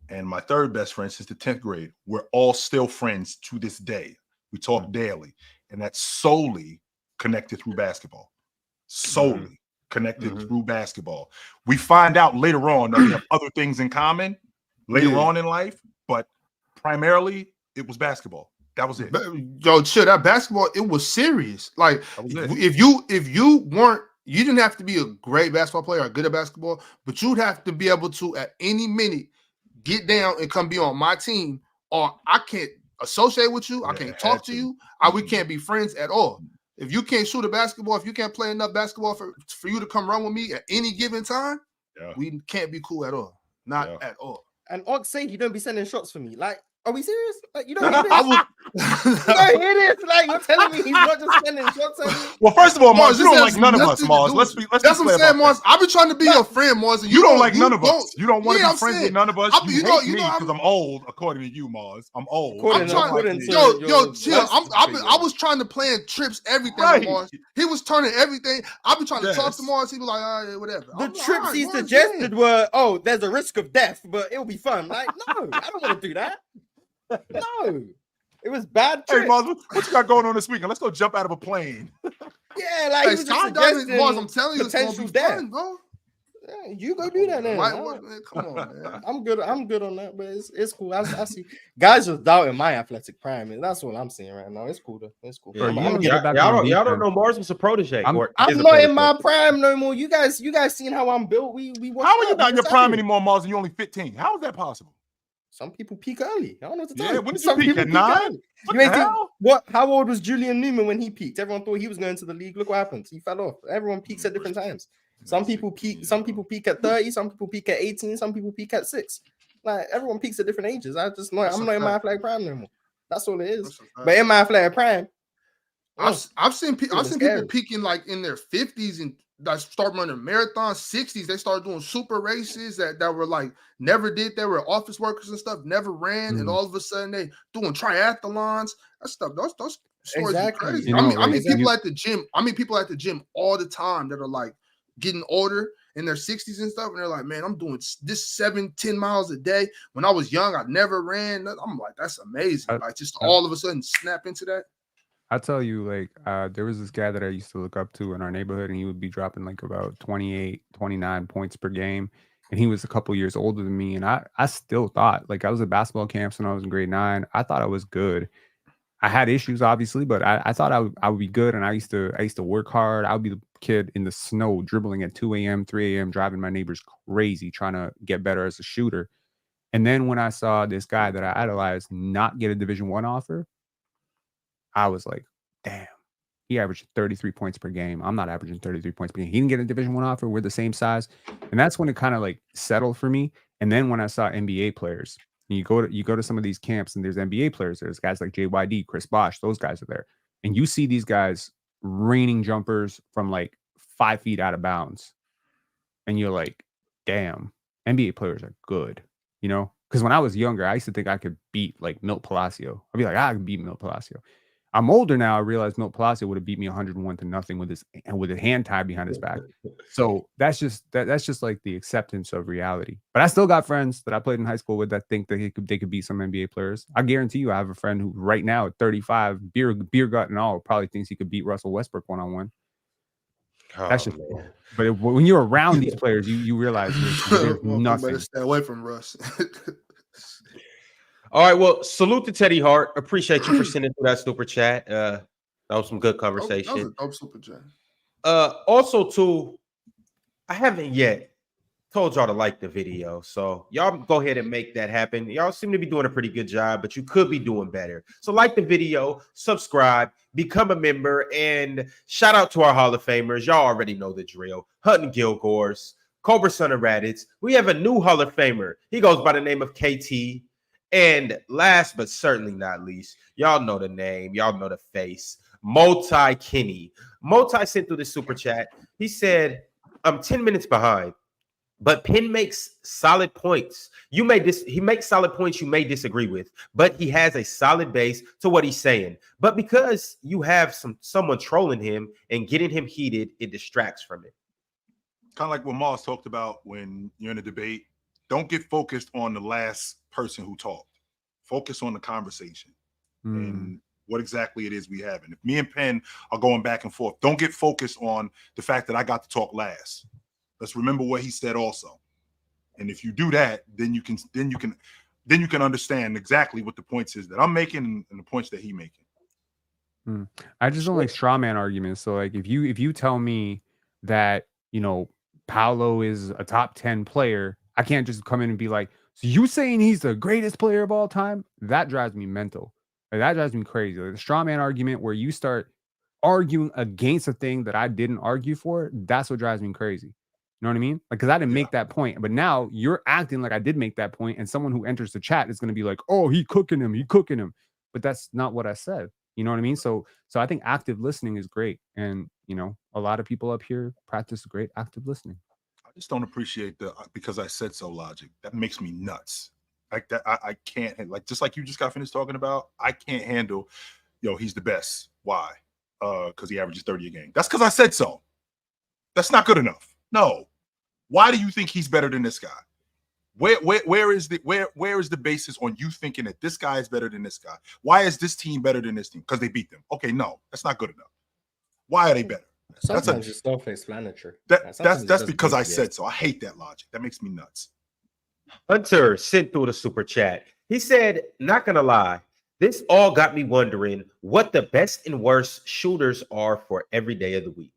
and my third best friend since the 10th grade. We're all still friends to this day. We talk daily, and that's solely connected through basketball. Solely connected through basketball. We find out later on that we have other things in common later on in life, but primarily it was basketball. That was it. Yo, chill. That basketball, it was serious. Like if you weren't you didn't have to be a great basketball player or good at basketball, but you'd have to be able to at any minute get down and come be on my team, or I can't associate with you. I can't talk to you. We can't be friends at all. If you can't shoot a basketball, if you can't play enough basketball for you to come run with me at any given time, we can't be cool at all. Not at all. And Ox say you don't be sending shots for me. Like, are we serious? Like, you don't hear this? I You don't hear this? Like, you're telling me he's not just sending shots at me? Well, first of all, Mars, you don't like none of us, Mars. Let's That's what I'm saying, Mars. I've been trying to be your friend, Mars. You don't like none of us. You don't want to be friends with none of us. You hate me because I'm old, according to you, Mars. I'm old. Yo, chill. I was trying to plan trips, everything with Mars. He was turning everything. I've been trying to talk to Mars. He was like, all right, whatever. The trips he suggested were, there's a risk of death, but it'll be fun. Like, no, I don't want to do that. No, it was bad. Hey, Mars, what you got going on this weekend? Let's go jump out of a plane. Yeah, like, he was just suggesting Mars, I'm telling you, potential it's gonna be death, fun, bro. Yeah, you go do that then. Come on, man. I'm good on that, but it's cool. I see guys just doubting my athletic prime, and that's what I'm seeing right now. It's cool though. It's cool. Yeah, y'all don't know Mars was a protege. I'm not in my prime no more. You guys seen how I'm built. We how are you not in your prime anymore, Mars, and you're only 15? How is that possible? Some people peak early. I don't know what to tell you. Yeah, when did you peak? At 9? How old was Julian Newman when he peaked? Everyone thought he was going to the league. Look what happened. He fell off. Everyone peaks at different times. Some people peak at 30, some people peak at 18, some people peak at 6. Like, everyone peaks at different ages. I'm not in my athletic prime no more. That's all it is. But in my athletic prime, I've seen people peaking like in their 50s and that start running marathons, 60s. They started doing super races that were like never did. They were office workers and stuff, never ran, and all of a sudden they doing triathlons. That stuff, those stories are crazy. I mean people at the gym. I mean people at the gym all the time that are like getting older in their 60s and stuff, and they're like, man, I'm doing this 7-10 miles a day. When I was young, I never ran. I'm like, that's amazing. Like just all of a sudden snap into that. I tell you, like, there was this guy that I used to look up to in our neighborhood, and he would be dropping like about 28, 29 points per game. And he was a couple years older than me. And I still thought, like, I was at basketball camps when I was in grade 9. I thought I was good. I had issues, obviously, but I thought I would be good. And I used to work hard. I would be the kid in the snow dribbling at 2 a.m., 3 a.m., driving my neighbors crazy, trying to get better as a shooter. And then when I saw this guy that I idolized not get a Division I offer, I was like, damn, he averaged 33 points per game. I'm not averaging 33 points per game. He didn't get a Division I offer. We're the same size. And that's when it kind of like settled for me. And then when I saw NBA players, and you go to some of these camps and there's NBA players, there's guys like JYD, Chris Bosh, those guys are there. And you see these guys raining jumpers from like 5 feet out of bounds. And you're like, damn, NBA players are good, you know? Because when I was younger, I used to think I could beat like Milt Palacio. I'd be like, I could beat Milt Palacio. I'm older now. I realize Milt Palacio would have beat me 101-0 with his hand tied behind his back. So that's just like the acceptance of reality. But I still got friends that I played in high school with that think that they could beat some NBA players. I guarantee you, I have a friend who right now at 35, beer gut and all, probably thinks he could beat Russell Westbrook one-on-one. That's just. Man. But when you're around these players, you realize there's nothing. Better stay away from Russ. All right, well, salute to Teddy Hart. Appreciate you for sending through that super chat. That was some good conversation. That was a dope super chat. Also, too, I haven't yet told y'all to like the video, so y'all go ahead and make that happen. Y'all seem to be doing a pretty good job, but you could be doing better. So like the video, subscribe, become a member, and shout out to our Hall of Famers. Y'all already know the drill. Hutton Gilgores, Cobra Son of Raditz. We have a new Hall of Famer. He goes by the name of KT. And last but certainly not least, y'all know the name, y'all know the face, Multi Kenny. Multi sent through the super chat. He said, I'm 10 minutes behind, but Penn makes solid points. He makes solid points you may disagree with, but he has a solid base to what he's saying. But because you have someone trolling him and getting him heated, it distracts from it. Kind of like what Moss talked about when you're in a debate. Don't get focused on the last person who talked. Focus on the conversation and what exactly it is we have. And if me and Penn are going back and forth, don't get focused on the fact that I got to talk last. Let's remember what he said also. And if you do that, then you can understand exactly what the points is that I'm making and the points that he's making. I just don't like straw man arguments. So like if you tell me that, Paolo is a top 10 player, I can't just come in and be like, so you saying he's the greatest player of all time? That drives me mental. Like, that drives me crazy. Like, the straw man argument where you start arguing against a thing that I didn't argue for, that's what drives me crazy. You know what I mean? Like, because I didn't make that point, but now you're acting like I did make that point, and someone who enters the chat is going to be like, "Oh, he cooking him, but that's not what I said. You know what I mean? So I think active listening is great, and a lot of people up here practice great active listening. I just don't appreciate because I said so logic. That makes me nuts. Like that, I can't, like, just like you just got finished talking about. I can't handle, he's the best. Why? Because he averages 30 a game. That's because I said so. That's not good enough. No. Why do you think he's better than this guy? Where is the basis on you thinking that this guy is better than this guy? Why is this team better than this team? Because they beat them. Okay, no, that's not good enough. Why are they better? Sometimes it's self-explanatory. That's because I said so. I hate that logic. That makes me nuts. Hunter sent through the super chat. He said, "Not gonna lie, this all got me wondering what the best and worst shooters are for every day of the week."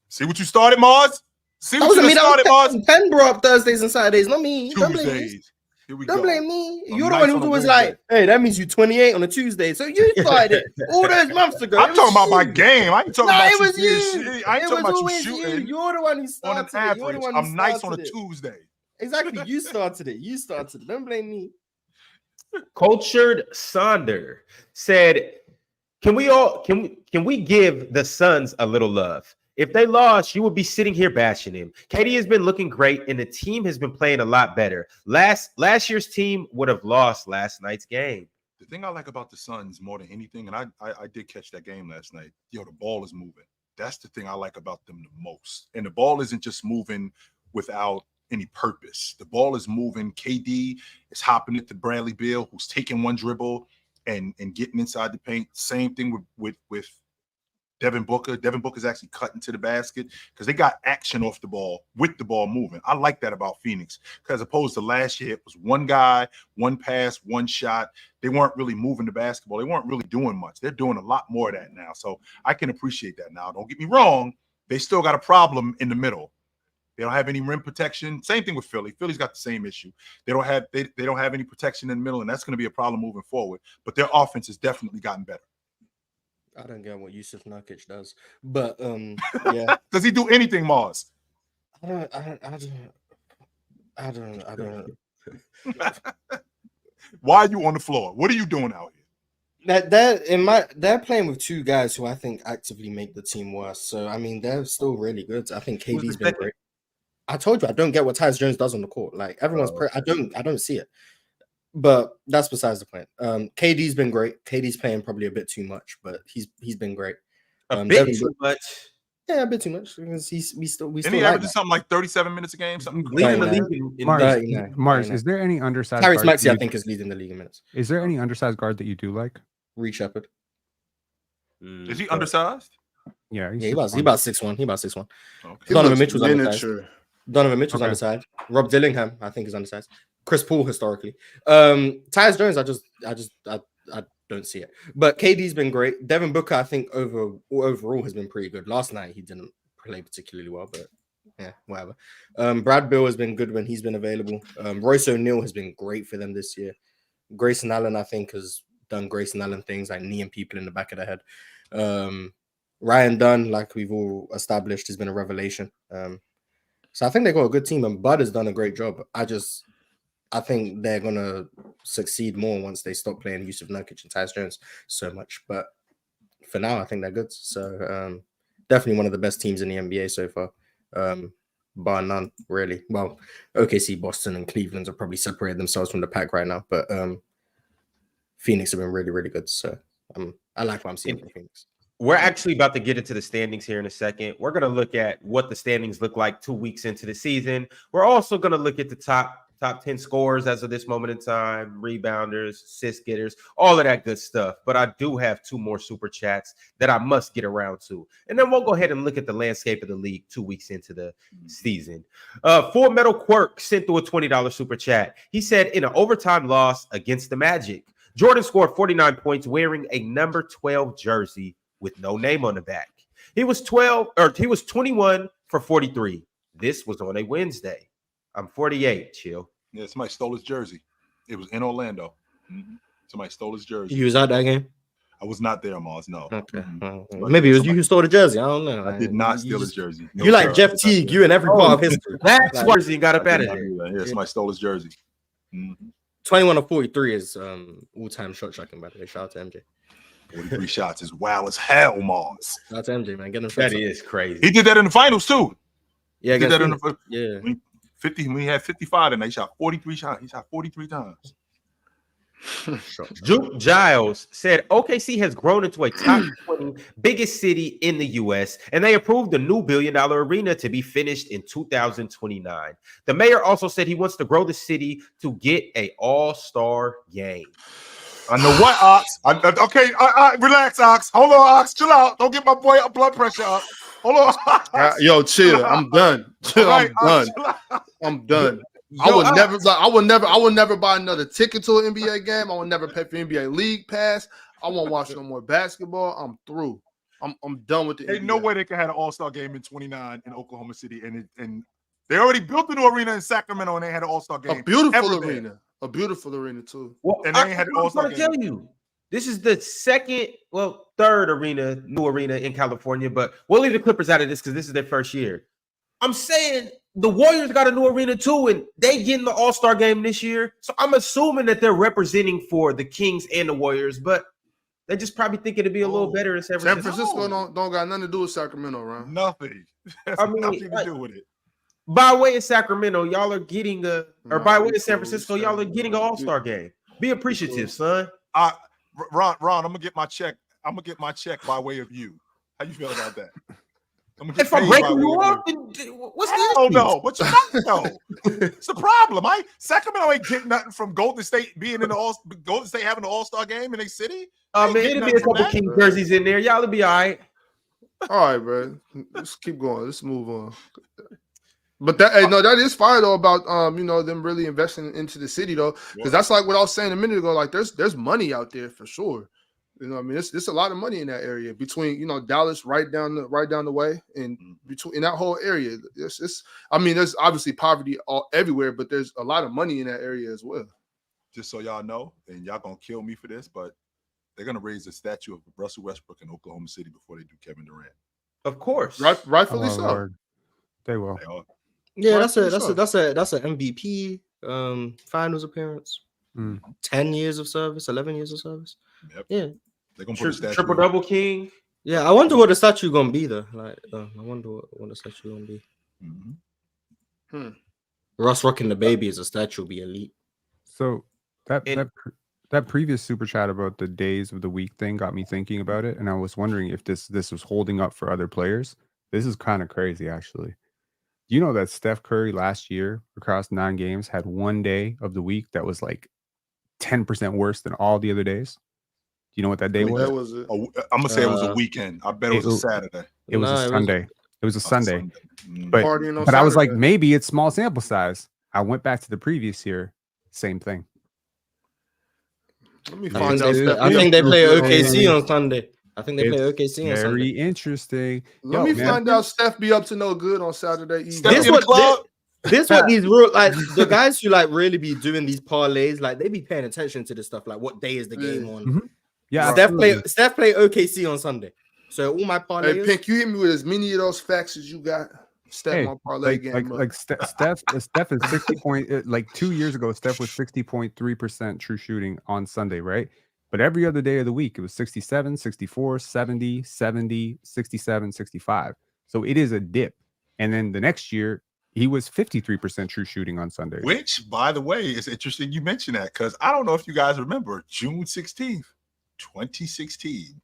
See what you started, Mars? See what you started, Mars? Pen brought up Thursdays and Saturdays, not me. Tuesdays. Here we go. Don't blame me. You're the one who was like, "Hey, that means you 28 on a Tuesday." So you started it all those months ago. I'm talking about my game. I ain't talking about it was you. I ain't talking about you shooting. You're the one who started on an average. I'm nice on a Tuesday. Exactly. You started it. Don't blame me. Cultured Sonder said, Can we give the Suns a little love? If they lost, you would be sitting here bashing him. KD has been looking great, and the team has been playing a lot better. Last year's team would have lost last night's game. The thing I like about the Suns more than anything, and I did catch that game last night, the ball is moving. That's the thing I like about them the most. And the ball isn't just moving without any purpose. The ball is moving. KD is hopping it to Bradley Beal, who's taking one dribble and getting inside the paint. Same thing with Devin Booker. Devin Booker's actually cutting to the basket because they got action off the ball with the ball moving. I like that about Phoenix, because as opposed to last year, it was one guy, one pass, one shot. They weren't really moving the basketball. They weren't really doing much. They're doing a lot more of that now. So I can appreciate that now. Don't get me wrong. They still got a problem in the middle. They don't have any rim protection. Same thing with Philly. Philly's got the same issue. They don't have any protection in the middle, and that's going to be a problem moving forward. But their offense has definitely gotten better. I don't get what Yusuf Nurkic does, but yeah. Does he do anything, Mars? I don't. Why are you on the floor? What are you doing out here? They're playing with two guys who I think actively make the team worse. So I mean, they're still really good. I think KD's been great. I told you I don't get what Tyus Jones does on the court. Like everyone's, I don't see it. But that's besides the point. KD's been great. KD's playing probably a bit too much, but he's been great. A bit too much. Yeah, a bit too much. Because we still he averages something like 37 minutes a game. Something leading the league. Mars, is there any undersized? Tyrese Maxey, I think, is leading the league in minutes. Is there any undersized guard that you do like? Reed Shepherd. Is he undersized? Yeah, he about 6'1". He about 6'1". Okay. Donovan Mitchell's undersized. Donovan Mitchell's undersized. Rob Dillingham, I think, is undersized. Chris Paul historically. Tyus Jones, I don't see it. But KD's been great. Devin Booker, I think overall has been pretty good. Last night he didn't play particularly well, but yeah, whatever. Brad Beal has been good when he's been available. Royce O'Neal has been great for them this year. Grayson Allen, I think, has done Grayson Allen things like kneeing people in the back of the head. Ryan Dunn, like we've all established, has been a revelation. So I think they got a good team, and Bud has done a great job. I think they're going to succeed more once they stop playing Yusuf Nurkic and Tyus Jones so much. But for now, I think they're good. So definitely one of the best teams in the NBA so far, bar none, really. Well, OKC, Boston, and Cleveland have probably separated themselves from the pack right now. But Phoenix have been really, really good. So I like what I'm seeing from Phoenix. We're actually about to get into the standings here in a second. We're going to look at what the standings look like 2 weeks into the season. We're also going to look at the top 10 scorers as of this moment in time, rebounders, assist getters, all of that good stuff. But I do have 2 more super chats that I must get around to. And then we'll go ahead and look at the landscape of the league 2 weeks into the season. Full Metal Quirk sent through a $20 super chat. He said, in an overtime loss against the Magic, Jordan scored 49 points wearing a number 12 jersey with no name on the back. He was 21, for 43. This was on a Wednesday. I'm 48. Chill. Yeah, somebody stole his jersey. It was in Orlando. Mm-hmm. Somebody stole his jersey. You was at that game? I was not there, Mars. No. Okay. Mm-hmm. Maybe it was you who stole the jersey. I don't know. I did not steal his jersey. You like Jeff Teague. You in every part of history. That's why he got up out of there. Yeah, somebody stole his jersey. Mm-hmm. 21 of 43 is all-time shot tracking, by the way. Shout out to MJ. 43 shots is wild as hell, Mars. Shout out to MJ, man. Get him. That is crazy. He did that in the finals too. Yeah, he did that in the 50. We had 55 and he shot 43 shots. He shot 43 times. Juke Giles said OKC has grown into a top 20 biggest city in the U.S. and they approved the new $1 billion arena to be finished in 2029. The mayor also said he wants to grow the city to get an all-star game. I know what, Ox. Okay, relax, Ox. Hold on, Ox. Chill out. Don't get my boy up blood pressure up. Hold on. Yo, chill. I'm done. Chill. Right, I'm done. I'm done. I would never buy another ticket to an NBA game. I would never pay for NBA League Pass. I won't watch no more basketball. I'm through. I'm done with the Ain't NBA. no way they could have an all-star game in 29 in Oklahoma City. And they already built a new arena in Sacramento and they had an all-star game. A beautiful arena. A beautiful arena, too. Well, and they ain't had an all-star game. I'm tell you, this is the third new arena in California, but we'll leave the Clippers out of this because this is their first year. I'm saying the Warriors got a new arena too, and they getting the All-Star game this year. So I'm assuming that they're representing for the Kings and the Warriors, but they just probably think it'd be a little better in San Francisco. San Francisco don't got nothing to do with Sacramento, right? Nothing. Nothing to do with it. By way of Sacramento, y'all are getting by way of San Francisco, y'all are getting an All-Star game. Be appreciative, son. Ron, I'm gonna get my check. I'm gonna get my check by way of you. How you feel about that? If I'm breaking you off, what's the issue? No, but you don't know. It's the problem. Sacramento ain't getting nothing from Golden State being in the Golden State having an All-Star game in their city. Man, it'll be a couple King jerseys in there. Y'all will be all right. All right, bro. Let's keep going. Let's move on. But that is fire though about them really investing into the city though, because that's like what I was saying a minute ago. Like there's money out there for sure. You know what I mean? There's a lot of money in that area between Dallas right down the way and in that whole area. There's obviously poverty everywhere, but there's a lot of money in that area as well. Just so y'all know, and y'all gonna kill me for this, but they're gonna raise a statue of Russell Westbrook in Oklahoma City before they do Kevin Durant. Of course, rightfully so. Lord. They will. Yeah, that's an MVP finals appearance. 10 years of service, 11 years of service. Yep. Yeah. They're gonna put a statue triple double king. Yeah, I wonder what the statue gonna be though. I wonder what the statue gonna be. Mm-hmm. Russ rocking the baby as a statue will be elite. So that previous super chat about the days of the week thing got me thinking about it, and I was wondering if this was holding up for other players. This is kind of crazy, actually. You know that Steph Curry last year across 9 games had one day of the week that was like 10% worse than all the other days. Do you know what that day was? I'm gonna say it was a weekend. I bet it was a Saturday. It was a Sunday. It was a Sunday. But Saturday. I was like, maybe it's small sample size. I went back to the previous year, same thing. Let me find out. I think they play OKC on Sunday. I think they play OKC on Sunday. Very interesting. Let me find out Steph be up to no good on Saturday evening. This what these real the guys who really be doing these parlays, they be paying attention to this stuff. Like what day is the game on? Mm-hmm. Yeah, Steph play OKC on Sunday. So all my parlays. Hey, Pink, you hit me with as many of those facts as you got. Steph my parlay game. Steph is 60 point. 2 years ago, Steph was 60.3% true shooting on Sunday, right? But every other day of the week, it was 67, 64, 70, 70, 67, 65. So it is a dip. And then the next year, he was 53% true shooting on Sunday. Which, by the way, is interesting you mentioned that because I don't know if you guys remember June 16th, 2016.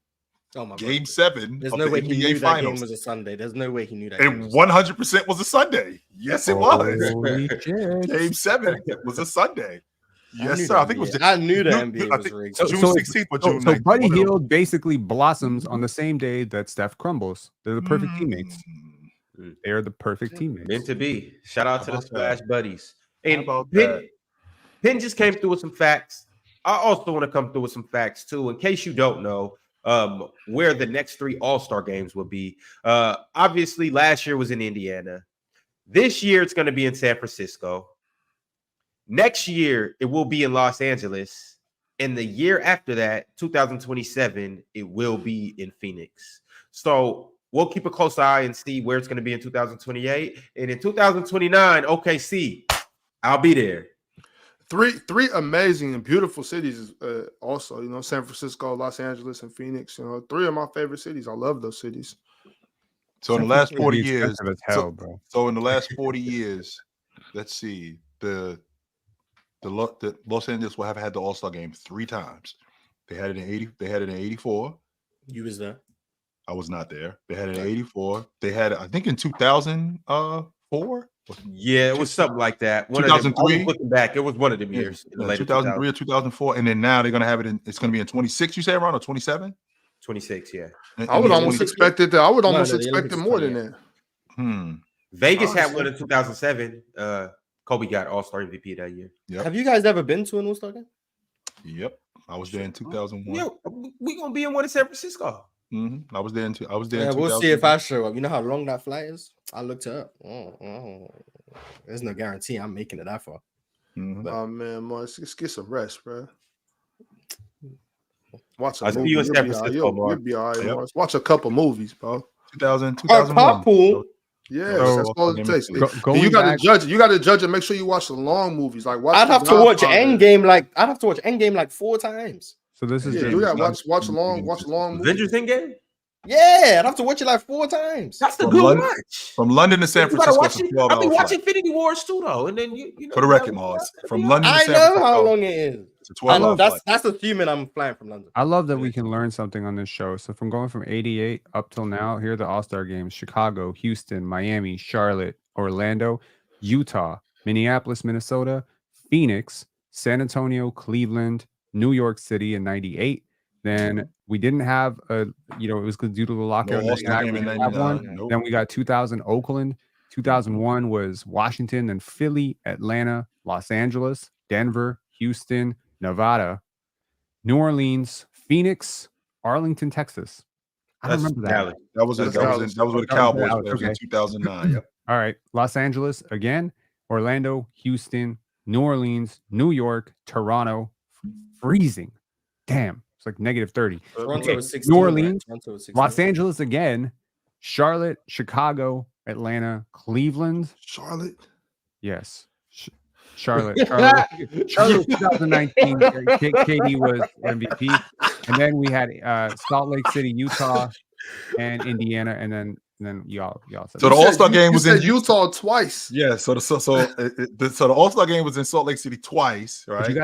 Oh my Game 7 There's of no the way NBA he knew Finals. that game was a Sunday. There's no way he knew that. It 100% was a Sunday. Yes, it was. Holy shit. Game 7 was a Sunday. Yes, sir. I think it was. I knew the NBA was rigged. June 16th or June 9th. So Buddy Hield basically blossoms on the same day that Steph crumbles. They're the perfect teammates. They are the perfect teammates. Meant to be. Shout out to the Splash Buddies. And Penn just came through with some facts. I also want to come through with some facts too. In case you don't know, where the next 3 All-Star games will be. Obviously, last year was in Indiana. This year, it's going to be in San Francisco. Next year, it will be in Los Angeles. And the year after that, 2027, it will be in Phoenix. So we'll keep a close eye and see where it's going to be in 2028. And in 2029, OKC, I'll be there. Three amazing and beautiful cities. Also, San Francisco, Los Angeles, and Phoenix. 3 of my favorite cities. I love those cities. So in the last 40 years, as hell, bro. So in the last 40 years, let's see, the Los Angeles will have had the All-Star game 3 times. They had it in 80. They had it in 84. You was there. I was not there. They had it in 84. They had it, I think, in 2004. Yeah, it was something like that. 2003. Looking back, it was one of them years. In the 2003 or 2004, and then now they're gonna have it in. It's gonna be in 26. You say around or 27? 26. Yeah. I would almost expect it. I would almost expect it more than that. Vegas had one in 2007. Kobe got All-Star MVP that year. Yep. Have you guys ever been to an All-Star game? Yep, I was there in 2001. Yeah, we gonna be in one in San Francisco. I was there I was there. Yeah, we'll see if I show up. You know how long that flight is? I looked it up. There's no guarantee I'm making it that far. Oh man, let's get some rest, bro. Watch a I'll movie. see you in San You'll Francisco, be all right, Morris. Watch a couple movies, bro. 2001. Carpool. Yeah, So, that's all it takes. Going You got to back- judge. You got to judge and make sure you watch the long movies. Like I'd have to watch Endgame like 4 times. So this is Yeah, just, you got to watch long movies. Avengers Endgame. Yeah, I'd have to watch it like 4 times. That's the From good London- watch. From London to San You gotta Francisco, watch it's a it. 12-hour I've been watching flight. Infinity Wars too, though, and then you know. For the record, Mars, from London to I San know Francisco, how long it is. it's a 12-hour flight. That's assuming I'm flying from London. I love that we can learn something on this show. So from going from 88 up till now, here are the All-Star games: Chicago, Houston, Miami, Charlotte, Orlando, Utah, Minneapolis, Minnesota, Phoenix, San Antonio, Cleveland, New York City in 98. Then we didn't have it was due to the lockout. No All-Star game in 99. Nope. Then we got 2000 Oakland, 2001 was Washington, then Philly, Atlanta, Los Angeles, Denver, Houston, Nevada, New Orleans, Phoenix, Arlington, Texas. I don't remember that. Cali. That was where the Cowboys were. That was in 2009. Yep. All right, Los Angeles again, Orlando, Houston, New Orleans, New York, Toronto, freezing. Damn, it's like negative 30. Toronto was 16, New Orleans, right? Toronto was 16. Los Angeles again, Charlotte, Chicago, Atlanta, Cleveland. Charlotte. Yes. Charlotte 2019. KD was MVP. And then we had Salt Lake City, Utah, and Indiana. And then y'all said So the All-Star game was in Utah twice. Yeah, so the All-Star game was in Salt Lake City twice, right? You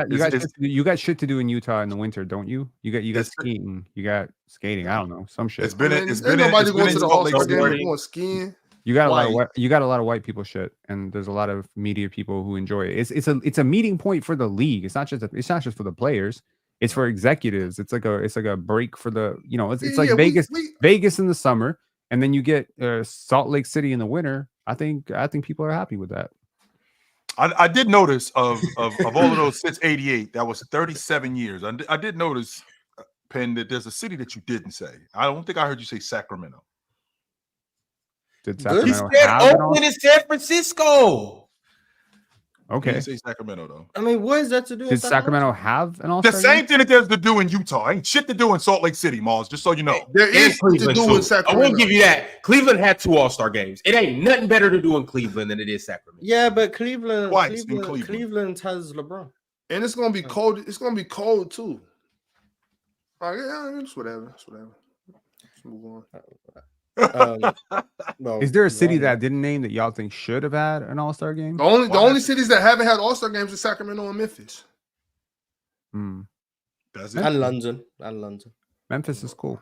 got shit to do in Utah in the winter, don't you? You got skiing. You got skating. I don't know, some shit. It's been nobody going to the Salt Lake All-Star game. City. Going skiing. You got a lot of white people shit, and there's a lot of media people who enjoy it. It's a meeting point for the league. It's not just for the players. It's for executives. It's like a break for the it's like Vegas in the summer, and then you get Salt Lake City in the winter. I think people are happy with that. I did notice of all of those since '88, that was 37 years. I did notice, Penn, that there's a city that you didn't say. I don't think I heard you say Sacramento. Did He Sacramento said have an Oakland and San Francisco. You Okay. didn't say Sacramento though. I mean, what is that to do? Did Sacramento have an The All-Star same game? thing that there's to do in Utah. Ain't shit to do in Salt Lake City, Mars. Just so you know. There is to Cleveland, do too. in I Sacramento. won't give you that. Cleveland had 2 All-Star games. It ain't nothing better to do in Cleveland than it is Sacramento. Yeah, but Cleveland has LeBron. And it's gonna be cold. It's gonna be cold too. Like, yeah, it's whatever. Let's move on. Is there a city that I didn't name that y'all think should have had an All-Star game? The only cities that haven't had All-Star games is Sacramento and Memphis. That's it. And London. Memphis is cool.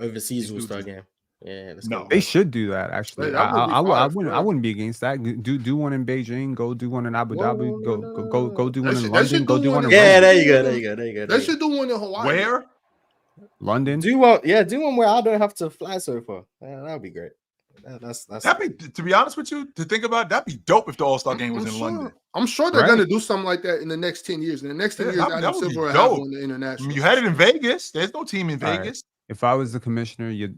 Overseas All-Star game. Yeah, No. They should do that. Actually, That would be fire, I wouldn't be against that. Do one in Beijing. Go do one in Abu Dhabi. Go do one in They London. should Go do do one one in in- Yeah, London. there you go. They should do one in Hawaii. Where? London. Do one where I don't have to fly so far. That would be great. That'd be, to be honest with you, to think about, that'd be dope if the All-Star game was in London. I'm sure they're going to do something like that in the next 10 years. In the next 10 years, Adam Silver will have on the international. You had it in Vegas. There's no team in Vegas. Right. If I was the commissioner, you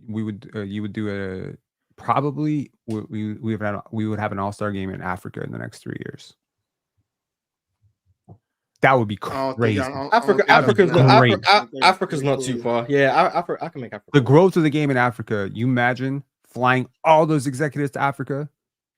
would do a probably we would have an All-Star game in Africa in the next 3 years. That would be crazy. Africa's not too far. Yeah, I can make Africa. The growth of the game in Africa. You imagine flying all those executives to Africa?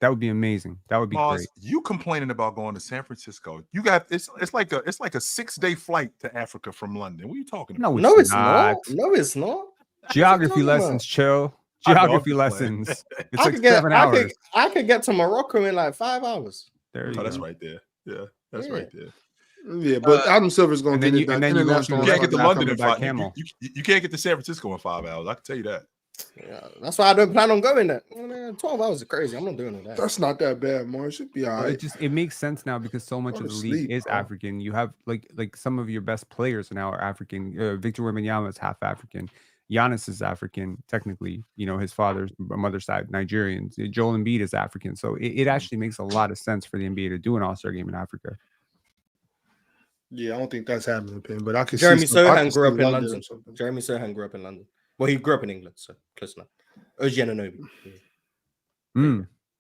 That would be amazing. That would be great. You complaining about going to San Francisco? You got it's like a 6-day flight to Africa from London. What are you talking about? No, it's not. No, it's not. Geography lessons, chill. Geography lessons. It's like 7 hours. I could get to Morocco in like 5 hours. There you go. That's right there. Yeah, that's right there. Yeah, but Adam Silver's going to get and then you can't get to London in 5 hours. You can't get to San Francisco in 5 hours. I can tell you that. Yeah, that's why I don't plan on going there. 12 hours is crazy. I'm not doing that. That's not that bad, Mark. It should be all right. It makes sense now because so much of the league is African. You have like some of your best players now are African. Victor Wembanyama is half African. Giannis is African, technically. You know, his father's mother's side Nigerians. Joel Embiid is African. So it actually makes a lot of sense for the NBA to do an All-Star game in Africa. Yeah, I don't think that's happening, but I could. Jeremy Sohan grew up in London. Jeremy Sohan grew up in London. Well, he grew up in England, so close enough. OG Anunoby.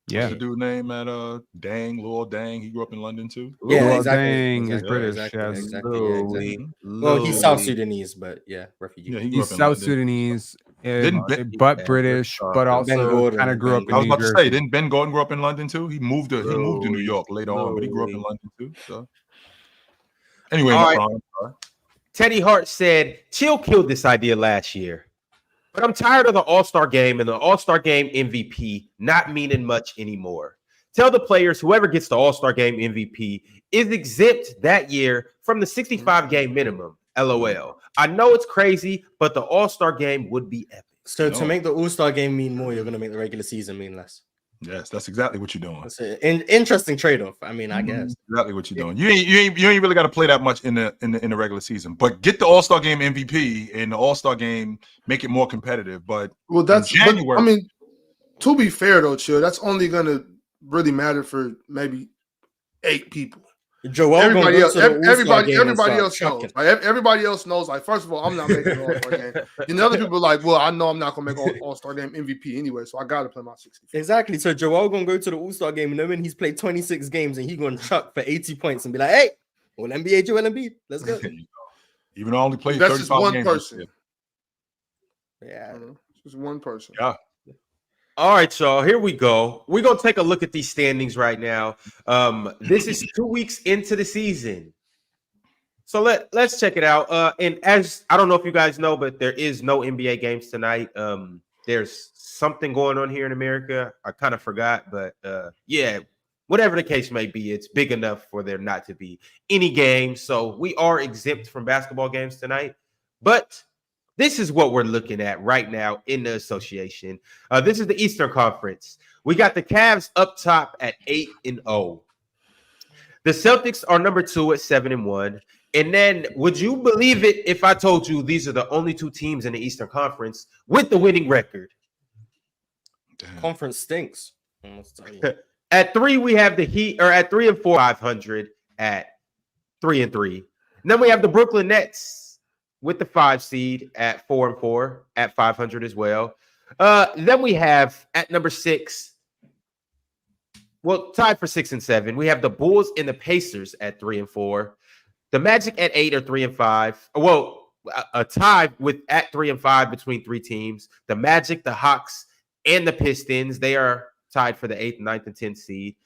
Yeah. What's the dude name at Lil Dang? He grew up in London too. Yeah, exactly. Dang is British. Exactly. Well, he's South Sudanese, but yeah, refugee. Yeah, he's South Sudanese, but British, but also kind of grew up in I was about to say, didn't Ben Gordon grow up in London too? He moved to New York later on, but he grew up in London too. So anyway, Teddy Hart said, Chill killed this idea last year. But I'm tired of the All-Star game and the All-Star game MVP not meaning much anymore. Tell the players whoever gets the All-Star game MVP is exempt that year from the 65 game minimum. LOL. I know it's crazy, but the All-Star game would be epic. So to make the All-Star game mean more, you're going to make the regular season mean less. Yes, that's exactly what you're doing. That's an interesting trade-off. I mean, I guess exactly what you're doing. You ain't really got to play that much in the regular season, but get the All-Star game MVP and the All-Star game, make it more competitive. But that's January. I mean, to be fair though, Chill, that's only gonna really matter for maybe 8 people. Everybody else knows. Everybody else knows. Like, first of all, I'm not making an All-Star game. And the other people are like, well, I know I'm not gonna make All-Star game MVP anyway, so I gotta play my 60. Exactly. So Joel gonna go to the All-Star game knowing he's played 26 games and he's gonna chuck for 80 points and be like, hey, well, NBA Joel Embiid, let's go. Even though I only played 35 games. That's just one person. Yeah, just one person. Yeah. All right, y'all, here we go. We're going to take a look at these standings right now. This is 2 weeks into the season. So let's check it out. And as I don't know if you guys know, but there is no NBA games tonight. There's something going on here in America. I kind of forgot, but yeah, whatever the case may be, it's big enough for there not to be any games. So we are exempt from basketball games tonight. But this is what we're looking at right now in the association. This is the Eastern Conference. We got the Cavs up top at 8-0. The Celtics are number 2 at 7-1. And then, would you believe it if I told you these are the only 2 teams in the Eastern Conference with the winning record? Conference stinks. At 3, we have the Heat, or at 3-4, 500 at 3-3. And then we have the Brooklyn Nets with the 5 seed at 4-4 at 500 as well. Then we have at number 6, well, tied for 6 and 7. We have the Bulls and the Pacers at 3-4. The Magic at 8 or 3-5. Well, a tie with at 3-5 between 3 teams. The Magic, the Hawks, and the Pistons. They are tied for the 8th, 9th, and 10th seed.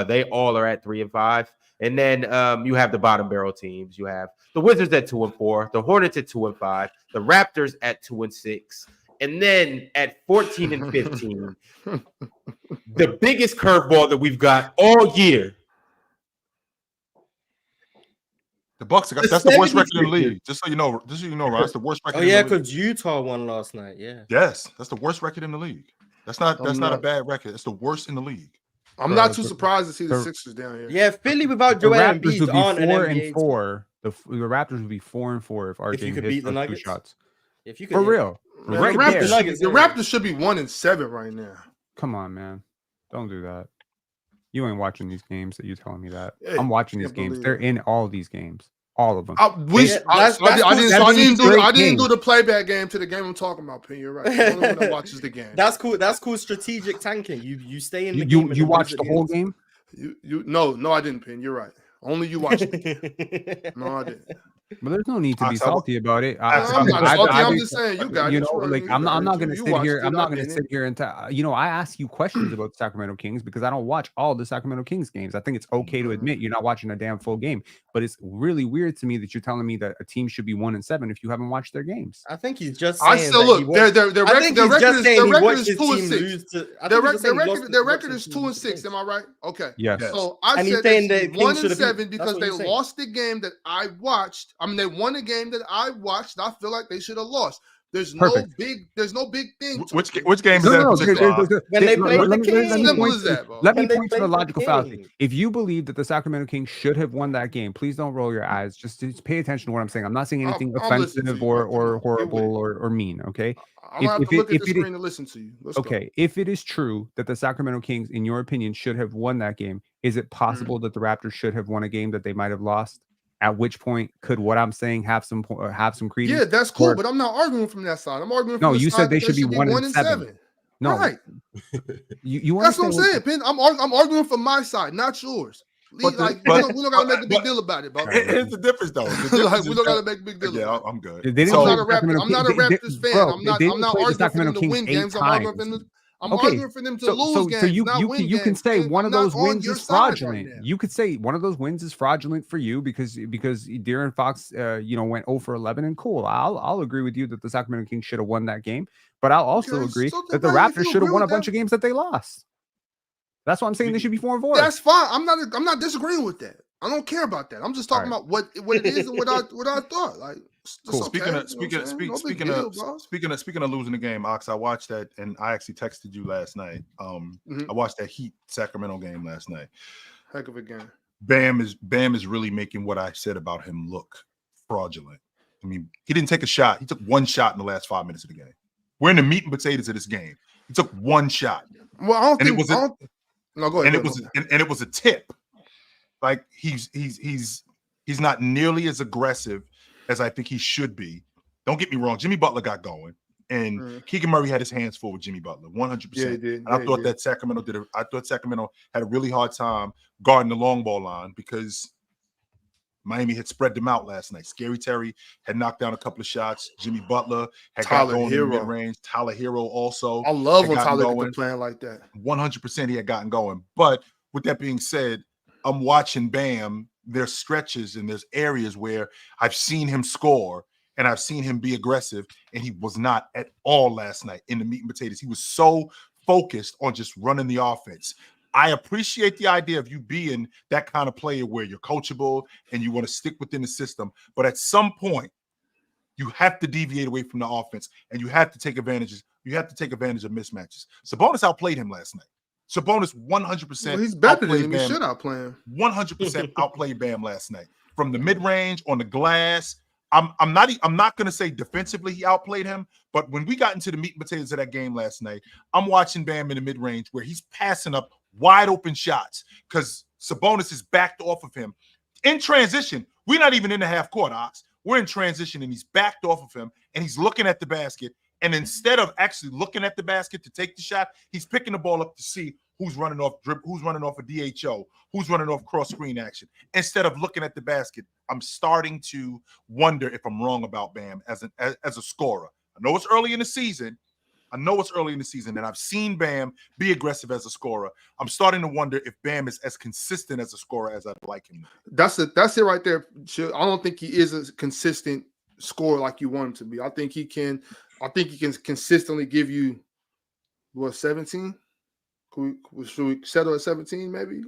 They all are at 3-5. And then you have the bottom barrel teams. You have the Wizards at 2-4, the Hornets at 2-5, the Raptors at 2-6, and then at 14 and 15, the biggest curveball that we've got all year. The Bucks. That's the worst record in the league. Just so you know, Ron, that's the worst record. Oh yeah, because Utah won last night. Yeah. Yes, that's the worst record in the league. That's not a bad record. It's the worst in the league. I'm not too surprised to see the Sixers down here. Yeah, Philly without Joel Embiid would be 4-4. The Raptors would be 4-4 if RJ could beat the Nuggets. 2 shots. If you could, for real. The Raptors should be 1-7 right now. Come on, man. Don't do that. You ain't watching these games that you're telling me that. Hey, I'm watching these games. They're in all these games. All of them. I didn't do the playback game to the game I'm talking about, Pin. You're right. The only one that watches the game. That's cool. That's cool. Strategic tanking. You stay in the game. You watched the whole game? No, I didn't, Pin. You're right. Only you watched the game. No, I didn't. But there's no need to be salty about it. I'm not salty. I'm just saying you got it. Like I'm not going to sit here. I'm not going to sit here and I ask you questions about the Sacramento Kings because I don't watch all the Sacramento Kings games. I think it's okay to admit you're not watching a damn full game, but it's really weird to me that you're telling me that a team should be 1-7 if you haven't watched their games. I think he's just saying I still look. Their record is 2-6. Their record is 2-6. Am I right? Okay. Yes. So I said 1-7 because they lost the game that I watched. I mean, they won a game that I watched. I feel like they should have lost. There's no big thing. Which game is that? When they play the Kings. Let me point to the logical fallacy. If you believe that the Sacramento Kings should have won that game, please don't roll your eyes. Just pay attention to what I'm saying. I'm not saying anything offensive or horrible or mean. Okay. I'm gonna have to look at the screen to listen to you. Okay. If it is true that the Sacramento Kings, in your opinion, should have won that game, is it possible that the Raptors should have won a game that they might have lost? At which point could what I'm saying have some credence? Yeah, that's cool, but I'm not arguing from that side. I'm arguing. No, you said they should be 1-7. No, right. You that's what I'm saying, Pin. I'm arguing for my side, not yours. We don't gotta make a big deal about it, bro. Here's the difference, though. We don't gotta make a big deal. Yeah, I'm good. I'm not a Raptors fan. I'm not arguing for them to win games. I'm arguing for them to lose games. You can say one of those wins is fraudulent. You could say one of those wins is fraudulent for you because De'Aaron Fox, went 0 for 11 and cool. I'll agree with you that the Sacramento Kings should have won that game, but I'll also agree that the Raptors should have won a bunch of games that they lost. That's why I'm saying they should be 4-4. That's fine. I'm not disagreeing with that. I don't care about that. I'm just talking about what it is and what I thought. Like, cool. Okay, Speaking of losing the game, Ox, I watched that and I actually texted you last night. I watched that Heat Sacramento game last night. Heck of a game. Bam is really making what I said about him look fraudulent. I mean, he didn't take a shot. He took one shot in the last 5 minutes of the game. We're in the meat and potatoes of this game. He took one shot. Well, I don't think. No, go ahead. And it was a tip. Like he's not nearly as aggressive as I think he should be. Don't get me wrong. Jimmy Butler got going, and Keegan Murray had his hands full with Jimmy Butler, 100%. Yeah, he did. And I thought that Sacramento had a really hard time guarding the long ball line because Miami had spread them out last night. Scary Terry had knocked down a couple of shots. Jimmy Butler had got going in mid-range. Tyler Hero also. I love when Tyler gets playing like that. 100% he had gotten going. But with that being said, I'm watching Bam. There's stretches and there's areas where I've seen him score and I've seen him be aggressive, and he was not at all last night in the meat and potatoes. He was so focused on just running the offense. I appreciate the idea of you being that kind of player where you're coachable and you want to stick within the system, but at some point you have to deviate away from the offense and you have to take advantage. You have to take advantage of mismatches. Sabonis outplayed him last night. Sabonis 100%. Well, he's better than him. He should outplay him. 100% outplayed Bam last night from the mid range on the glass. I'm not going to say defensively he outplayed him, but when we got into the meat and potatoes of that game last night, I'm watching Bam in the mid range where he's passing up wide open shots because Sabonis is backed off of him in transition. We're not even in the half court, Ox. We're in transition and he's backed off of him and he's looking at the basket. And instead of actually looking at the basket to take the shot, he's picking the ball up to see who's running off who's running off a DHO, who's running off cross screen action. Instead of looking at the basket, I'm starting to wonder if I'm wrong about Bam as a scorer. I know it's early in the season. And I've seen Bam be aggressive as a scorer. I'm starting to wonder if Bam is as consistent as a scorer as I'd like him. That's it right there. I don't think he is a consistent scorer like you want him to be. I think he can consistently give you 17. Should we settle at 17 maybe?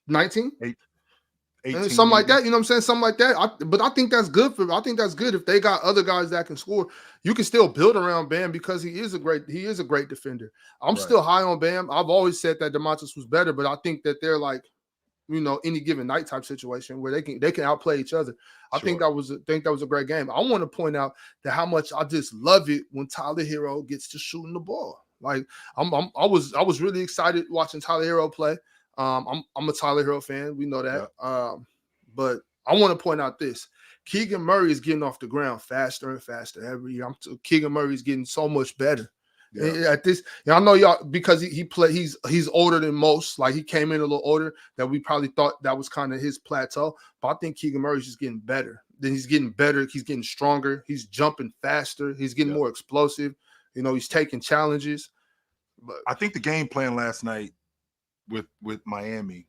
19? 18, something like that, you know what I'm saying? Something like that. But I think that's good I think that's good if they got other guys that can score. You can still build around Bam because he is a great defender. I'm still high on Bam. I've always said that DeMontis was better, but I think that they're like, any given night type situation where they can outplay each other. I think that was a great game. I want to point out that how much I just love it when Tyler Hero gets to shooting the ball. Like I was really excited watching Tyler Hero play. I'm a Tyler Hero fan. We know that. Yeah. But I want to point out this. Keegan Murray is getting off the ground faster and faster every year. Keegan Murray is getting so much better. Yeah. At this, I know y'all because he's older than most. Like he came in a little older that we probably thought that was kind of his plateau. But I think Keegan Murray's just getting better. Then he's getting better. He's getting stronger. He's jumping faster. He's getting more explosive. You know, he's taking challenges. But I think the game plan last night with Miami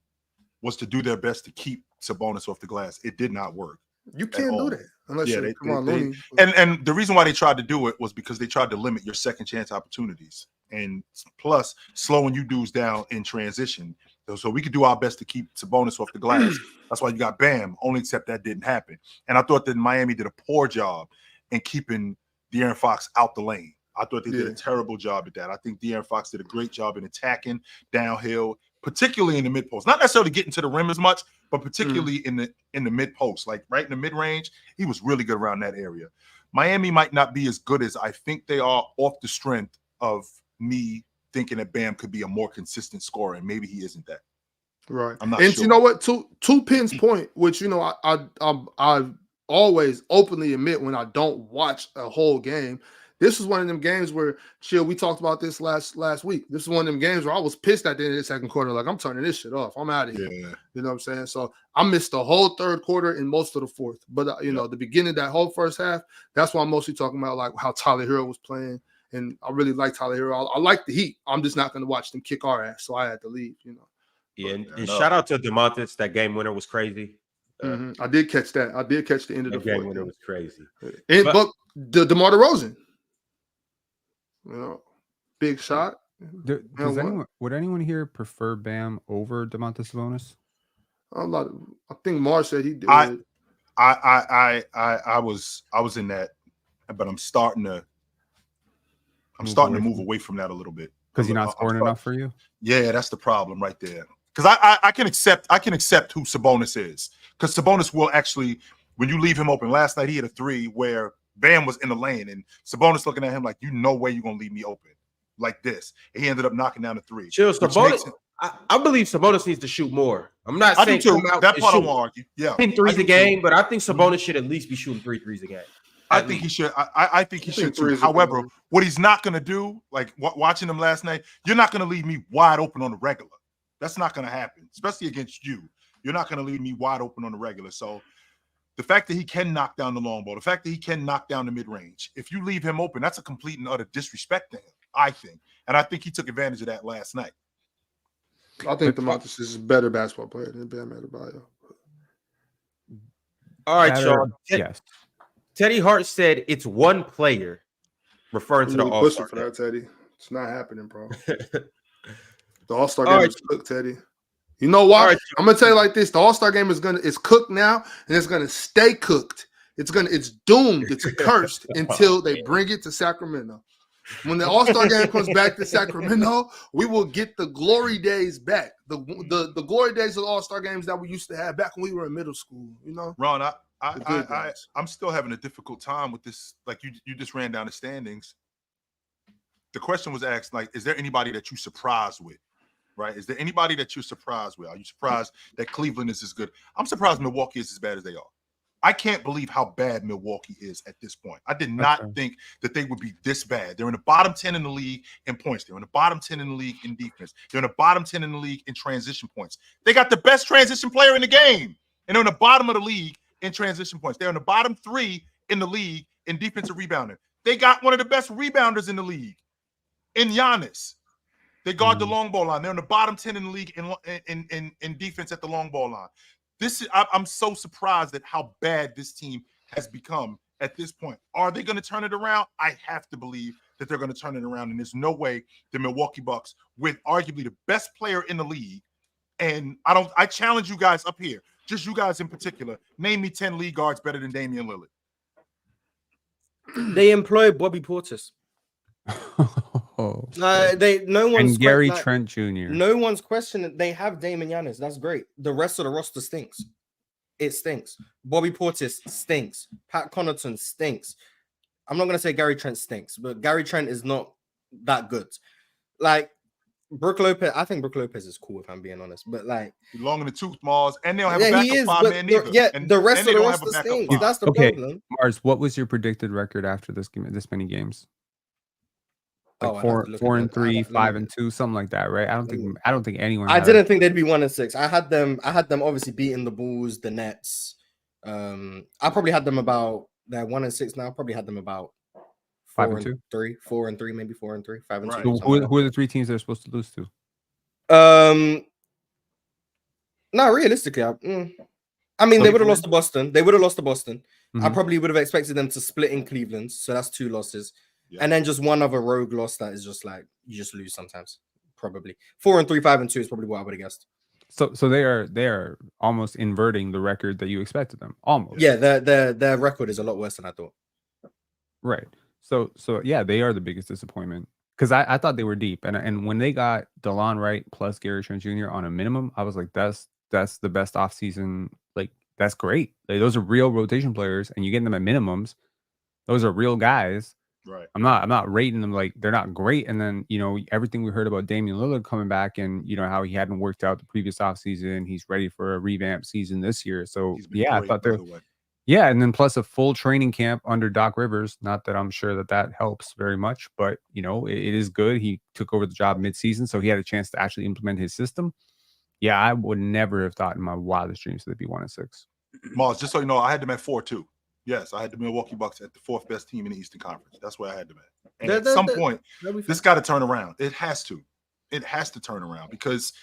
was to do their best to keep Sabonis off the glass. It did not work. You can't do that unless you're Looney. And the reason why they tried to do it was because they tried to limit your second chance opportunities and plus slowing you dudes down in transition. So we could do our best to keep Sabonis off the glass. That's why you got Bam, only except that didn't happen. And I thought that Miami did a poor job in keeping De'Aaron Fox out the lane. I thought they did a terrible job at that. I think De'Aaron Fox did a great job in attacking downhill, particularly in the mid post. Not necessarily getting to the rim as much, but particularly in the mid post, like right in the mid range. He was really good around that area. Miami might not be as good as I think they are off the strength of me thinking that Bam could be a more consistent scorer, and maybe he isn't that. Right. I'm not and sure. You know what? To Penn's point, which you know, I always openly admit when I don't watch a whole game. This was one of them games where, chill, we talked about this last week. This is one of them games where I was pissed at the end of the second quarter. Like, I'm turning this shit off. I'm out of here. Yeah. You know what I'm saying? So I missed the whole third quarter and most of the fourth. But, you know, the beginning of that whole first half, that's why I'm mostly talking about, like, how Tyler Hero was playing. And I really like Tyler Hero. I like the Heat. I'm just not going to watch them kick our ass. So I had to leave, you know. Yeah, and shout out to DeMontis. That game winner was crazy. I did catch that. I did catch the end of the game winner was crazy. But DeMar DeRozan. You know, big shot. Would anyone here prefer Bam over DeMontis Sabonis? I think Mars said he did. I was in that, but I'm starting to move away from that a little bit because you're not scoring enough for you. Yeah, that's the problem right there. Because I can accept who Sabonis is, because Sabonis will actually, when you leave him open. Last night he had a three where Bam was in the lane, and Sabonis looking at him like, you know way you're going to leave me open like this. And he ended up knocking down the three. Chill, Sabonis, I believe Sabonis needs to shoot more. I'm not saying that part I won't argue. Yeah, 10 threes a game, but I think Sabonis should at least be shooting 3 threes a game. I think he should. I think he should too. However, what he's not going to do, like watching him last night, you're not going to leave me wide open on the regular. That's not going to happen, especially against you. You're not going to leave me wide open on the regular. So the fact that he can knock down the long ball, the fact that he can knock down the mid-range, if you leave him open, that's a complete and utter disrespect to him, I think. And I think he took advantage of that last night. I think DeMontis is a better basketball player than Bam Adebayo. All right, Sean. Yes. Teddy Hart said it's one player, referring to the All-Star. For that, Teddy. It's not happening, bro. The All-Star game is cooked, Teddy. You know why? Right. I'm gonna tell you like this: the All-Star game is cooked now, and it's gonna stay cooked. It's doomed. It's cursed until they bring it to Sacramento. When the All-Star game comes back to Sacramento, we will get the glory days back. The glory days of the All-Star games that we used to have back when we were in middle school. You know, Ron, I'm still having a difficult time with this. Like you just ran down the standings. The question was asked, like, is there anybody that you surprised with? Right? Is there anybody that you're surprised with? Are you surprised that Cleveland is as good? I'm surprised Milwaukee is as bad as they are. I can't believe how bad Milwaukee is at this point. I did not think that they would be this bad. They're in the bottom 10 in the league in points. They're in the bottom 10 in the league in defense. They're in the bottom 10 in the league in transition points. They got the best transition player in the game, and they're in the bottom of the league in transition points. They're in the bottom 3 in the league in defensive rebounding. They got one of the best rebounders in the league in Giannis. They guard the long ball line. They're in the bottom 10 in the league in defense at the long ball line. I'm so surprised at how bad this team has become at this point. Are they going to turn it around? I have to believe that they're going to turn it around, and there's no way the Milwaukee Bucks, with arguably the best player in the league, and I challenge you guys up here, just you guys in particular, name me 10 league guards better than Damian Lillard. They employ Bobby Portis. Gary Trent Jr. No one's questioning. They have Damon Giannis. That's great. The rest of the roster stinks. It stinks. Bobby Portis stinks. Pat Connaughton stinks. I'm not gonna say Gary Trent stinks, but Gary Trent is not that good. like Brook Lopez. I think Brook Lopez is cool if I'm being honest, but like long in the tooth, Mars, and they don't have a he backup is, five but man neither. the rest and of they the don't have a roster backup stinks. five. That's the Okay, problem. Mars, what was your predicted record after this many games? Like I'd have to look 4 at and that. 3, 5 and 2, something like that, right? I don't think anyone. I didn't think they'd be 1-6. I had them obviously beating the Bulls, the Nets. I probably had them about they're 1-6 now. Probably had them about 5 and 2, 3, 4 and 3, maybe 4 and 3, 5 and 2. So who are the 3 teams they're supposed to lose to? No, realistically, I mean, they would have lost to Boston. Mm-hmm. I probably would have expected them to split in Cleveland, so that's 2 losses, and then just one other rogue loss that is just like you just lose sometimes. Probably 4 and 3, 5 and 2 is probably what I would have guessed. So they are almost inverting the record that you expected them. Almost. Yeah, their record is a lot worse than I thought. Right. So yeah, they are the biggest disappointment because I thought they were deep, and when they got DeLon Wright plus Gary Trent Jr. on a minimum, I was like, that's the best offseason. Like that's great. Like, those are real rotation players, and you get them at minimums. Those are real guys. Right. I'm not rating them like they're not great. And then, everything we heard about Damian Lillard coming back and, how he hadn't worked out the previous offseason. He's ready for a revamped season this year. So, yeah, I thought yeah. And then plus a full training camp under Doc Rivers. Not that I'm sure that helps very much, but, it is good. He took over the job midseason, so he had a chance to actually implement his system. Yeah, I would never have thought in my wildest dreams they'd be 1-6. Mars, just so you know, I had them at 4-2. Yes, I had the Milwaukee Bucks at the 4th best team in the Eastern Conference. That's where I had them at. And at some point, this got to turn around. It has to. It has to turn around because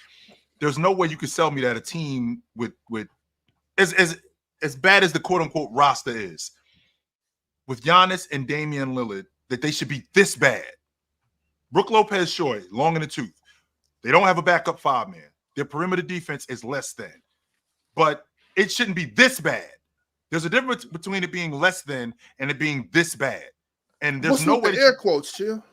there's no way you could sell me that a team with as bad as the quote unquote roster is, with Giannis and Damian Lillard, that they should be this bad. Brook Lopez, sure, long in the tooth. They don't have a backup 5-man. Their perimeter defense is less than, but it shouldn't be this bad. There's a difference between it being less than and it being this bad. And there's no way. Air quotes, Chill.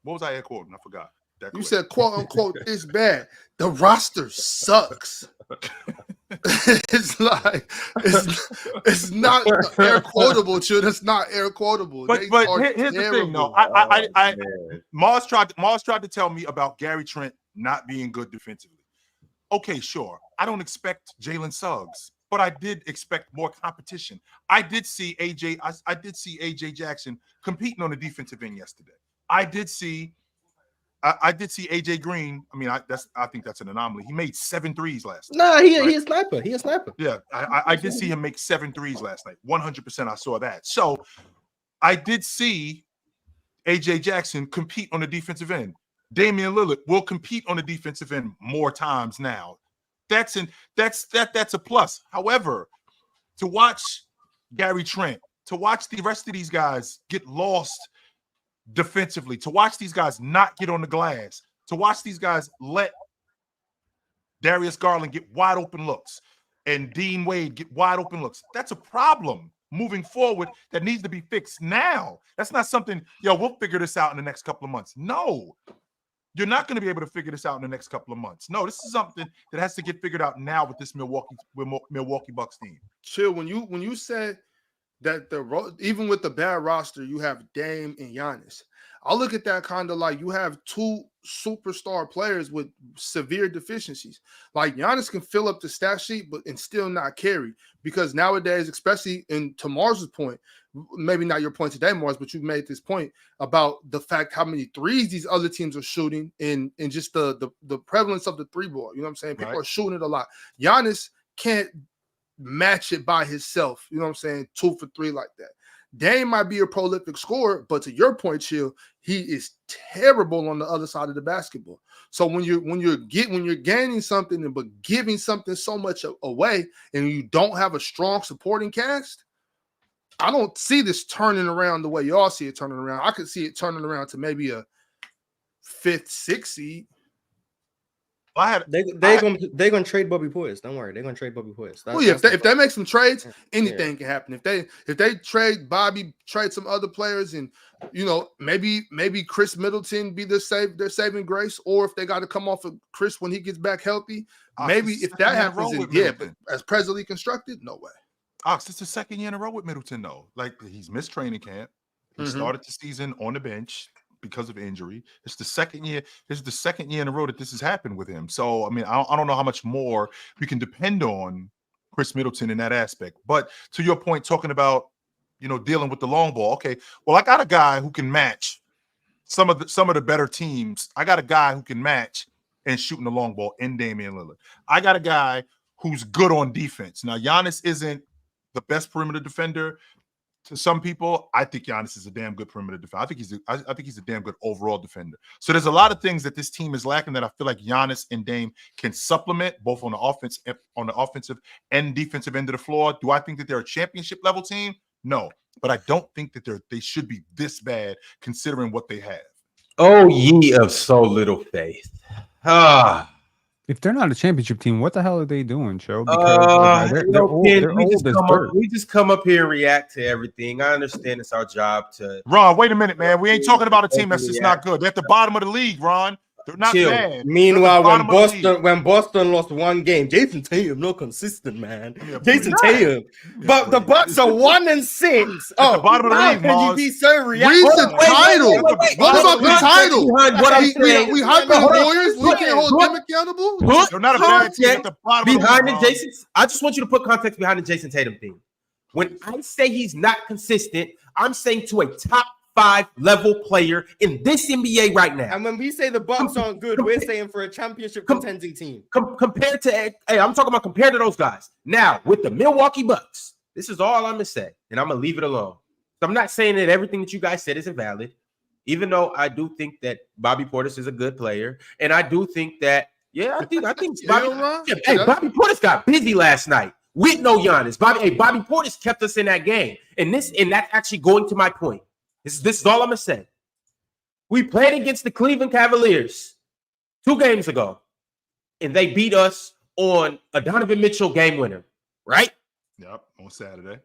What was I air quoting? I forgot. You said quote unquote this bad. The roster sucks. It's like it's not air quotable, Chill. That's not air quotable. But here's the thing, though. Mars tried to tell me about Gary Trent not being good defensively. Okay, sure. I don't expect Jalen Suggs. But I did expect more competition. I did see AJ Jackson competing on the defensive end yesterday. I did see AJ Green. I mean, I think that's an anomaly. He made 7 threes last night. Nah, he a sniper. He a sniper. Yeah, I did see him make 7 threes last night. 100% I saw that. So I did see AJ Jackson compete on the defensive end. Damian Lillard will compete on the defensive end more times now. That's a plus. However, to watch Gary Trent, to watch the rest of these guys get lost defensively, to watch these guys not get on the glass, to watch these guys let Darius Garland get wide open looks and Dean Wade get wide open looks. That's a problem moving forward that needs to be fixed now. That's not something, we'll figure this out in the next couple of months. No. You're not going to be able to figure this out in the next couple of months. No, this is something that has to get figured out now with this Milwaukee Bucks team. Chill. When you said that even with the bad roster, you have Dame and Giannis. I look at that kind of like you have 2 superstar players with severe deficiencies. Like Giannis can fill up the stat sheet, and still not carry because nowadays, especially to Mars's point, maybe not your point today, Mars, but you've made this point about the fact how many threes these other teams are shooting and just the prevalence of the 3-ball. You know what I'm saying? People are shooting it a lot. Giannis can't match it by himself. You know what I'm saying? 2 for 3 like that. Dame might be a prolific scorer, but to your point, Chill, he is terrible on the other side of the basketball. So when you're gaining something but giving something so much away, and you don't have a strong supporting cast, I don't see this turning around the way y'all see it turning around. I could see it turning around to maybe a 5th, 6th seed. They're gonna trade Bobby Portis. Don't worry, they're gonna trade Bobby Portis. If they make some trades, anything can happen. If they trade Bobby, trade some other players, and maybe Chris Middleton be their saving grace, or if they got to come off of Chris when he gets back healthy, maybe if that happens, but as presently constructed, no way. Ox, it's the 2nd year in a row with Middleton though. Like he's missed training camp. He started the season on the bench. because of injury. It's the second year. This is the second year in a row that this has happened with him. So, I mean, I don't know how much more we can depend on Chris Middleton in that aspect. But to your point, talking about, dealing with the long ball. Okay, well, I got a guy who can match some of the better teams. I got a guy who can match and shooting the long ball in Damian Lillard. I got a guy who's good on defense. Now, Giannis isn't the best perimeter defender. To some people, I think Giannis is a damn good perimeter defender. I think he's a damn good overall defender. So there's a lot of things that this team is lacking that I feel like Giannis and Dame can supplement both on the offensive and defensive end of the floor. Do I think that they're a championship level team? No, but I don't think that they should be this bad considering what they have. Oh, ye of so little faith. If they're not a championship team, what the hell are they doing, Joe? Because we just come up here and react to everything. I understand it's our job to. Ron, wait a minute, man. We ain't talking about a team that's just not good. They're at the bottom of the league, Ron. They're not bad. Meanwhile, when Boston lost one game, Jason Tatum not consistent, man. Yeah, Jason Tatum, but the Bucks are 1-6. Oh, bottom of the league, can you be so reactive? Read the title. What about the title? What I'm saying, we hyping the Warriors. We can't hold them accountable. They're not a bad team at the bottom behind of the Jason. I just want you to put context behind the Jason Tatum thing. When I say he's not consistent, I'm saying to a top 5 level player in this NBA right now. And when we say the Bucks aren't good, we're saying for a championship contending team. Compared to, I'm talking about compared to those guys. Now, with the Milwaukee Bucks, this is all I'm going to say, and I'm going to leave it alone. So I'm not saying that everything that you guys said is invalid, even though I do think that Bobby Portis is a good player, and I do think that, I think Bobby Portis got busy last night with no Giannis. Bobby Portis kept us in that game, and that's actually going to my point. This is all I'm going to say. We played against the Cleveland Cavaliers 2 games ago, and they beat us on a Donovan Mitchell game winner, right? Yep, on Saturday.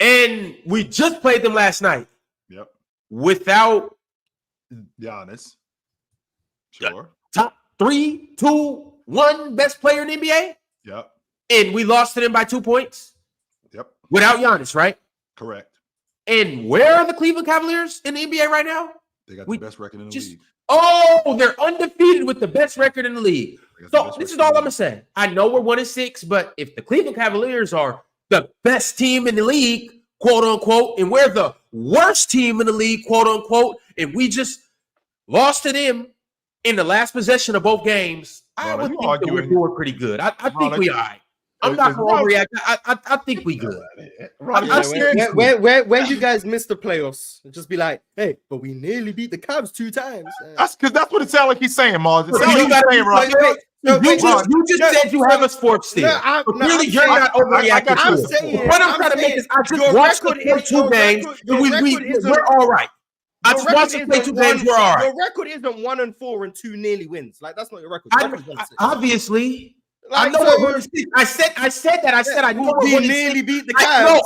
And we just played them last night. Yep. Without Giannis. Sure. Top 3, 2, 1 best player in the NBA. Yep. And we lost to them by 2 points. Yep. Without Giannis, right? Correct. And where are the Cleveland Cavaliers in the NBA right now? They got the best record in the league. Oh, they're undefeated with the best record in the league. So this is all I'm going to say. I know we're 1-6, but if the Cleveland Cavaliers are the best team in the league, quote unquote, and we're the worst team in the league, quote unquote, and we just lost to them in the last possession of both games, I would think that we're doing pretty good. I think we are. I'm not going to overreact. I think we good. When you guys miss the playoffs, just be like, hey, but we nearly beat the Cavs 2 times. That's because that's what it sounds like he's saying, Mars. It sounds You like he's saying, right? You just said you have us 4th still. Really, you're not overreacting. I'm saying, what I'm trying to make is I just watched the play 2 games. We're all right. I just watched the play 2 games. We're all right. Your record isn't 1-4 and 2 nearly wins. Like, that's not your record. Obviously. Like, I know we're 1-6. I said that. I know we nearly beat the Cavs.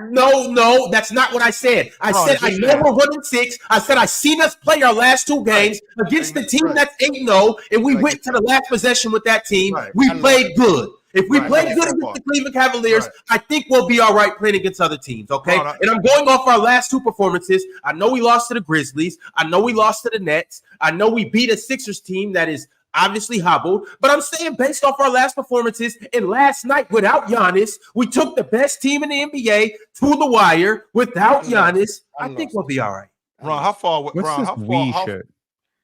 No, that's not what I said. I said I know we're 1-6. I said I seen us play our last 2 games against the team that's 8-0, and we went to the last possession with that team. We played good. If we play good against the Cleveland Cavaliers, I think we'll be all right playing against other teams, okay? And I'm going off our last 2 performances. I know we lost to the Grizzlies. I know we lost to the Nets. I know we beat a Sixers team that is obviously hobbled, but I'm saying based off our last performances and last night without Giannis, we took the best team in the NBA to the wire without Giannis. I think we'll be all right. Ron, how far? What's this shit?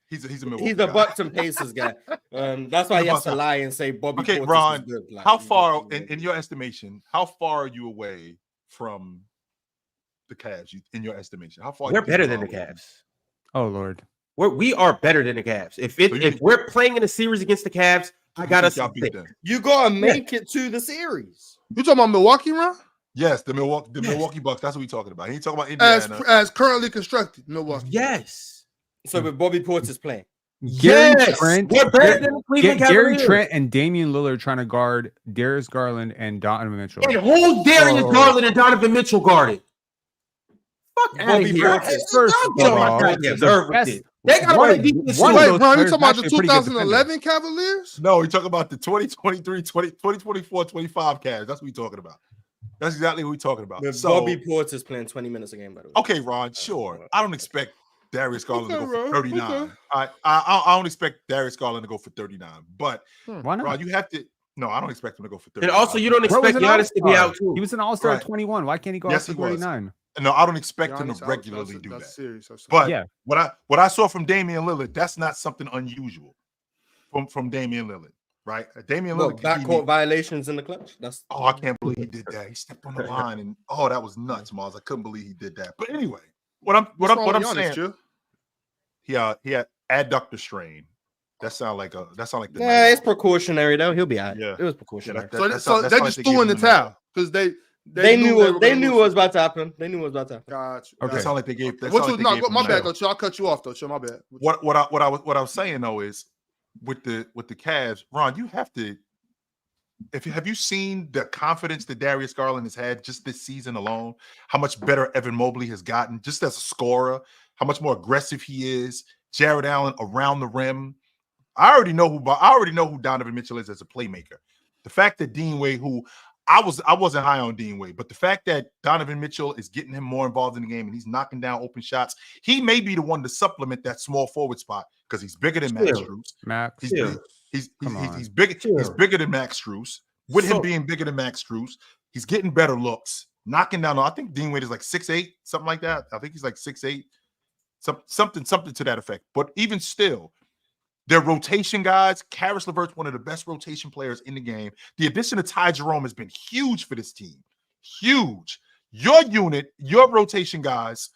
He's a Milwaukee He's a Bucks and Pacers guy. That's why he has to lie and say Bobby. Okay, Portis Ron, is good. Like, how far, in your estimation, how far are you away from the Cavs? In your estimation, how far? We're better than the Cavs. Oh Lord. We are better than the Cavs. If we're playing in a series against the Cavs, I got us. You gotta make it to the series. You talking about Milwaukee, Ron? Yes, the Milwaukee Bucks. That's what we talking about. He talking about Indiana as currently constructed. Milwaukee. Yes. So with Bobby Portis playing. Gary Trent, we're better than the Cleveland Cavaliers. Gary Trent and Damian Lillard trying to guard Darius Garland and Donovan Mitchell. And who Darius Garland and Donovan Mitchell guarded? Fuck out of here. First of all, they got Wait, bro, you talking about the 2011 Cavaliers? No, we talking about the 2023, 2024, 25 Cavs. That's what we talking about. That's exactly what we talking about. Bobby Portis playing 20 minutes a game, by the way. Okay, Ron, sure. I don't expect Darius Garland to go for 39. I don't expect Darius Garland to go for 39. But why not? Ron, you have to. No, I don't expect him to go for 39. And also, you don't expect Giannis to be out too. He was an all-star at 21. Why can't he go out for 39? No, I don't expect him to regularly do that. Serious. But what I saw from Damian Lillard, that's not something unusual from Damian Lillard, right? Damian Lillard backcourt violations in the clutch. I can't believe he did that. He stepped on the line and that was nuts, Mars. I couldn't believe he did that. But anyway, what I'm saying, he had adductor strain. That sound like the it's precautionary though. He'll be out. Yeah, it was precautionary. So they just threw in the towel because they knew what was about to happen. They knew what was about to happen. Gotcha. Okay. That sound like they gave. My bad, though. I'll cut you off, though. My bad. What I was saying though is with the Cavs, Ron, you have to. Have you seen the confidence that Darius Garland has had just this season alone? How much better Evan Mobley has gotten just as a scorer? How much more aggressive he is? Jared Allen around the rim. I already know who Donovan Mitchell is as a playmaker. The fact that Dean Wade, who I wasn't high on Dean Wade, but the fact that Donovan Mitchell is getting him more involved in the game and he's knocking down open shots, he may be the one to supplement that small forward spot because he's bigger than Max Strus. He's bigger than Max Strus. With him being bigger than Max Strus, he's getting better looks, knocking down. I think Dean Wade is like 6'8", something like that. I think he's like 6'8", something to that effect. But even still, their rotation guys, Karis LeVert's one of the best rotation players in the game. The addition of Ty Jerome has been huge for this team. Huge. Your unit, your rotation guys,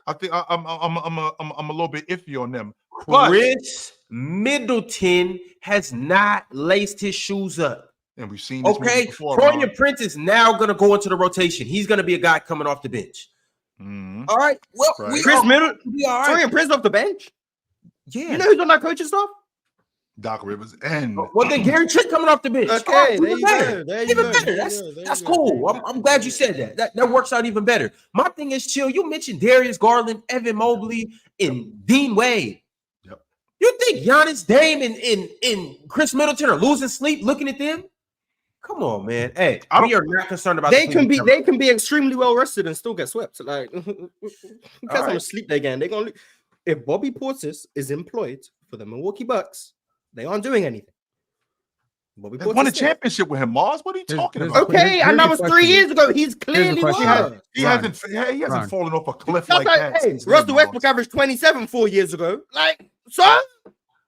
I think I'm a little bit iffy on them. Chris Middleton has not laced his shoes up. And we've seen this before. Torian Prince is now going to go into the rotation. He's going to be a guy coming off the bench. Mm-hmm. All right. Well, Chris Middleton, Torian Prince off the bench. Yeah. You know who's on that coaching staff? Doc Rivers and then Gary Trent coming off the bench. Okay, Even better. That's cool. I'm glad you said that. That works out even better. My thing is, chill. You mentioned Darius Garland, Evan Mobley, and Dean Wade. Yep. You think Giannis, Dame, and Chris Middleton are losing sleep looking at them? Come on, man. Hey, we are not concerned about. They can be extremely well rested and still get swept. Like, who cares how much sleep they get? They're gonna. If Bobby Portis is employed for the Milwaukee Bucks, they aren't doing anything. Bobby Portis won a championship with him, Mars. What are you talking about? Okay, and that was 3 years ago. He's clearly won. He hasn't fallen off a cliff like that. Hey, Russell Westbrook averaged 27 4 years ago. Like, so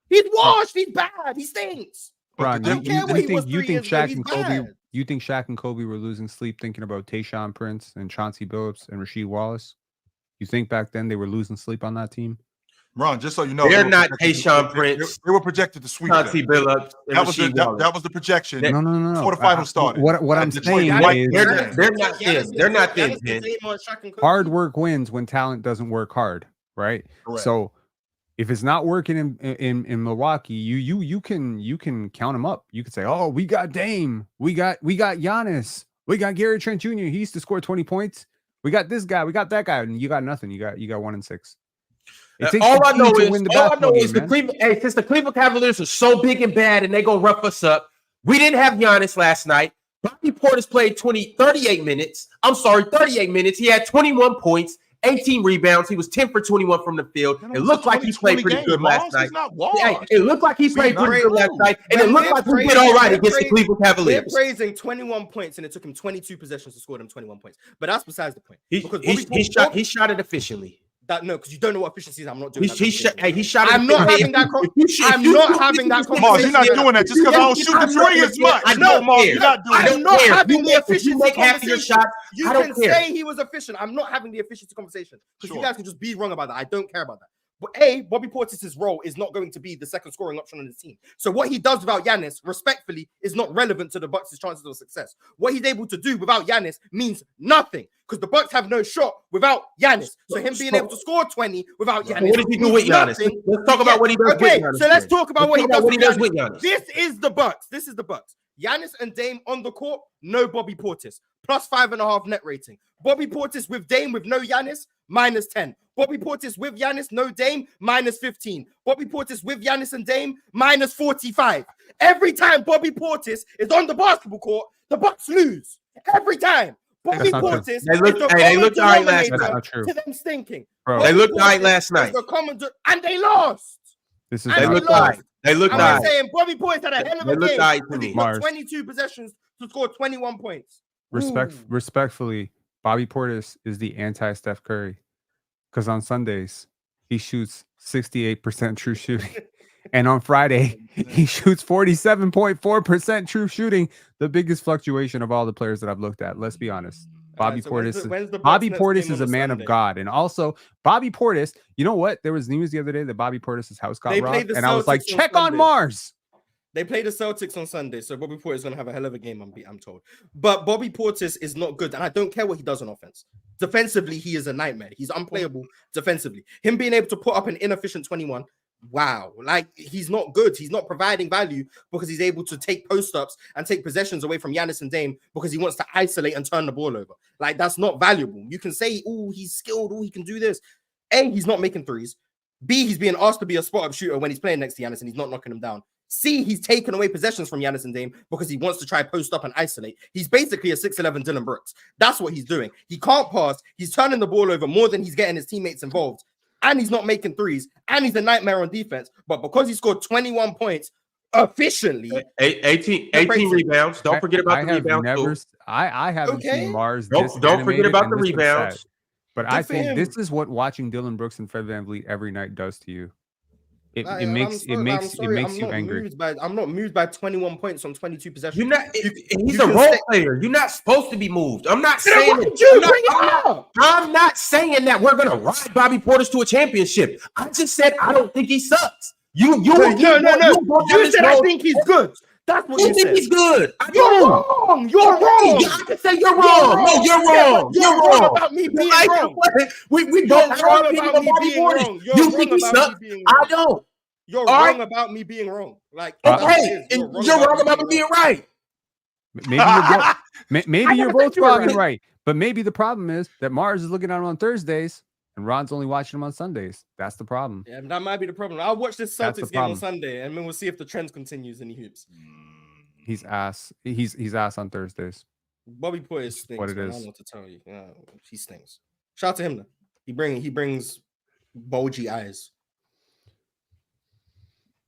he's washed. He's bad. He stinks. Ron, you think Shaq and Kobe were losing sleep thinking about Tayshaun Prince and Chauncey Billups and Rasheed Wallace? You think back then they were losing sleep on that team? Ron, just so you know, they're not Tayshaun Prince. They were projected to sweep Chauncey Billups. That was the projection. No. Before the final started. What I'm saying is they're not them. They're not them. Hard work wins when talent doesn't work hard, right? Correct. So if it's not working in Milwaukee, you can count them up. You can say, "Oh, we got Dame, we got Giannis, we got Gary Trent Jr. He used to score 20 points. We got this guy, we got that guy, and you got nothing. You got 1-6. All I know is the Cleveland. Hey, since the Cleveland Cavaliers are so big and bad, and they gonna rough us up. We didn't have Giannis last night. Bobby Portis played 38 minutes. He had 21 points. 18 rebounds. He was 10 for 21 from the field. It looked like he played pretty good last night. It looked like he played pretty good last night. And it looked like he did all right against the Cleveland Cavaliers. They're praising 21 points, and it took him 22 possessions to score them 21 points. But that's besides the point. He shot it efficiently. Because you don't know what efficiency is. I'm not doing that. He shot it. I'm not having that conversation. I'm not having that conversation. Mars, you're not doing that just because I don't shoot the three as much. I know, Mars, you're not doing that. I'm not having the efficiency conversation. You can say he was efficient. I'm not having the efficiency conversation. Because you guys can just be wrong about that. I don't care about that. But Bobby Portis' role is not going to be the second scoring option on his team. So what he does without Giannis, respectfully, is not relevant to the Bucks' chances of success. What he's able to do without Giannis means nothing. Because the Bucks have no shot without Giannis. So him being able to score 20 without Giannis. What does he do with Giannis? Let's talk about what he does with Giannis. So let's talk about what he does with Giannis. This is the Bucks. Giannis and Dame on the court, no Bobby Portis. Plus 5.5 net rating. Bobby Portis with Dame with no Giannis, minus 10. Bobby Portis with Giannis, no Dame, minus 15. Bobby Portis with Giannis and Dame, minus 45. Every time Bobby Portis is on the basketball court, the Bucks lose. Every time. Bobby not true. Portis. They looked all right last That's night. not true. To them stinking. Bro, Bobby They looked all right Portis last night. is the common and they lost. This is They not looked true. all right. They looked all I'm right. saying Bobby Portis had a hell of They a looked game. all right to Because he me. got Mars. 22 possessions to score 21 points. Respectfully, Bobby Portis is the anti-Steph Curry. Because on Sundays, he shoots 68% true shooting. And on Friday, he shoots 47.4% true shooting, the biggest fluctuation of all the players that I've looked at. Let's be honest. Bobby Portis is a man of God. And also, Bobby Portis, you know what? There was news the other day that Bobby Portis' house got robbed. And I was like, check on Mars. They play the Celtics on Sunday, so Bobby Portis is going to have a hell of a game, I'm told. But Bobby Portis is not good, and I don't care what he does on offense. Defensively, he is a nightmare. He's unplayable defensively. Him being able to put up an inefficient 21, wow. Like, he's not good. He's not providing value because he's able to take post-ups and take possessions away from Giannis and Dame because he wants to isolate and turn the ball over. Like, that's not valuable. You can say, oh, he's skilled, oh, he can do this. A, he's not making threes. B, he's being asked to be a spot-up shooter when he's playing next to Giannis and he's not knocking him down. C, he's taken away possessions from Giannis and Dame because he wants to try post up and isolate. He's basically a 6'11 Dylan Brooks. That's what he's doing. He can't pass. He's turning the ball over more than he's getting his teammates involved. And he's not making threes. And he's a nightmare on defense. But because he scored 21 points efficiently. 18 rebounds. Don't forget about the rebounds. I haven't seen Mars. Don't forget about the rebounds. But I think this is what watching Dylan Brooks and Fred VanVleet every night does to you. It makes you angry. I'm not moved by 21 points on 22 possessions. He's a role player. You're not supposed to be moved. I'm not saying I'm not saying that we're gonna ride Bobby Portis to a championship. I just said I don't think he sucks. No. You said I think he's good. That's what you think he's good. You're wrong. You're wrong. I can say you're wrong. No, you're wrong. You're wrong about me being wrong. We don't wrong about me being wrong. You think he sucks? I don't. You're wrong about me being wrong. Like, okay, you're wrong about me being right. Maybe you're both wrong and right. But maybe the problem is that Mars is looking at him on Thursdays and Ron's only watching him on Sundays. That's the problem. Yeah, that might be the problem. I'll watch this Celtics game on Sunday, and then we'll see if the trend continues in the hoops. He's ass. He's ass on Thursdays. Bobby Portis stinks. What it is. I don't know what to tell you. He stinks. Shout out to him though. He brings bulgy eyes.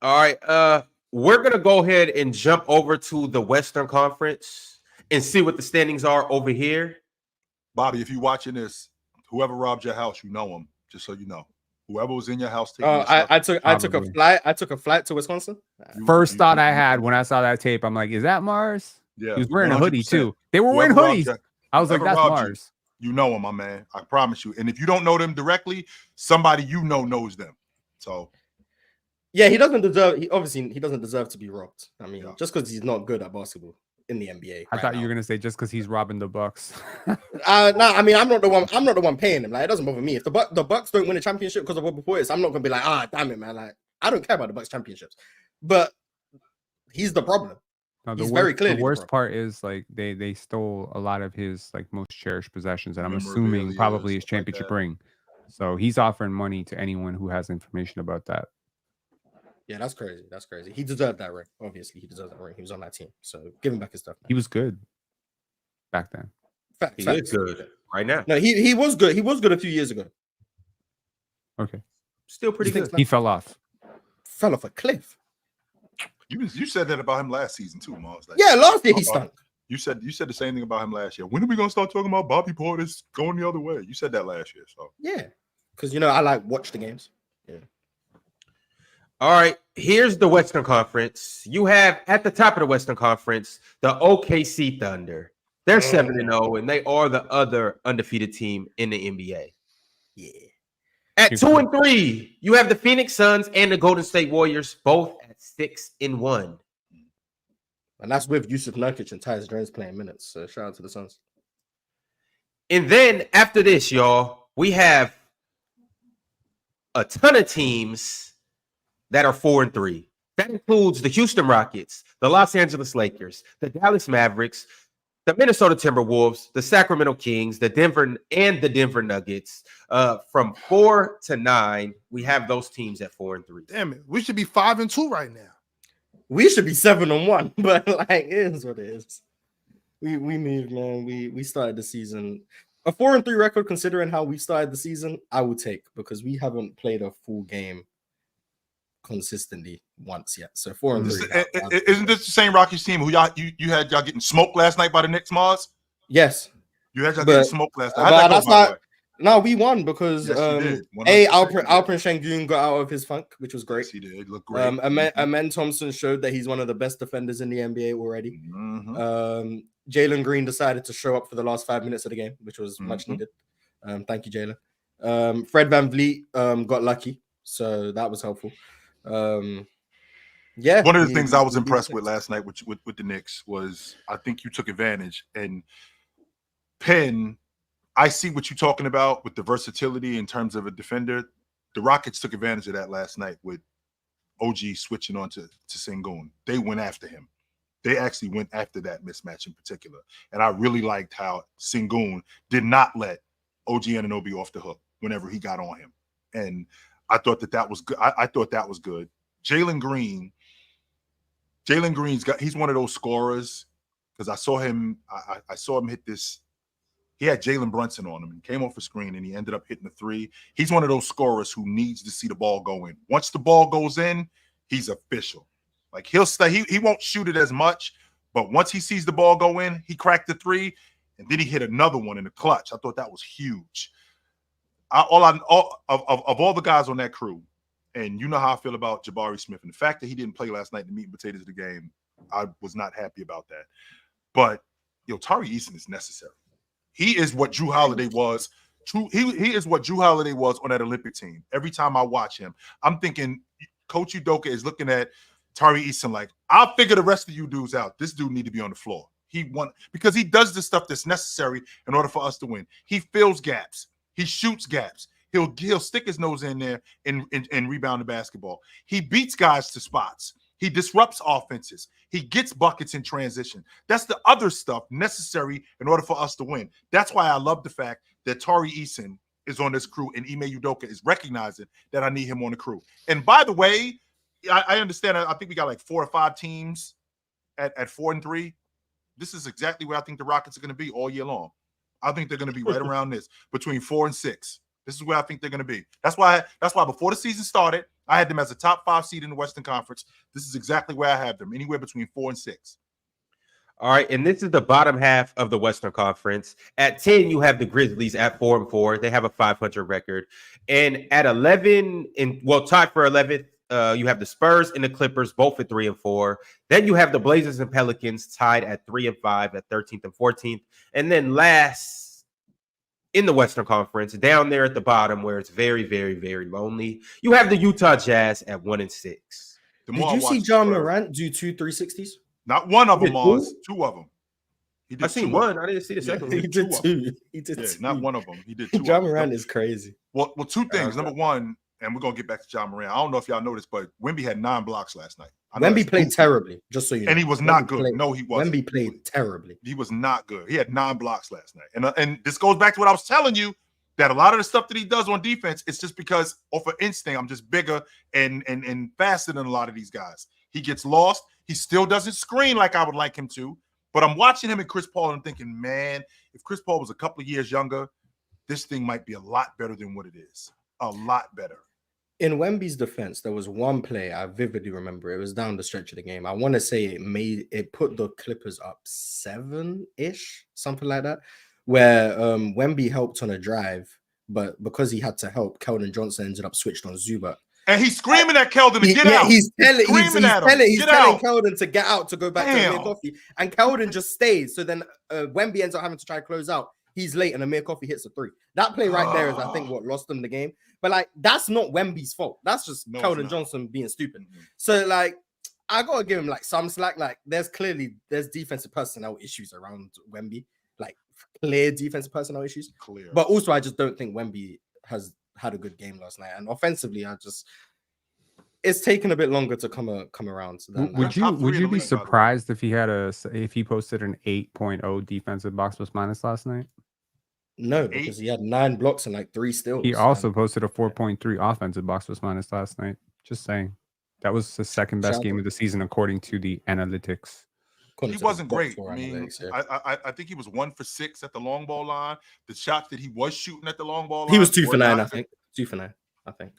All right. We're gonna go ahead and jump over to the Western Conference and see what the standings are over here. Bobby, if you're watching this, whoever robbed your house, you know him. Just so you know, whoever was in your house. I took a flight. I took a flight to Wisconsin. First thought I had when I saw that tape, I'm like, "Is that Mars?" Yeah, he was wearing a hoodie too. They were wearing hoodies. I was like, "That's Mars." You know him, my man. I promise you. And if you don't know them directly, somebody you know knows them. So. Yeah, he doesn't deserve. He doesn't deserve to be robbed. I mean, just because he's not good at basketball in the NBA. I thought you were gonna say just because he's robbing the Bucks. No, I mean, I'm not the one. I'm not the one paying him. Like, it doesn't bother me if the Bucks don't win a championship because of Bobby Portis. I'm not gonna be like, damn it, man. Like, I don't care about the Bucks championships, but he's the problem. No, he's very clearly the worst part is like they stole a lot of his like most cherished possessions, and I'm assuming probably his championship ring. So he's offering money to anyone who has information about that. Yeah, that's crazy. That's crazy. He deserved that ring. Obviously, he deserved that ring. He was on that team. So give him back his stuff. Man. He was good back then. He is good right now. No, he was good. He was good a few years ago. Okay. Still pretty good. He fell off. Fell off a cliff. You said that about him last season too, Mars. Like, yeah, last year he stunk. You said the same thing about him last year. When are we gonna start talking about Bobby Portis going the other way? You said that last year. So yeah, because I like watch the games. Yeah. All right, here's the Western Conference. You have at the top of the Western Conference the OKC Thunder. They're 7-0, and they are the other undefeated team in the NBA. Yeah. At 2-3, you have the Phoenix Suns and the Golden State Warriors, both at 6-1. And that's with Yusuf Nurkic and Tyus Jones playing minutes. So shout out to the Suns. And then after this, y'all, we have a ton of teams that are 4-3. That includes the Houston Rockets, the Los Angeles Lakers, the Dallas Mavericks, the Minnesota Timberwolves, the Sacramento Kings, the Denver Nuggets. From 4 to 9, we have those teams at 4-3. Damn it, we should be 5-2 right now. We should be 7-1, but like it is what it is. We moved, man. We started the season a 4-3 record. Considering how we started the season, I would take, because we haven't played a full game consistently once yet. So 4-3. Isn't this the same Rockies team who you had y'all getting smoked last night by the Knicks, Mars? Yes, you had y'all getting smoked last night. But that's not. No, we won because Alperen Şengün got out of his funk, which was great. Yes, he did. Looked great. Amen Thompson showed that he's one of the best defenders in the NBA already. Mm-hmm. Jalen Green decided to show up for the last 5 minutes of the game, which was much needed. Thank you, Jalen. Fred VanVleet got lucky, so that was helpful. Yeah. One of the things I was impressed with last night with the Knicks was I think you took advantage. And Penn, I see what you're talking about with the versatility in terms of a defender. The Rockets took advantage of that last night with OG switching on to Sengun. They went after him. They actually went after that mismatch in particular. And I really liked how Sengun did not let OG Anunoby off the hook whenever he got on him. And I thought that was good. I thought that was good. Jalen Green's he's one of those scorers, because I saw him hit this. He had Jalen Brunson on him and came off a screen and he ended up hitting the three. He's one of those scorers who needs to see the ball go in. Once the ball goes in, he's official. Like he'll stay, he won't shoot it as much, but once he sees the ball go in, he cracked the three and then he hit another one in the clutch. I thought that was huge. Of all the guys on that crew, and you know how I feel about Jabari Smith, and the fact that he didn't play last night in the meat and potatoes of the game, I was not happy about that. But Tari Eason is necessary. He is what Drew Holiday was. He is what Drew Holiday was on that Olympic team. Every time I watch him, I'm thinking Coach Udoka is looking at Tari Eason like, I'll figure the rest of you dudes out. This dude need to be on the floor. Because he does the stuff that's necessary in order for us to win. He fills gaps. He shoots gaps. He'll stick his nose in there and rebound the basketball. He beats guys to spots. He disrupts offenses. He gets buckets in transition. That's the other stuff necessary in order for us to win. That's why I love the fact that Tari Eason is on this crew and Ime Udoka is recognizing that I need him on the crew. And by the way, I understand. I think we got like 4 or 5 teams at 4-3. This is exactly where I think the Rockets are going to be all year long. I think they're going to be right around this, between 4 and 6. This is where I think they're going to be. That's why before the season started, I had them as a top 5 seed in the Western Conference. This is exactly where I have them, anywhere between 4 and 6. All right, and this is the bottom half of the Western Conference. At 10, you have the Grizzlies at 4-4. They have a 500 record. And at 11, tied for 11th, you have the Spurs and the Clippers, both at 3-4. Then you have the Blazers and Pelicans tied at 3-5 at 13th and 14th. And then last in the Western Conference, down there at the bottom where it's very, very, very lonely, you have the Utah Jazz at 1-6. Did you see John Morant do 2 360s? Not one of them, Mars. 2 of them. I seen one. I didn't see the second one. He did 2. He did 2. Not one of them. He did 2. John Morant is crazy. Well, 2 things. Number one, and we're gonna get back to John Morant. I don't know if y'all noticed, but Wemby had 9 blocks last night. Wemby played terribly, just so you know. And he was not good. No, he wasn't. Wemby played terribly. He was not good. He had 9 blocks last night. And this goes back to what I was telling you, that a lot of the stuff that he does on defense, it's just because off of instinct, I'm just bigger and faster than a lot of these guys. He gets lost. He still doesn't screen like I would like him to. But I'm watching him and Chris Paul, and I'm thinking, man, if Chris Paul was a couple of years younger, this thing might be a lot better than what it is. A lot better. In Wemby's defense, there was one play I vividly remember. It was down the stretch of the game. I want to say it put the Clippers up 7-ish, something like that, where Wemby helped on a drive, but because he had to help, Keldon Johnson ended up switched on Zubac. And he's screaming at Keldon to get out. He's telling Keldon to get out to go back to Amir Coffey, and Keldon just stays. So then Wemby ends up having to try to close out. He's late, and Amir Coffey hits a 3. That play right there is, I think, what lost them the game. But like, that's not Wemby's fault. That's just Keldon Johnson being stupid. Mm-hmm. So like, I gotta give him like some slack. Like, there's defensive personnel issues around Wemby, like clear defensive personnel issues. Clear. But also, I just don't think Wemby has had a good game last night. And offensively, it's taken a bit longer to come around. Would you be surprised if he posted an 8.0 defensive box plus minus last night? No, because he had 9 blocks and like 3 steals. He also posted a 4.3 offensive box plus minus last night. Just saying. That was the second best game of the season according to the analytics. he wasn't great. I mean, I think he was 1 for 6 at the long ball line. The shots that he was shooting at the long ball line, he was 2 for 9, I think. 2 for 9, I think.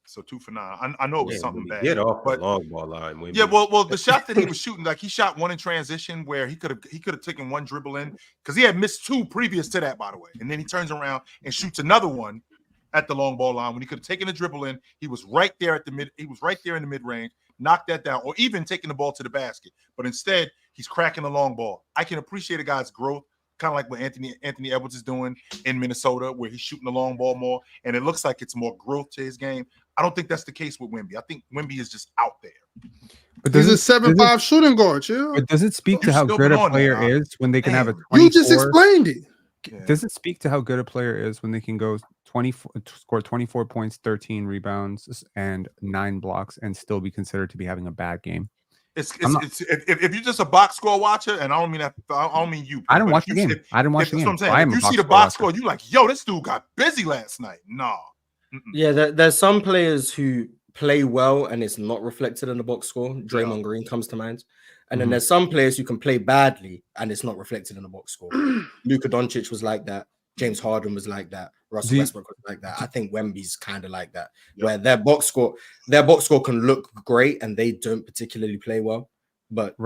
So 2 for 9. I know it was something bad. Get off the long ball line. Wemby. Yeah, well, the shots that he was shooting, like he shot one in transition where he could have taken one dribble in because he had missed 2 previous to that, by the way, and then he turns around and shoots another one at the long ball line when he could have taken a dribble in. He was right there at the mid. He was right there in the mid range, knocked that down, or even taking the ball to the basket. But instead, he's cracking the long ball. I can appreciate a guy's growth, kind of like what Anthony Edwards is doing in Minnesota, where he's shooting the long ball more, and it looks like it's more growth to his game. I don't think that's the case with Wemby. I think Wemby is just out there. But he's a 7'5" shooting guard, chill. But does it speak to how good a player is when they can have a 24? You just explained it. Yeah. Does it speak to how good a player is when they can go score 24 points, 13 rebounds, and 9 blocks, and still be considered to be having a bad game? If you're just a box score watcher, and I don't mean that, I don't mean you. I didn't watch the game. I didn't watch the game. That's what I'm saying. If you see the box score, you like, yo, this dude got busy last night. No. Yeah, there's some players who play well and it's not reflected in the box score. Draymond Green comes to mind. And then there's some players who can play badly and it's not reflected in the box score. Luka Doncic was like that. James Harden was like that. Russell Westbrook was like that. I think Wemby's kind of like that, where their box score can look great and they don't particularly play well. But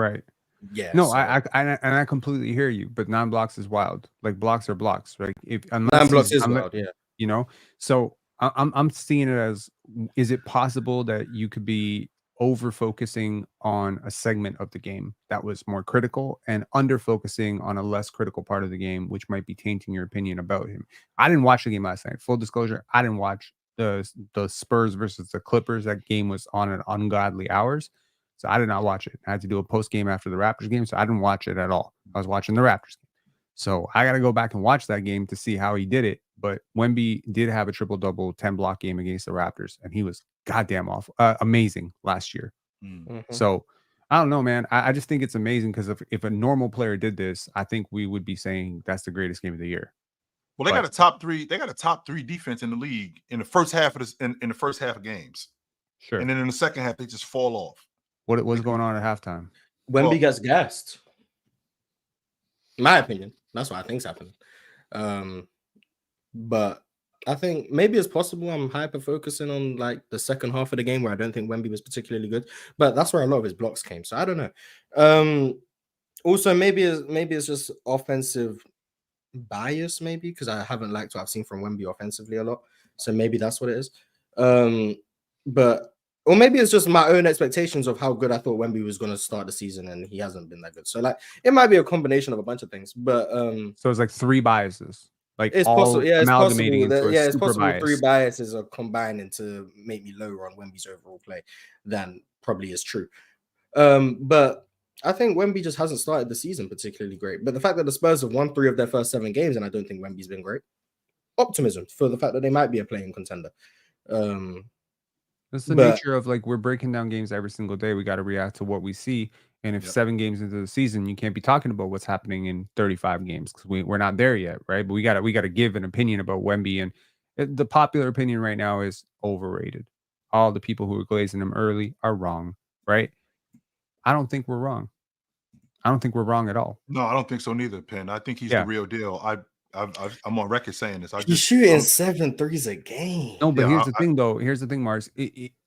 yeah, no, I completely hear you. But 9 blocks is wild. Like blocks are blocks, right? 9 blocks is wild, yeah. You know, so I'm seeing it as: is it possible that you could be over focusing on a segment of the game that was more critical and under focusing on a less critical part of the game, which might be tainting your opinion about him? I didn't watch the game last night. Full disclosure, I didn't watch the Spurs versus the Clippers. That game was on at ungodly hours, so I did not watch it. I had to do a post game after the Raptors game, so I didn't watch it at all. I was watching the Raptors game, so I got to go back and watch that game to see how he did it. But Wemby did have a triple-double, 10-block game against the Raptors, and he was goddamn amazing last year. So I don't know, man. I just think it's amazing because if a normal player did this, I think we would be saying that's the greatest game of the year. Well, they got a top 3. They got a top 3 defense in the league in the first half of this in the first half of games. Sure. And then in the second half, they just fall off. What was going on at halftime? Wemby gets gassed. In my opinion, that's what I think's happening. But I think maybe it's possible I'm hyper focusing on like the second half of the game where I don't think Wemby was particularly good, but that's where a lot of his blocks came. So I don't know. Also, maybe it's just offensive bias, maybe because I haven't liked what I've seen from Wemby offensively a lot. So maybe that's what it is. Or maybe it's just my own expectations of how good I thought Wemby was going to start the season, and he hasn't been that good. So like it might be a combination of a bunch of things. But so it's like 3 biases. Like it's possible, it's possible. It's possible bias. 3 biases are combining to make me lower on Wemby's overall play than probably is true. But I think Wemby just hasn't started the season particularly great. But the fact that the Spurs have won 3 of their first 7 games, and I don't think Wemby's been great. Optimism for the fact that they might be a playing contender. That's the nature of like we're breaking down games every single day. We got to react to what we see. And if 7 games into the season, you can't be talking about what's happening in 35 games because we're not there yet, right? But we got to give an opinion about Wemby, and the popular opinion right now is overrated. All the people who are glazing him early are wrong, right? I don't think we're wrong. I don't think we're wrong at all. No, I don't think so neither, Penn. I think he's the real deal. I'm on record saying this. He's shooting 7 threes a game. No, but here's the thing, though. Here's the thing, Mars.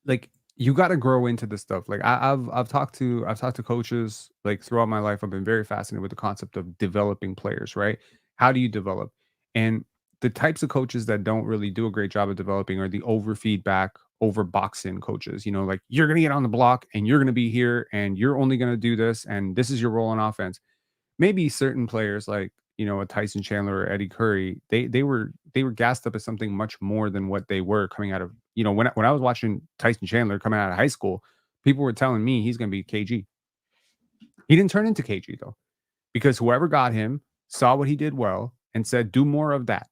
Like you got to grow into this stuff. Like I've talked to coaches like throughout my life. I've been very fascinated with the concept of developing players, right? How do you develop? And the types of coaches that don't really do a great job of developing are the over feedback, over boxing coaches. You know, like you're gonna get on the block and you're gonna be here and you're only gonna do this and this is your role on offense. Maybe certain players like a Tyson Chandler or Eddie Curry, they were gassed up as something much more than what they were coming out of. When I was watching Tyson Chandler coming out of high school, people were telling me he's going to be KG. He didn't turn into KG though, because whoever got him saw what he did well and said, do more of that.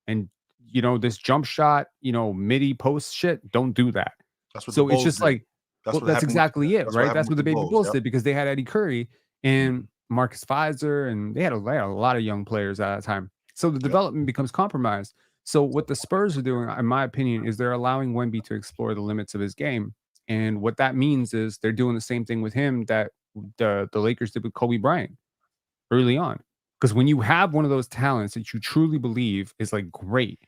And this jump shot, midi post shit, don't do that. That's what so it's just did. Like, that's exactly it, right? That's what the Baby Bulls did because they had Eddie Curry and Marcus Fizer, and they had a lot of young players at that time. So the development becomes compromised. So what the Spurs are doing, in my opinion, is they're allowing Wemby to explore the limits of his game. And what that means is they're doing the same thing with him that the Lakers did with Kobe Bryant early on. Because when you have one of those talents that you truly believe is like great,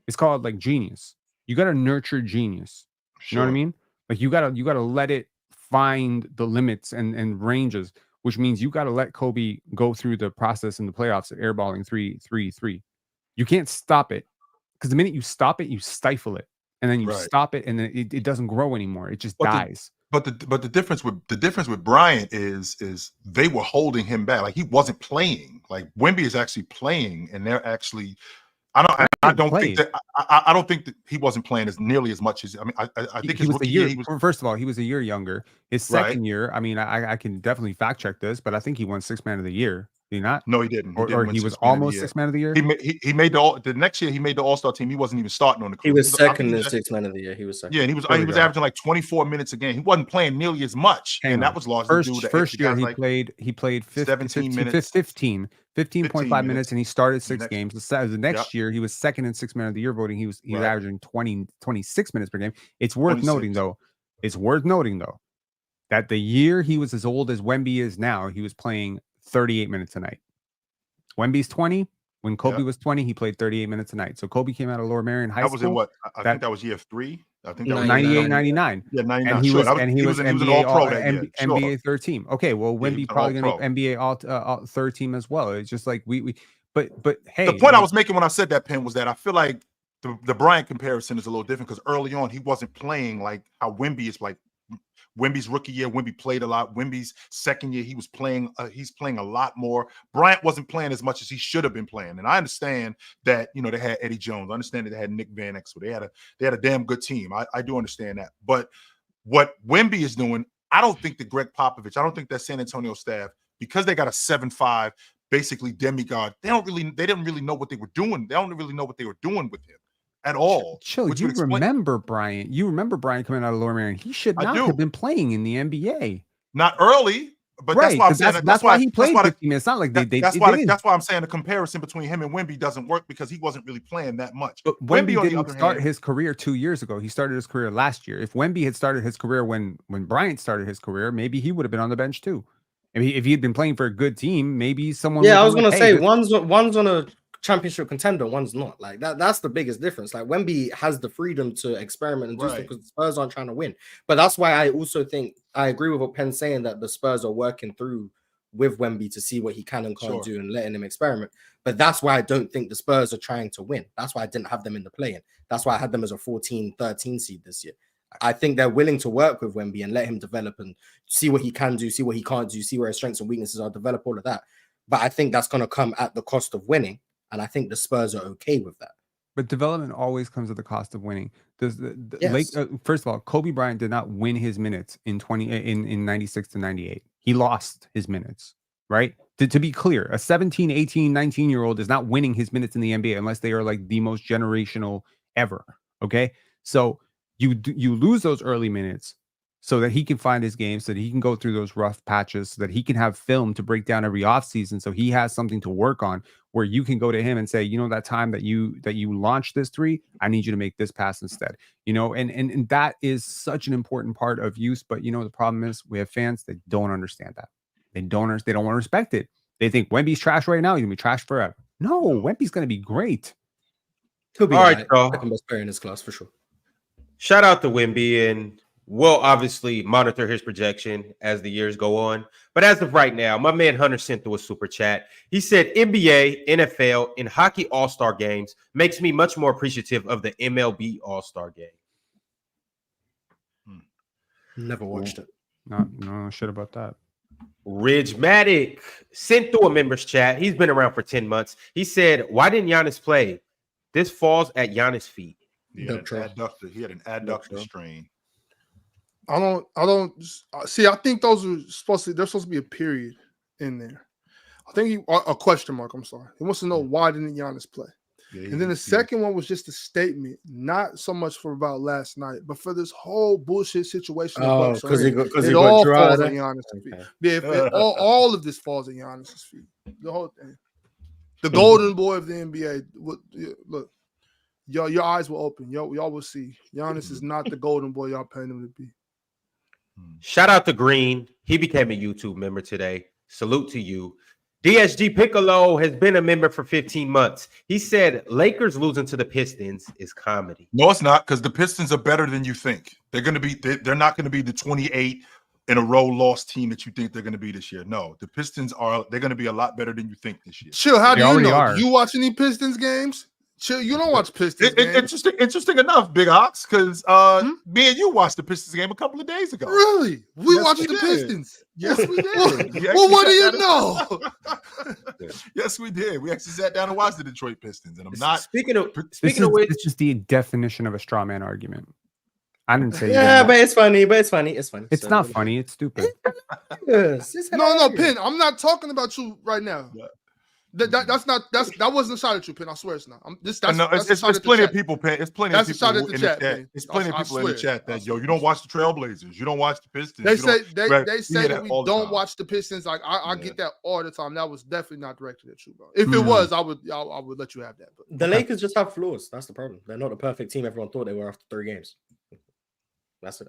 it's called like genius. You got to nurture genius. You know what I mean? Like you gotta let it find the limits and ranges, which means you gotta let Kobe go through the process in the playoffs of airballing 3-3-3. You can't stop it, because the minute you stop it, you stifle it, and then you stop it, and then it doesn't grow anymore. It just dies. But the difference with Bryant is they were holding him back. Like he wasn't playing. Like Wemby is actually playing, and they're actually. I don't think that he wasn't playing as nearly as much as I think he was a year. First of all, he was a year younger. His second year, I mean, I can definitely fact check this, but I think he won Sixth Man of the Year. Did he not? No, he didn't. Or he was almost Sixth Man of the Year. He made the next year. He made the All-Star team. He wasn't even starting on the court. He was second in Sixth Man of the Year. He was second. Yeah, and he was averaging like 24 minutes a game. He wasn't playing nearly as much, and that was largely due to first year he played 17 minutes, 15.5 minutes, and he started 6 games. The next year he was second in Sixth Man of the Year voting. He was averaging 26 minutes per game. It's worth noting though that the year he was as old as Wemby is now, he was playing 38 minutes a night. Wemby's 20. When Kobe was 20, he played 38 minutes a night. So Kobe came out of Lower Merion High School. That was in what? I think that was year 3. I think that was 98, 99. Yeah, 99. And he was an all-pro that year. NBA third team. Okay, well, Wemby probably going to be NBA all third team as well. It's just like but hey. The point I was making when I said that, Penn, was that I feel like the Bryant comparison is a little different because early on he wasn't playing like how Wemby is. Like Wemby's rookie year, Wemby played a lot. Wemby's second year, he was playing. He's playing a lot more. Bryant wasn't playing as much as he should have been playing. And I understand that they had Eddie Jones. I understand that they had Nick Van Exel. They had a damn good team. I do understand that. But what Wemby is doing, I don't think that Greg Popovich, I don't think that San Antonio staff, because they got a 7'5", basically demigod, they didn't really know what they were doing. They don't really know what they were doing with him at all. Chill. You remember Bryant. You remember Bryant coming out of Lower Merion. He should not have been playing in the NBA. Not early, but that's why I'm saying that's why he played 15 minutes. It's not like that's why I'm saying the comparison between him and Wemby doesn't work because he wasn't really playing that much. But Wemby didn't start his career 2 years ago. He started his career last year. If Wemby had started his career when Bryant started his career, maybe he would have been on the bench too. I mean, if he had been playing for a good team, maybe someone. Yeah, I was gonna say one's on a championship contender, one's not. Like that's the biggest difference. Like Wemby has the freedom to experiment and do stuff because the Spurs aren't trying to win. But that's why I also think I agree with what Penn's saying, that the Spurs are working through with Wemby to see what he can and can't do and letting him experiment. But that's why I don't think the Spurs are trying to win. That's why I didn't have them in the play-in. That's why I had them as a 14-13 seed this year. I think they're willing to work with Wemby and let him develop and see what he can do, see what he can't do, see where his strengths and weaknesses are, develop all of that. But I think that's going to come at the cost of winning. And I think the Spurs are okay with that. But development always comes at the cost of winning. First of all, Kobe Bryant did not win his minutes in 96 to 98. He lost his minutes, right? To be clear, a 17, 18, 19-year-old is not winning his minutes in the NBA unless they are like the most generational ever. Okay, so you lose those early minutes so that he can find his game, so that he can go through those rough patches, so that he can have film to break down every offseason, so he has something to work on where you can go to him and say, that time that you launched this three, I need you to make this pass instead. And that is such an important part of youth. But the problem is we have fans that don't understand that. They don't want to respect it. They think Wemby's trash right now, he's gonna be trash forever. No, Wemby's gonna be great. He'll be all right. Second best player in his class for sure. Shout out to Wemby, and we'll obviously monitor his projection as the years go on. But as of right now, my man Hunter sent through a super chat. He said, NBA, NFL, and hockey all-star games makes me much more appreciative of the MLB all-star game. Never watched it. No shit about that. Ridge-matic sent through a members chat. He's been around for 10 months. He said, why didn't Giannis play? This falls at Giannis' feet. He had an adductor strain. I don't see. I think those are supposed to be a period in there. I think a question mark. I'm sorry. He wants to know why didn't Giannis play? Yeah, and then the second one was just a statement, not so much for about last night, but for this whole bullshit situation. Oh, because it all falls at Giannis' feet. Yeah, all of this falls at Giannis' feet. The whole thing. The golden boy of the NBA. Look, your eyes will open. Y'all will see. Giannis is not the golden boy y'all paying him to be. Shout out to Green. He became a YouTube member today. Salute to you. DSG Piccolo has been a member for 15 months. He said Lakers losing to the Pistons is comedy. No, it's not, because the Pistons are better than you think. They're not going to be the 28 in a row lost team that you think they're going to be this year. No, the Pistons they're going to be a lot better than you think this year. Chill, how do you know? Do you watch any Pistons games? Chill, you don't watch Pistons games. Interesting enough, Big Ox, because me and you watched the Pistons game a couple of days ago. Really? We watched the Pistons. Yes, we did. Well, what do you know? Yes, we did. We actually sat down and watched the Detroit Pistons, and I'm not speaking of which, this is the definition of a straw man argument. I didn't say but it's funny. It's so, not funny. It's stupid. No, Pin. I'm not talking about you right now. Yeah. That wasn't a shot at you, Pin. I swear it's not. It's plenty of people, Pin. It's plenty of people in the chat. It's plenty of people in the chat that you don't watch the Trailblazers, you don't watch the Pistons. They say that we don't watch the Pistons. Like I get that all the time. That was definitely not directed at you, bro. If it was, I would let you have that. But the Lakers just have flaws. That's the problem. They're not the perfect team everyone thought they were after 3 games. That's it.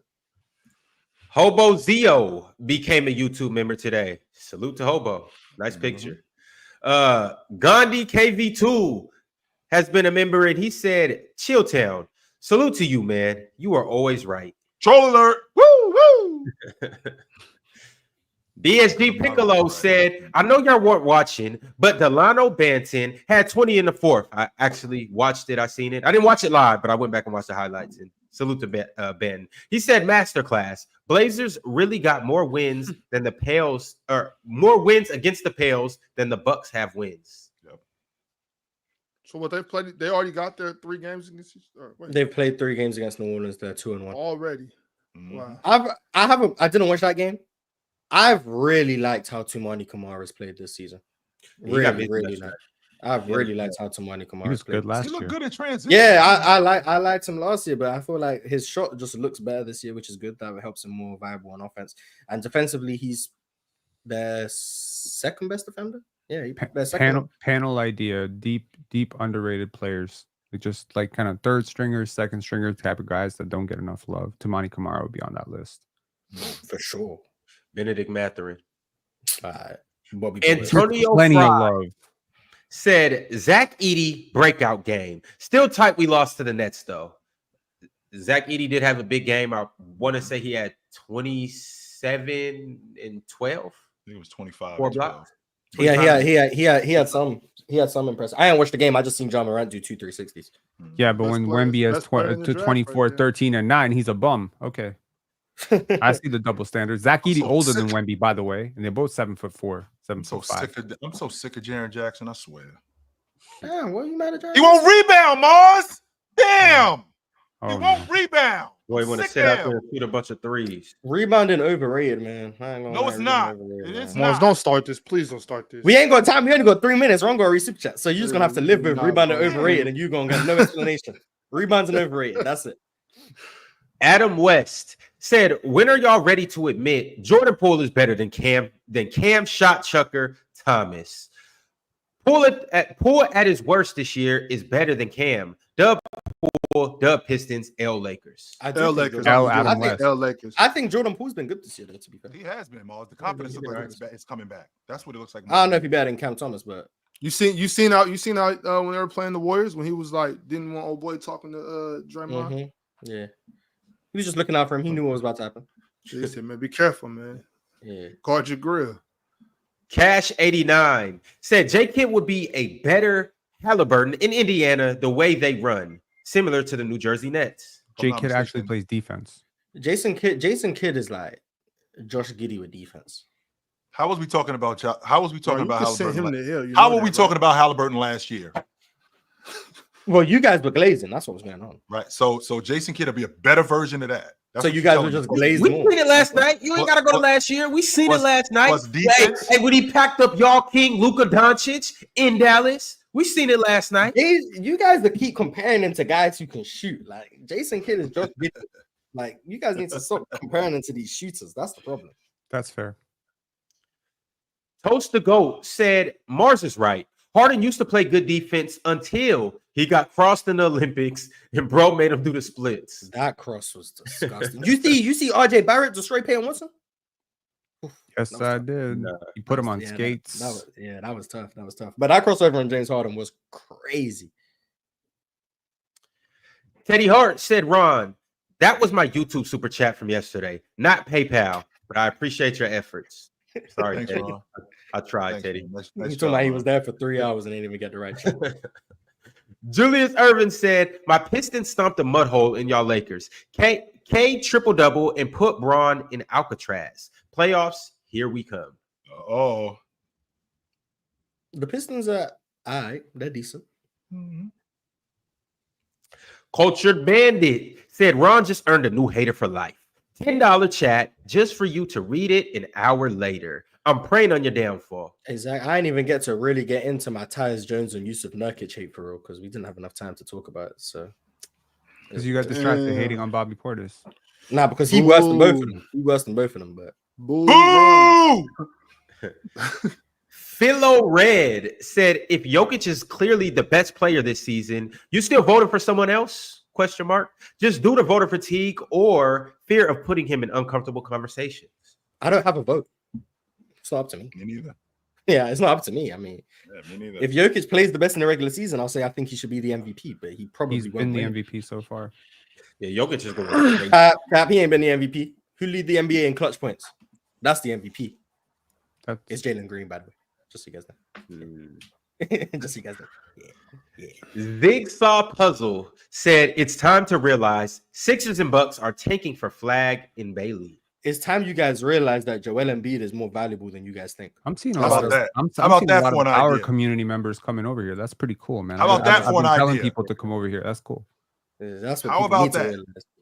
Hobo Zio became a YouTube member today. Salute to Hobo. Nice picture. Gandhi KV2 has been a member, and he said, Chilltown, salute to you, man. You are always right. Troll alert. Woo, woo. DSG Piccolo said, I know y'all weren't watching, but Delano Banton had 20 in the fourth. I actually watched it. I seen it. I didn't watch it live, but I went back and watched the highlights. And salute to Ben. He said, masterclass. Blazers really got more wins than the Pales, or more wins against the Pales than the Bucks have wins. Yep. So what they've played, they already got their 3 games against. They've played 3 games against New Orleans. They're 2-1 already. Wow. I didn't watch that game. I've really liked how Tumani Kamara's played this season. Really liked. I've really liked how Tumani Kamara. He was good last year. He looked good at transition. Yeah, I liked him last year, but I feel like his shot just looks better this year, which is good. That helps him more viable on offense. And defensively, he's their second best defender. Yeah, panel idea. Deep underrated players. Just like kind of third stringers, second stringers type of guys that don't get enough love. Tumani Kamara would be on that list for sure. Benedict Mathurin. Antonio Plenty of love. Said Zach Edey breakout game. Still tight. We lost to the Nets though. Zach Edey did have a big game. I want to say he had 27 and 12. I think it was 25. 4 blocks. Yeah, he had some impressive. I didn't watch the game. I just seen John Morant do 2 360s. Yeah, but when Wemby has 24, 13, and 9, he's a bum. Okay. I see the double standard. Zach Edey older than Wemby, by the way, and they're both 7'4", 7'5". I'm so sick of Jaren Jackson. I swear. Damn, what are you mad at? He won't rebound, Mars. Damn. He won't rebound. Boy, you want to sit out there and shoot a bunch of threes. Rebounding overrated, man. No, it's not. It's Mars, don't start this. Please don't start this. We ain't got time. We only got 3 minutes. We're gonna read super chat. So you're just gonna have to live with rebounding overrated, and you're gonna get no explanation. Rebounding overrated. That's it. Adam West said, when are y'all ready to admit Jordan Poole is better than Cam shot chucker Thomas? Poole at his worst this year is better than Cam. Dub Poole, Dub Pistons, L Lakers. L Lakers. L Lakers. I think Jordan Poole's been good this year, though, to be fair. He has been, Mars. The confidence looks like it's coming back. That's what it looks like. I don't know if he's better than Cam Thomas, but you seen how when they were playing the Warriors when he was like didn't want old boy talking to Draymond. Mm-hmm. Yeah. He was just looking out for him. He knew what was about to happen. He said, man, be careful, man. Yeah. Guard your grill. Cash 89 said J Kidd would be a better Halliburton in Indiana the way they run, similar to the New Jersey Nets. J Kidd actually plays defense. Jason Kidd is like Josh Giddey with defense. How was we talking about Halliburton? How were we talking about Halliburton last year? Well, you guys were glazing. That's what was going on. Right. So Jason Kidd will be a better version of that. That's so you guys were just glazing. We seen it last night. You ain't got to go to last year. We seen it last night. Hey, when he packed up y'all King Luka Doncic in Dallas, we seen it last night. You guys that keep comparing him to guys who can shoot. Like Jason Kidd is just like you guys need to stop comparing him to these shooters. That's the problem. That's fair. Toast the GOAT said Mars is right. Harden used to play good defense until he got crossed in the Olympics and bro made him do the splits. That cross was disgusting. you see RJ Barrett destroy Peyton Watson? Yes, I did. You put him on skates. That was tough. That was tough. But that crossover on James Harden was crazy. Teddy Hart said, Ron, that was my YouTube super chat from yesterday, not PayPal, but I appreciate your efforts. Sorry, Thanks, Teddy. Ron. I tried, Thanks, Teddy. He told me he was there for 3 hours and didn't even get the right shit. Julius Irvin said, my Pistons stomped a mud hole in y'all Lakers. K triple-double and put Braun in Alcatraz. Playoffs, here we come. Oh. The Pistons are all right. They're decent. Mm-hmm. Cultured Bandit said, Ron just earned a new hater for life. $10 chat just for you to read it an hour later. I'm praying on your downfall. Exactly. I didn't even get to really get into my Tyus Jones and Yusuf Nurkic hate for real because we didn't have enough time to talk about it. So because you got distracted hating on Bobby Portis. Nah, because he worse than both of them. He worse than both of them, but Boo! Philo Red said, if Jokic is clearly the best player this season, you still voting for someone else? Question mark. Just due to voter fatigue or fear of putting him in uncomfortable conversations. I don't have a vote. It's not up to me. Me neither. Yeah, it's not up to me. I mean, me neither. if Jokic plays the best in the regular season, I'll say I think he should be the MVP, but he probably He's been the MVP so far. Yeah, Jokic is going to Cap, he ain't been the MVP. Who lead the NBA in clutch points? That's the MVP. It's Jalen Green, by the way. Just so you guys know. Just so you guys know. Yeah. Zigsaw Puzzle said it's time to realize Sixers and Bucks are tanking for Flag in Bailey. It's time you guys realize that Joel Embiid is more valuable than you guys think. I'm seeing a How lot about of that? I'm How about seeing that a lot for of an our idea? community members coming over here. That's pretty cool, man. How about that for an I've been telling idea? people to come over here. That's cool. That's what How people about need to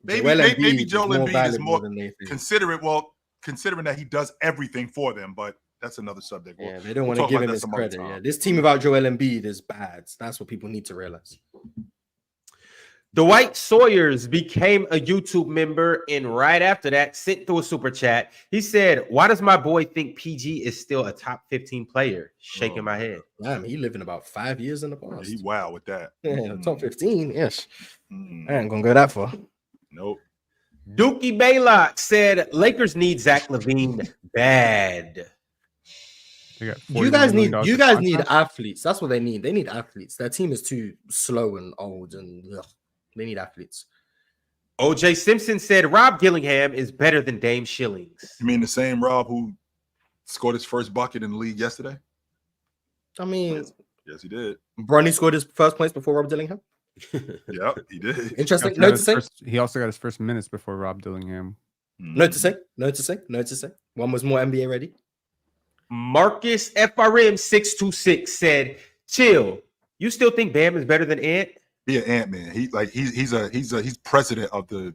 that? realize. Maybe Joel Embiid is valuable more than they think. considering that he does everything for them, but that's another subject. Yeah, they don't want to give him his credit. Yeah, this team without Joel Embiid is bad. That's what people need to realize. Dwight Sawyers became a YouTube member, and right after that, sent through a super chat. He said, "Why does my boy think PG is still a top 15 player?" Shaking my head. Damn, he living about 5 years in the past. He wow with that. Yeah, top 15. Yes, I ain't gonna go that far. Nope. Dookie Baylock said, "Lakers need Zach LaVine bad." You guys need athletes. That's what they need. They need athletes. Their team is too slow and old, and they need athletes. OJ Simpson said Rob Gillingham is better than Dame Shillings. You mean the same Rob who scored his first bucket in the league yesterday? I mean, yes, he did. Bronny scored his first points before Rob Dillingham. Yep, he did. Interesting. Note to say. He also got his first minutes before Rob Dillingham. Note to say. One was more NBA ready. Marcus FRM 626 said, "Chill. You still think Bam is better than Ant?" Yeah, Ant-Man. He's president of the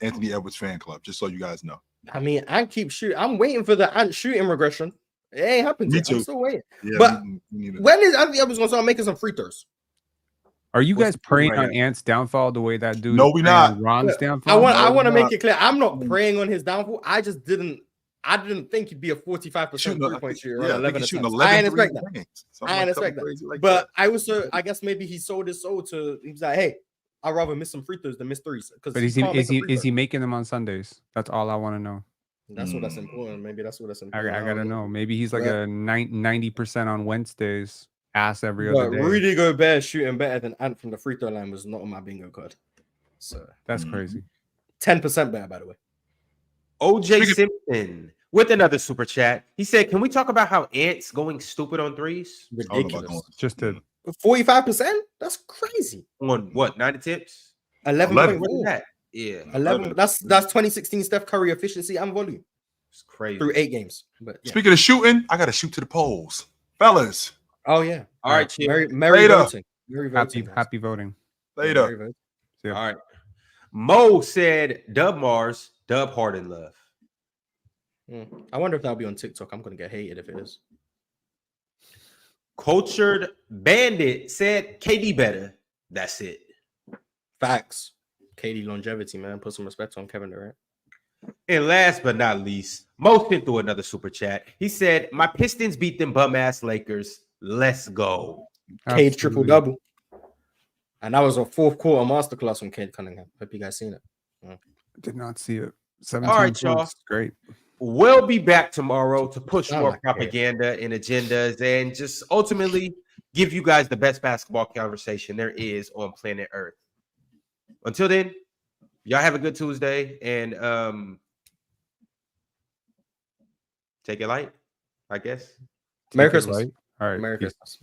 Anthony Edwards fan club, just so you guys know. I mean, Ant keeps shooting. I'm waiting for the Ant shooting regression. It ain't happened Me yet. too. I'm still waiting. Yeah, but me when is Anthony Edwards gonna start making some free throws? Are you guys praying on Ant's downfall the way that dude? No, we not. Ron's downfall. I want to make it clear. I'm not praying on his downfall. I didn't think he'd be a 45% three-point shooter on 11 attempts. I didn't expect that. I didn't expect that. But I guess maybe he sold his soul to. He was like, "Hey, I'd rather miss some free throws than miss threes." But is he making them on Sundays? That's all I want to know. That's what that's important. Maybe that's what that's important. I gotta know. Maybe he's like a 90% on Wednesdays. Ass every other day. Rudy Gobert shooting better than Ant from the free throw line was not on my bingo card. So that's crazy. 10% better, by the way. OJ Simpson with another super chat. He said, "Can we talk about how Ant's going stupid on threes? Ridiculous. Just to 45%? That's crazy. On what? 9 attempts? 11. What is that? Yeah, 11. That's 2016 Steph Curry efficiency and volume. It's crazy through 8 games. But speaking of shooting, I got to shoot to the polls, fellas. Oh yeah. All right, chill. Merry voting. Happy voting. Later. All right. Mo said, "Dub Mars, Dub Harden love." I wonder if that'll be on TikTok. I'm gonna get hated if it is. Cultured Bandit said, "KD better." That's it. Facts. KD longevity, man. Put some respect on Kevin Durant. And last but not least, Mo sent through another super chat. He said, "My Pistons beat them bum ass Lakers. Let's go." Cade triple-double. And that was a fourth quarter masterclass from Cade Cunningham. Hope you guys seen it. Did not see it. 17 All right, points. y'all. Great. We'll be back tomorrow to push I more like propaganda and agendas and just ultimately give you guys the best basketball conversation there is on planet Earth. Until then, y'all have a good Tuesday and take it light, I guess. Merry Christmas. All right. Merry Peace. Christmas.